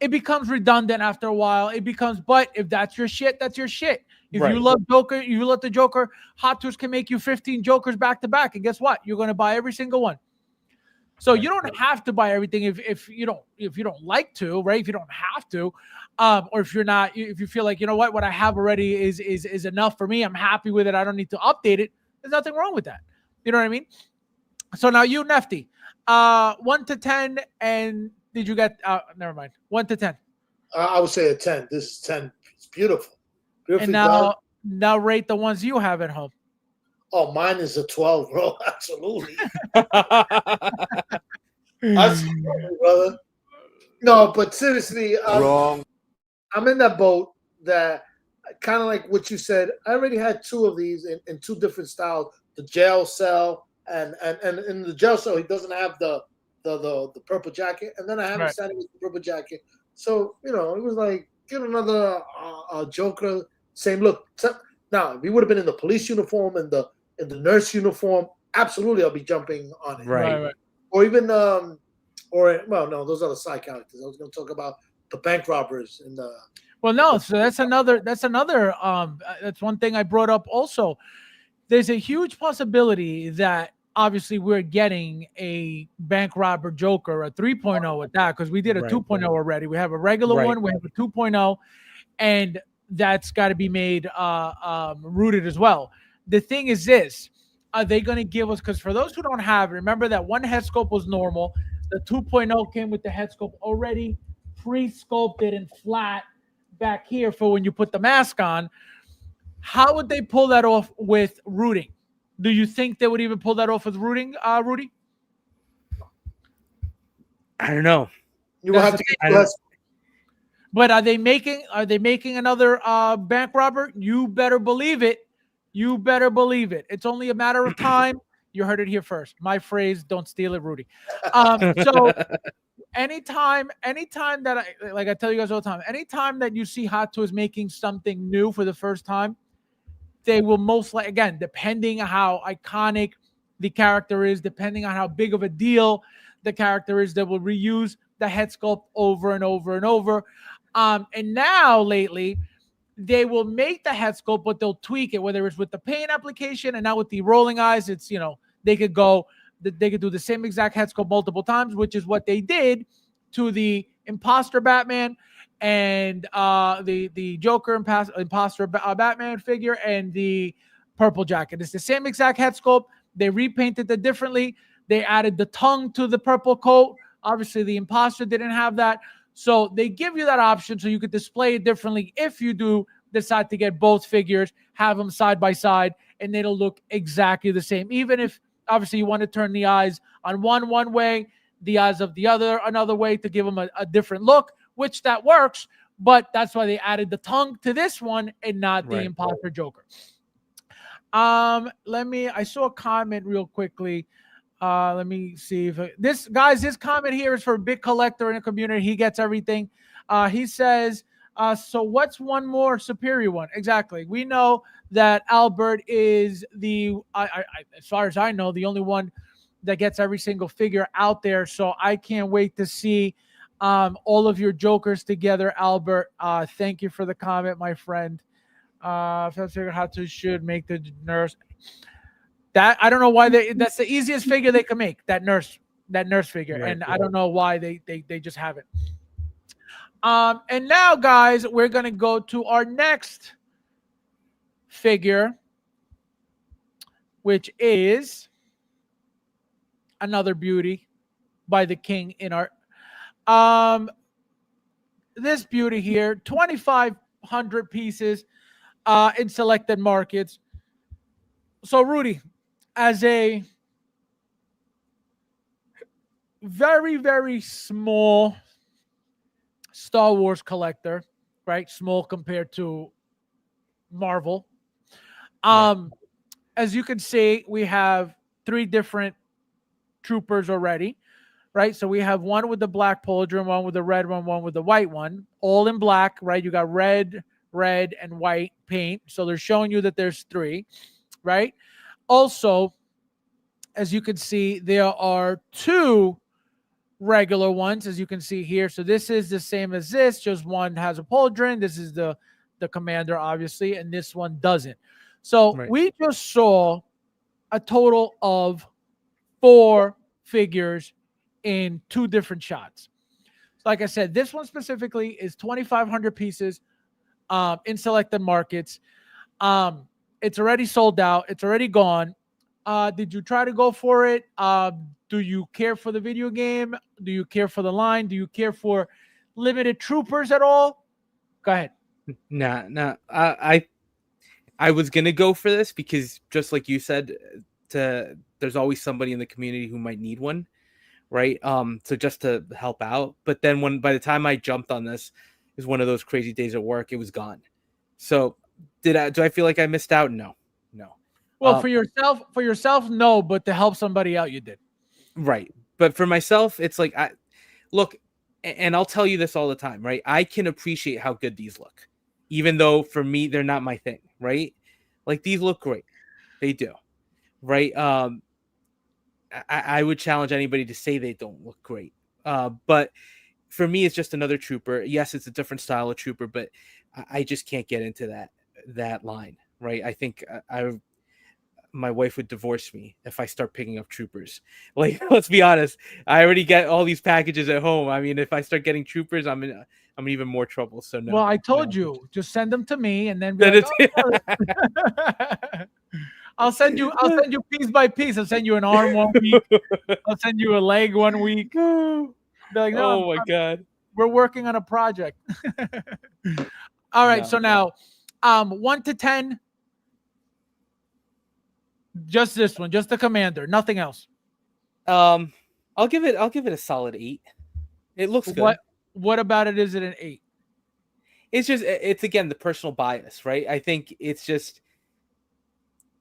Speaker 1: it becomes redundant after a while. It becomes, but if that's your shit, that's your shit. If you love Joker, you love the Joker. Hot Toys can make you 15 Jokers back to back, and guess what? You're going to buy every single one. So you don't have to buy everything if you don't like to, right? If you don't have to, or if you feel like, you know what I have already is enough for me. I'm happy with it. I don't need to update it. There's nothing wrong with that. You know what I mean? So now you, Nefty, 1 to 10, and did you get? Never mind. 1 to 10.
Speaker 3: I would say a 10. This is 10. It's beautiful.
Speaker 1: And now rate the ones you have at home.
Speaker 3: Oh, mine is a 12, bro. Absolutely. Brother. No, but seriously,
Speaker 4: Wrong.
Speaker 3: I'm in that boat that kind of like what you said. I already had 2 of these in 2 different styles. The jail cell and in the jail cell, he doesn't have the purple jacket, and then I have him standing with the purple jacket. So it was like, get another Joker, same look. So, now, if he would have been in the police uniform and the nurse uniform, absolutely, I'll be jumping on it.
Speaker 2: Right.
Speaker 3: Or even no, those are the side characters. I was going to talk about the bank robbers and the.
Speaker 1: Well, no, so that's another. That's one thing I brought up also. There's a huge possibility that obviously we're getting a bank robber Joker, a 3.0 at that, because we did a 2.0 already. We have a regular one, we have a 2.0, and that's got to be made rooted as well. The thing is this, are they going to give us, because for those who don't have, remember that one head sculpt was normal. The 2.0 came with the head sculpt already pre-sculpted and flat back here for when you put the mask on. How would they pull that off with rooting? Do you think they would even pull that off with rooting, Rudy?
Speaker 2: I don't know.
Speaker 3: You will have to get less.
Speaker 1: But are they making another bank robber? You better believe it. You better believe it. It's only a matter of time. You heard it here first. My phrase, don't steal it, Rudy. So anytime that I tell you guys all the time, anytime that you see Hot Toys making something new for the first time, they will most likely, again, depending on how iconic the character is, depending on how big of a deal the character is, they will reuse the head sculpt over and over and over. And now lately, they will make the head sculpt, but they'll tweak it, whether it's with the paint application and now with the rolling eyes. It's, they could do the same exact head sculpt multiple times, which is what they did to the Imposter Batman and the Joker Imposter Batman figure and the purple jacket. It's the same exact head sculpt. They repainted it differently. They added the tongue to the purple coat. Obviously, the Imposter didn't have that. So they give you that option so you could display it differently if you do decide to get both figures, have them side by side, and it'll look exactly the same. Even if, obviously, you want to turn the eyes on one way, the eyes of the other another way to give them a different look, which that works, but that's why they added the tongue to this one and not the Imposter Joker. I saw a comment real quickly. Let me see if this comment here is for a big collector in the community. He gets everything. He says, so what's one more superior one? Exactly. We know that Albert is as far as I know, the only one that gets every single figure out there. So I can't wait to see all of your Jokers together, Albert. Thank you for the comment, my friend. FabsFigures Hot Toys should make the nurse. That I don't know why that's the easiest figure they can make, that nurse figure. And I don't know why they just have it. And now, guys, we're gonna go to our next figure, which is another beauty by the king in art. This beauty here, 2,500 pieces in selected markets. So, Rudy, as a very, very small Star Wars collector, right? Small compared to Marvel. As you can see, we have 3 different troopers already, right? So we have one with the black pauldron, one with the red one with the white one, all in black, right? You got red, red, and white paint. So they're showing you that there's 3, right? Also, as you can see, there are 2 regular ones, as you can see here. So this is the same as this, just one has a pauldron. This is the commander, obviously, and this one doesn't. So we just saw a total of 4 figures in 2 different shots. Like I said, this one specifically is 2,500 pieces in selected markets. It's already sold out. It's already gone. Did you try to go for it? Do you care for the video game? Do you care for the line? Do you care for limited troopers at all? Go ahead.
Speaker 2: Nah. I was gonna go for this because, just like you said, there's always somebody in the community who might need one, right? So just to help out. But then by the time I jumped on this, it was one of those crazy days at work. It was gone. So do I feel like I missed out? No.
Speaker 1: Well, for yourself, no. But to help somebody out, you did.
Speaker 2: Right. But for myself, it's like, look, and I'll tell you this all the time, right? I can appreciate how good these look, even though for me, they're not my thing, right? Like, these look great. They do. Right. I would challenge anybody to say they don't look great. But for me, it's just another trooper. Yes, it's a different style of trooper, but I just can't get into that line. Right. I think my wife would divorce me if I start picking up troopers. Like, let's be honest. I already get all these packages at home. I mean, if I start getting troopers, I'm in even more trouble. So no.
Speaker 1: Well, I told you, just send them to me, and then be like, I'll send you piece by piece. I'll send you an arm one week. I'll send you a leg one week. Be like, no,
Speaker 2: oh my God.
Speaker 1: We're working on a project. All right. No. So now, 1 to 10. Just this one, just the commander, nothing else.
Speaker 2: I'll give it a solid 8. It looks good.
Speaker 1: What about it? Is it an 8?
Speaker 2: It's again the personal bias, right? I think it's just,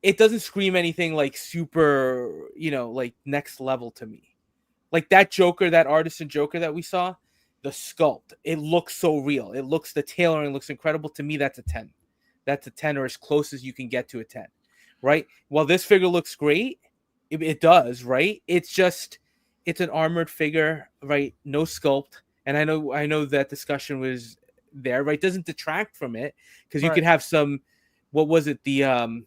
Speaker 2: it doesn't scream anything like super, like next level to me. Like that Joker, that Artisan Joker that we saw, the sculpt, it looks so real. The tailoring looks incredible. To me, that's a 10. That's a 10, or as close as you can get to a 10. Right. Well, this figure looks great. It does. Right. It's an armored figure. Right. No sculpt. And I know that discussion was there. Right. Doesn't detract from it, because you could have some. What was it? The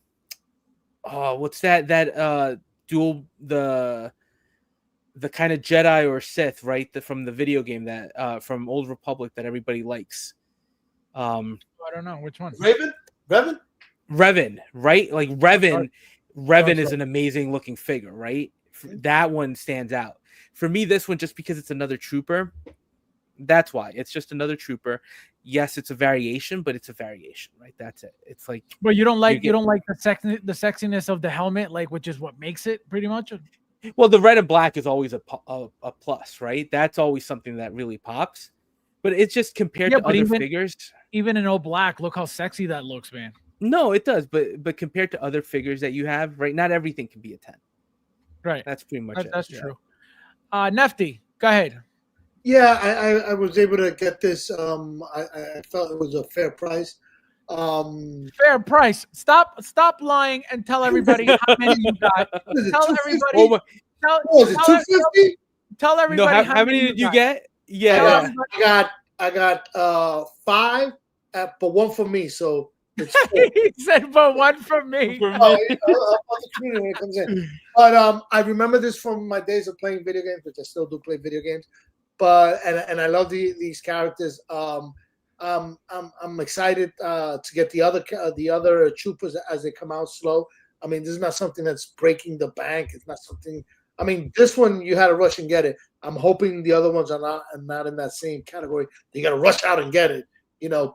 Speaker 2: what's that dual, the kind of Jedi or Sith, right? From the video game that from Old Republic that everybody likes.
Speaker 1: I don't know which one.
Speaker 3: Revan,
Speaker 2: right? Like Revan is an amazing looking figure, right? That one stands out. For me, this one, just because it's another trooper, that's why. It's just another trooper. Yes, it's a variation, but it's a variation, right? That's it. It's like,
Speaker 1: but you don't like the sexiness of the helmet, like, which is what makes it pretty much.
Speaker 2: Well, the red and black is always a plus, right? That's always something that really pops. But it's just compared to other figures.
Speaker 1: Even in all black, look how sexy that looks, man.
Speaker 2: No, it does, but compared to other figures that you have, right? Not everything can be a 10.
Speaker 1: Right.
Speaker 2: That's pretty much it.
Speaker 1: That's true. Nefty, go ahead.
Speaker 3: Yeah, I was able to get this. I felt it was a fair price.
Speaker 1: Fair price. Stop lying and tell everybody how many you got. Tell everybody. Tell everybody.
Speaker 2: How many did you get?
Speaker 3: Yeah, I got 5, but 1 for me. So it's
Speaker 1: he said, "But 1 for me."
Speaker 3: When it comes in. But I remember this from my days of playing video games, which I still do play video games. But and I love these characters. I'm excited to get the other troopers as they come out slow. I mean, this is not something that's breaking the bank. It's not something. I mean, this one you had to rush and get it. I'm hoping the other ones are not in that same category. You got to rush out and get it,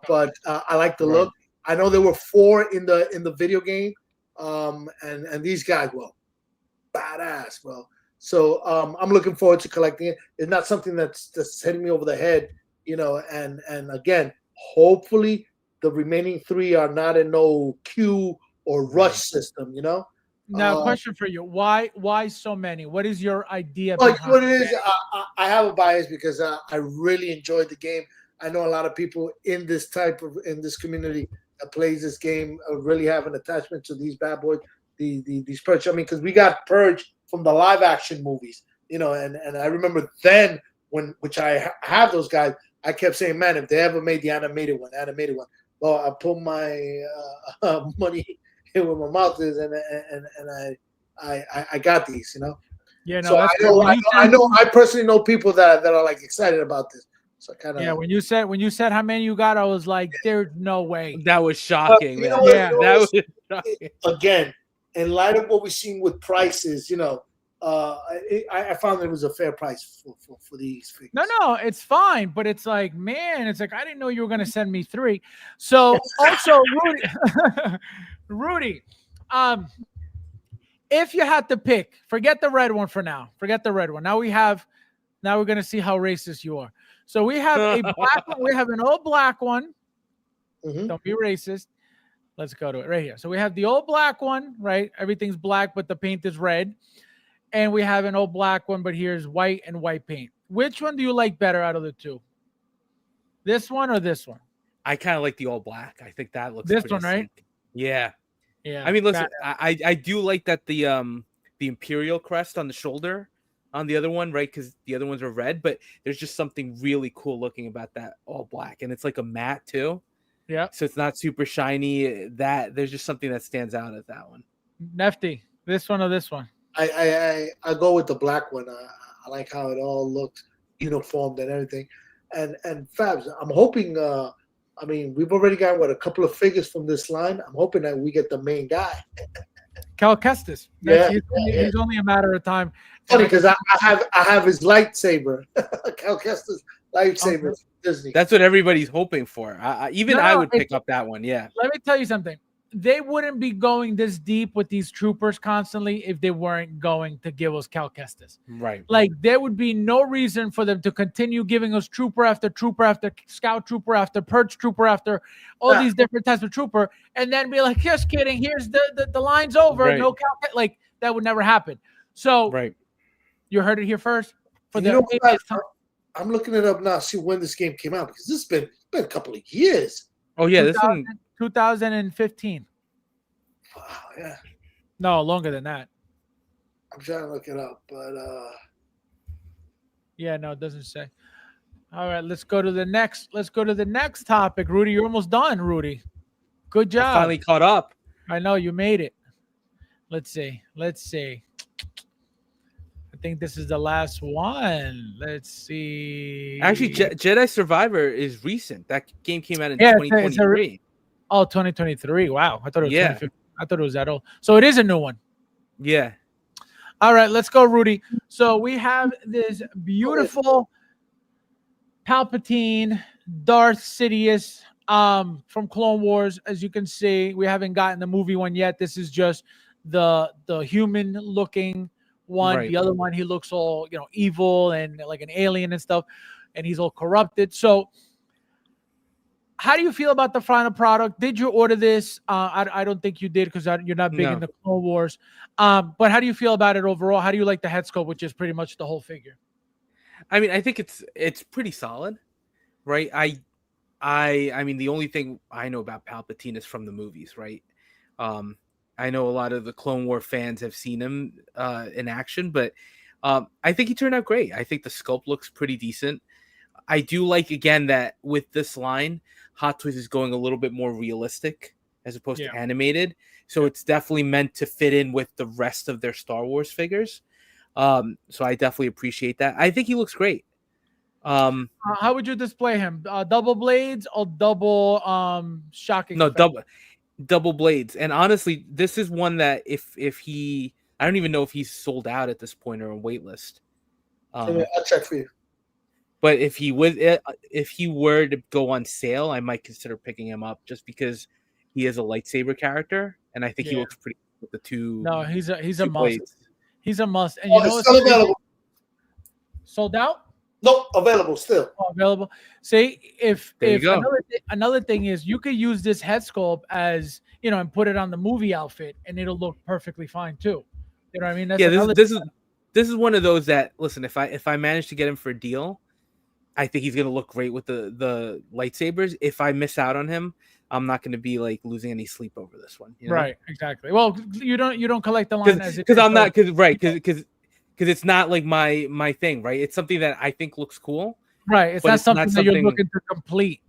Speaker 3: But I like the look. I know there were 4 in the video game, and these guys, well, badass, well. So I'm looking forward to collecting it. It's not something that's hitting me over the head, And again, hopefully the remaining 3 are not in no queue or rush system,
Speaker 1: Now, question for you: Why so many? What is your idea?
Speaker 3: What it is? I have a bias because I really enjoyed the game. I know a lot of people in this community that plays this game really have an attachment to these bad boys, these Purge. I mean, because we got Purge from the live action movies, and I remember then which I have those guys, I kept saying, man, if they ever made the animated one, well, I put my money in where my mouth is, and I got these,
Speaker 1: Yeah, no.
Speaker 3: So I personally know people that are like excited about this. So kind of
Speaker 1: when you said how many you got, I was like, there's no way.
Speaker 2: That was shocking, man. That was shocking.
Speaker 3: Again, in light of what we've seen with prices, I found that it was a fair price for these figures.
Speaker 1: No, it's fine, but it's like, man, it's like I didn't know you were gonna send me 3. So also, Rudy, if you had to pick, forget the red one for now. Forget the red one. Now we're gonna see how racist you are. So we have a black one. We have an old black one.
Speaker 3: Mm-hmm.
Speaker 1: Don't be racist. Let's go to it right here. So we have the old black one, right? Everything's black, but the paint is red. And we have an old black one, but here's white and white paint. Which one do you like better out of the two? This one or this one?
Speaker 2: I kind of like the all black. I think that looks
Speaker 1: this one, right?
Speaker 2: Sick. Yeah.
Speaker 1: Yeah.
Speaker 2: I mean, listen, I do like that the Imperial crest on the shoulder on the other one, right? Because the other ones are red, but there's just something really cool looking about that all black, and it's like a matte too.
Speaker 1: Yeah.
Speaker 2: So it's not super shiny. That there's just something that stands out at that one.
Speaker 1: Nefty, this one or this one?
Speaker 3: I go with the black one. I like how it all looked uniformed and everything. And Fabs, I'm hoping. I mean, we've already got a couple of figures from this line. I'm hoping that we get the main guy,
Speaker 1: Cal Kestis. He's only a matter of time.
Speaker 3: Funny because I have his lightsaber, Cal Kestis lightsaber.
Speaker 1: Okay.
Speaker 3: Disney.
Speaker 2: That's what everybody's hoping for. I would pick up that one. Yeah.
Speaker 1: Let me tell you something. They wouldn't be going this deep with these troopers constantly if they weren't going to give us Cal Kestis.
Speaker 2: Right.
Speaker 1: Like there would be no reason for them to continue giving us trooper after scout trooper after purge trooper after all these different types of trooper, and then be like, just kidding. Here's the line's over. Right. No Cal. Like that would never happen. So
Speaker 2: right.
Speaker 1: You heard it here first.
Speaker 3: I'm looking it up now. See when this game came out because this has been a couple of years.
Speaker 2: Oh yeah, this one
Speaker 1: 2015.
Speaker 3: Wow, yeah.
Speaker 1: No, longer than that.
Speaker 3: I'm trying to look it up, but
Speaker 1: yeah, no, it doesn't say. All right, let's go to the next topic. Rudy, you're almost done, Rudy. Good job.
Speaker 2: I finally caught up.
Speaker 1: I know you made it. Let's see. I think this is the last one. Let's see.
Speaker 2: Actually, Jedi Survivor is recent. That game came out in 2023.
Speaker 1: 2023. Wow. I thought it was 2015. I thought it was that old. So it is a new one.
Speaker 2: Yeah.
Speaker 1: All right, let's go, Rudy. So we have this beautiful Palpatine, Darth Sidious from Clone Wars. As you can see, we haven't gotten the movie one yet. This is just the human looking one. Right. The other one, he looks all evil and like an alien and stuff, and he's all corrupted. So how do you feel about the final product? Did you order this? I don't think you did because you're not big into Clone Wars. But how do you feel about it overall? How do you like the head sculpt, which is pretty much the whole figure?
Speaker 2: I mean, I think it's pretty solid, right? I mean, the only thing I know about Palpatine is from the movies, right? I know a lot of the Clone War fans have seen him in action, but I think he turned out great. I think the sculpt looks pretty decent. I do like, again, that with this line, Hot Toys is going a little bit more realistic as opposed to animated. So it's definitely meant to fit in with the rest of their Star Wars figures. So I definitely appreciate that. I think he looks great.
Speaker 1: How would you display him? Double blades or double shocking?
Speaker 2: No, double blades. And honestly, this is one that if he, I don't even know if he's sold out at this point or on wait list.
Speaker 3: I'll check for you.
Speaker 2: But if he were to go on sale, I might consider picking him up just because he is a lightsaber character, and I think he looks pretty good with the two.
Speaker 1: No, he's a must.
Speaker 2: Blades.
Speaker 1: He's a must. And you know
Speaker 3: it's still available.
Speaker 1: Sold out?
Speaker 3: Nope, available still.
Speaker 1: Available. See, if
Speaker 2: go.
Speaker 1: Another thing is you could use this head sculpt as and put it on the movie outfit, and it'll look perfectly fine too. You know what I mean?
Speaker 2: That's this is one of those that, listen, if I manage to get him for a deal, I think he's gonna look great with the lightsabers. If I miss out on him, I'm not gonna be like losing any sleep over this one. You know?
Speaker 1: Right, exactly. Well, you don't collect the line as
Speaker 2: because I'm not because it's not like my thing, right? It's something that I think looks cool.
Speaker 1: Right, it's not something that you're looking to complete.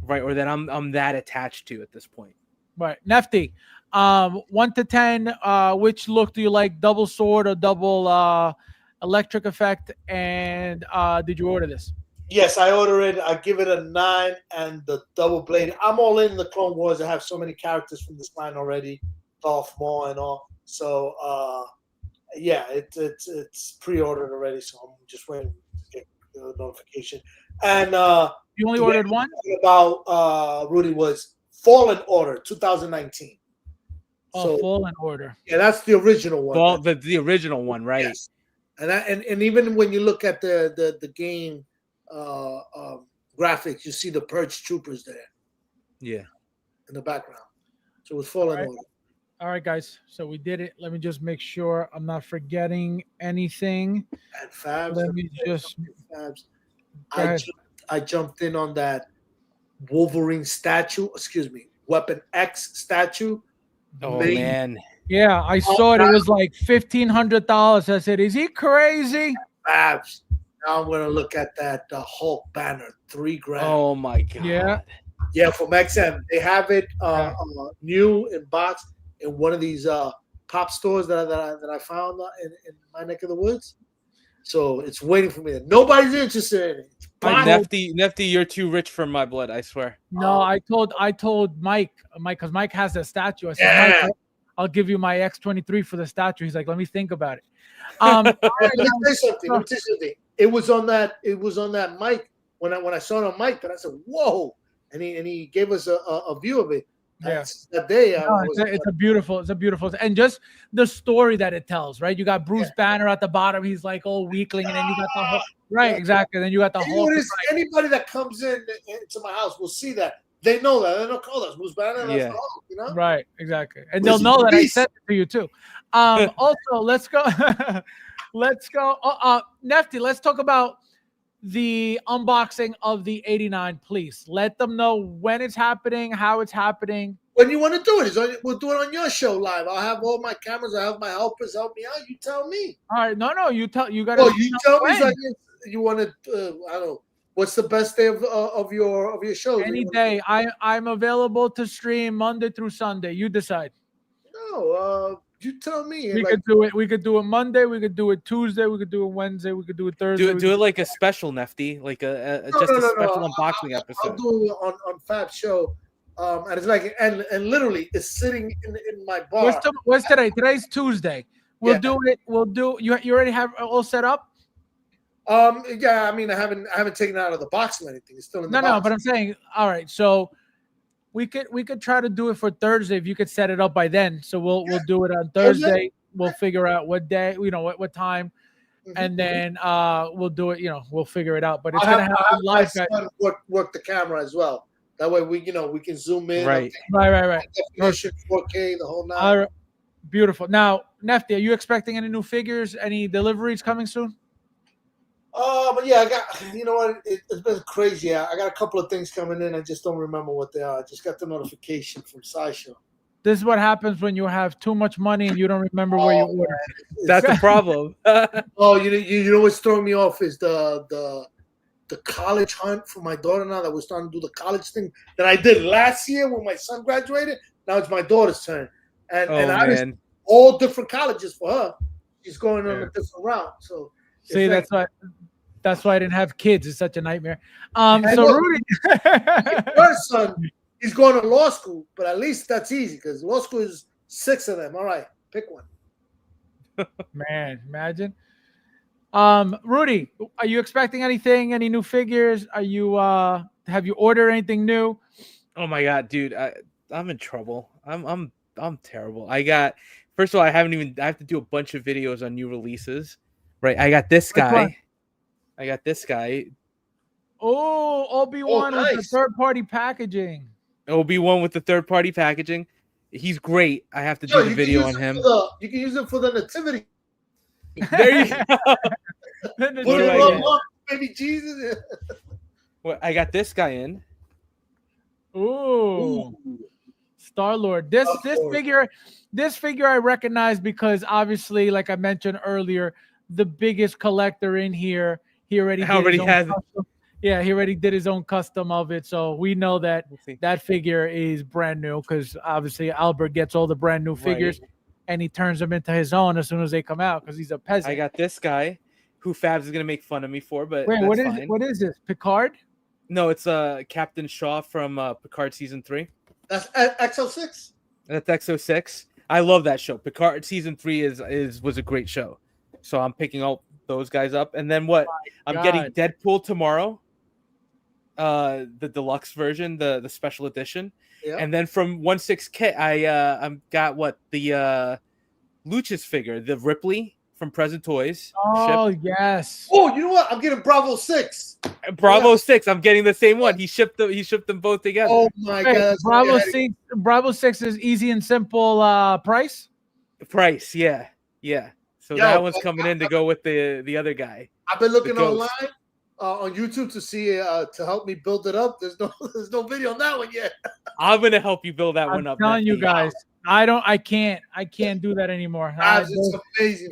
Speaker 2: Right, or that I'm that attached to at this point.
Speaker 1: Right, Nefty. 1 to 10, which look do you like? Double sword or double electric effect? And did you order this?
Speaker 3: Yes, I order it. I give it a 9, and the double blade. I'm all in the Clone Wars. I have so many characters from this line already, Darth Maul and all. So yeah, it's pre-ordered already. So I'm just waiting to get the notification. And
Speaker 1: you only ordered one?
Speaker 3: About Rudy was Fallen Order 2019.
Speaker 1: Oh,
Speaker 3: so,
Speaker 1: Fallen Order.
Speaker 3: Yeah, that's the original one.
Speaker 2: The original one, right?
Speaker 3: Yes. And even when you look at the game graphics, you see the Purge Troopers there.
Speaker 2: Yeah.
Speaker 3: In the background. So it was Fallen Order.
Speaker 1: All right, guys. So we did it. Let me just make sure I'm not forgetting anything.
Speaker 3: And Fabs.
Speaker 1: Let me just.
Speaker 3: Fabs. I jumped in on that Wolverine statue. Excuse me, Weapon X statue.
Speaker 2: Oh man.
Speaker 1: Yeah, I saw it. It was like $1,500. I said, "Is he crazy?"
Speaker 3: Fabs. Now I'm gonna look at that Hulk banner, $3,000.
Speaker 2: Oh my god.
Speaker 3: Yeah, from XM. They have it new in box in one of these pop stores that I found in my neck of the woods. So it's waiting for me. Nobody's interested in it.
Speaker 2: Nefty, you're too rich for my blood, I swear.
Speaker 1: No, I told Mike, because Mike has a statue. I said, Mike, I'll give you my X23 for the statue. He's like, let me think about it.
Speaker 3: Let me tell you something. It was on that mic when I saw it on mic that I said, whoa. And he gave us a view of it.
Speaker 1: Yes,
Speaker 3: that day.
Speaker 1: It's a beautiful, and just the story that it tells, right? You got Bruce Banner at the bottom. He's like old weakling, and then you got the whole, right, exactly. Then you got the whole.
Speaker 3: Anybody that comes into my house will see that. They know that. They don't call us Bruce Banner. That's Hulk, you know?
Speaker 1: Right, exactly, and they'll know that I said it to you too. Also, let's go. Nefty, let's talk about the unboxing of the 89, please. Let them know when it's happening, how it's happening.
Speaker 3: When you want to do it, we'll do it on your show live. I'll have all my cameras. I have my helpers help me out. You tell me.
Speaker 1: All right, no, you tell. You got to.
Speaker 3: Oh, you tell me. So you want to? I don't know. What's the best day of your show?
Speaker 1: Any day. I'm available to stream Monday through Sunday. You decide.
Speaker 3: No, you tell me.
Speaker 1: We could do it. We could do it Monday. We could do it Tuesday. We could do it Wednesday. We could do it Thursday.
Speaker 2: Do it like a special, Nefty, like a special unboxing episode.
Speaker 3: I'll do it on Fab's show, and it's like and literally it's sitting in my bar.
Speaker 1: What's today? Today's Tuesday. We'll do it. We'll do. You already have all set up.
Speaker 3: Yeah. I mean, I haven't taken it out of the box or anything. It's still in the box.
Speaker 1: No. But I'm saying, all right. So we could try to do it for Thursday if you could set it up by then. So we'll do it on Thursday. We'll figure out what day, what time, and then we'll do it. We'll figure it out. But it's gonna have live.
Speaker 3: Work the camera as well. That way we can zoom in.
Speaker 1: Right.
Speaker 3: Definition, 4K, the whole nine.
Speaker 1: All right. Beautiful. Now, Nefty, are you expecting any new figures? Any deliveries coming soon?
Speaker 3: But yeah, I got. You know what? It's been crazy. I got a couple of things coming in. I just don't remember what they are. I just got the notification from SciShow.
Speaker 1: This is what happens when you have too much money and you don't remember where you ordered.
Speaker 2: That's a problem.
Speaker 3: You know what's throwing me off is the college hunt for my daughter now that we're starting to do the college thing that I did last year when my son graduated. Now it's my daughter's turn, and I was all different colleges for her. She's going on a different route. So
Speaker 1: see, that's why I didn't have kids. It's such a nightmare. So Rudy,
Speaker 3: her son, he's going to law school, but at least that's easy because law school is 6 of them. All right, pick one.
Speaker 1: Man, imagine. Rudy, are you expecting anything? Any new figures? Are you have you ordered anything new?
Speaker 2: Oh my god, dude, I'm in trouble. I'm terrible. First of all, I have to do a bunch of videos on new releases. Right, I got this guy.
Speaker 1: Oh, Obi-Wan with the third-party packaging.
Speaker 2: Obi-Wan with the third-party packaging. He's great. I have to do the video on him.
Speaker 3: You can use it for the nativity.
Speaker 2: There you go.
Speaker 3: Baby Jesus.
Speaker 2: Well, I got this guy in.
Speaker 1: Ooh. Star-Lord. This figure I recognize because obviously, like I mentioned earlier, the biggest collector in here. He already did he already did his own custom of it. So we know that that figure is brand new because obviously Albert gets all the brand new figures and he turns them into his own as soon as they come out because he's a peasant.
Speaker 2: I got this guy who Fabs is gonna make fun of me for, but
Speaker 1: wait,
Speaker 2: that's
Speaker 1: what is this? Picard?
Speaker 2: No, it's Captain Shaw from Picard season 3.
Speaker 3: That's XO6.
Speaker 2: That's XO6. I love that show. Picard season 3 was a great show. So I'm picking all those guys up. And then what? I'm getting Deadpool tomorrow. The deluxe version, the special edition. Yep. And then from 16K, I'm got the Luchas figure, the Ripley from Present Toys.
Speaker 1: Oh,
Speaker 2: shipped.
Speaker 1: yes.
Speaker 3: Oh, you know what? I'm getting Bravo 6.
Speaker 2: Bravo 6. I'm getting the same one. He shipped them both together.
Speaker 3: Oh my God.
Speaker 1: Bravo 6 is easy and simple price?
Speaker 2: Price, yeah. So that one's coming in to go with the other guy.
Speaker 3: I've been looking online on YouTube to see to help me build it up. There's no video on that one yet.
Speaker 2: I'm gonna help you build that one up.
Speaker 1: I'm telling you guys. I can't do that anymore.
Speaker 3: It's amazing.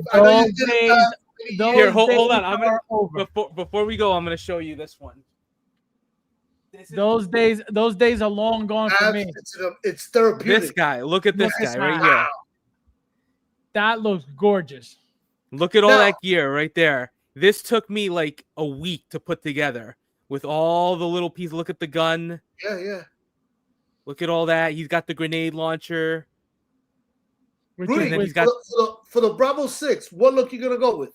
Speaker 2: Here, hold on. Before we go, I'm gonna show you this one.
Speaker 1: Those days are long gone for me.
Speaker 3: It's therapeutic.
Speaker 2: This guy, look at this guy right here.
Speaker 1: That looks gorgeous.
Speaker 2: Look at all that gear right there. This took me like a week to put together with all the little pieces. Look at the gun.
Speaker 3: Yeah.
Speaker 2: Look at all that. He's got the grenade launcher.
Speaker 3: Rudy, for the Bravo 6, what look you gonna go with?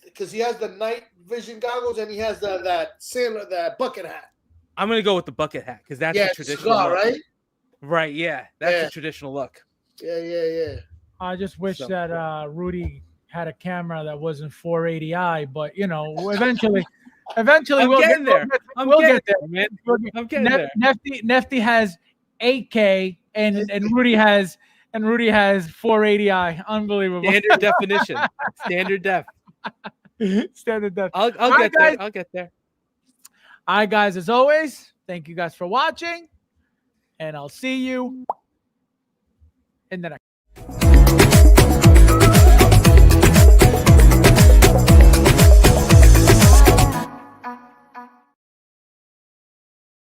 Speaker 3: Because he has the night vision goggles and he has that bucket hat.
Speaker 2: I'm gonna go with the bucket hat because that's the traditional
Speaker 3: cigar,
Speaker 2: look.
Speaker 3: right?
Speaker 2: Right, yeah. That's the traditional look.
Speaker 3: Yeah.
Speaker 1: I just wish that Rudy had a camera that wasn't 480i, but eventually we'll get there. We'll get there, man.
Speaker 2: I'm getting there.
Speaker 1: Nefty has 8K and Rudy has 480i. Unbelievable.
Speaker 2: Standard definition. Standard def.
Speaker 1: Standard def.
Speaker 2: I'll get there. I'll get there.
Speaker 1: All right, guys. As always, thank you guys for watching, and I'll see you in the next.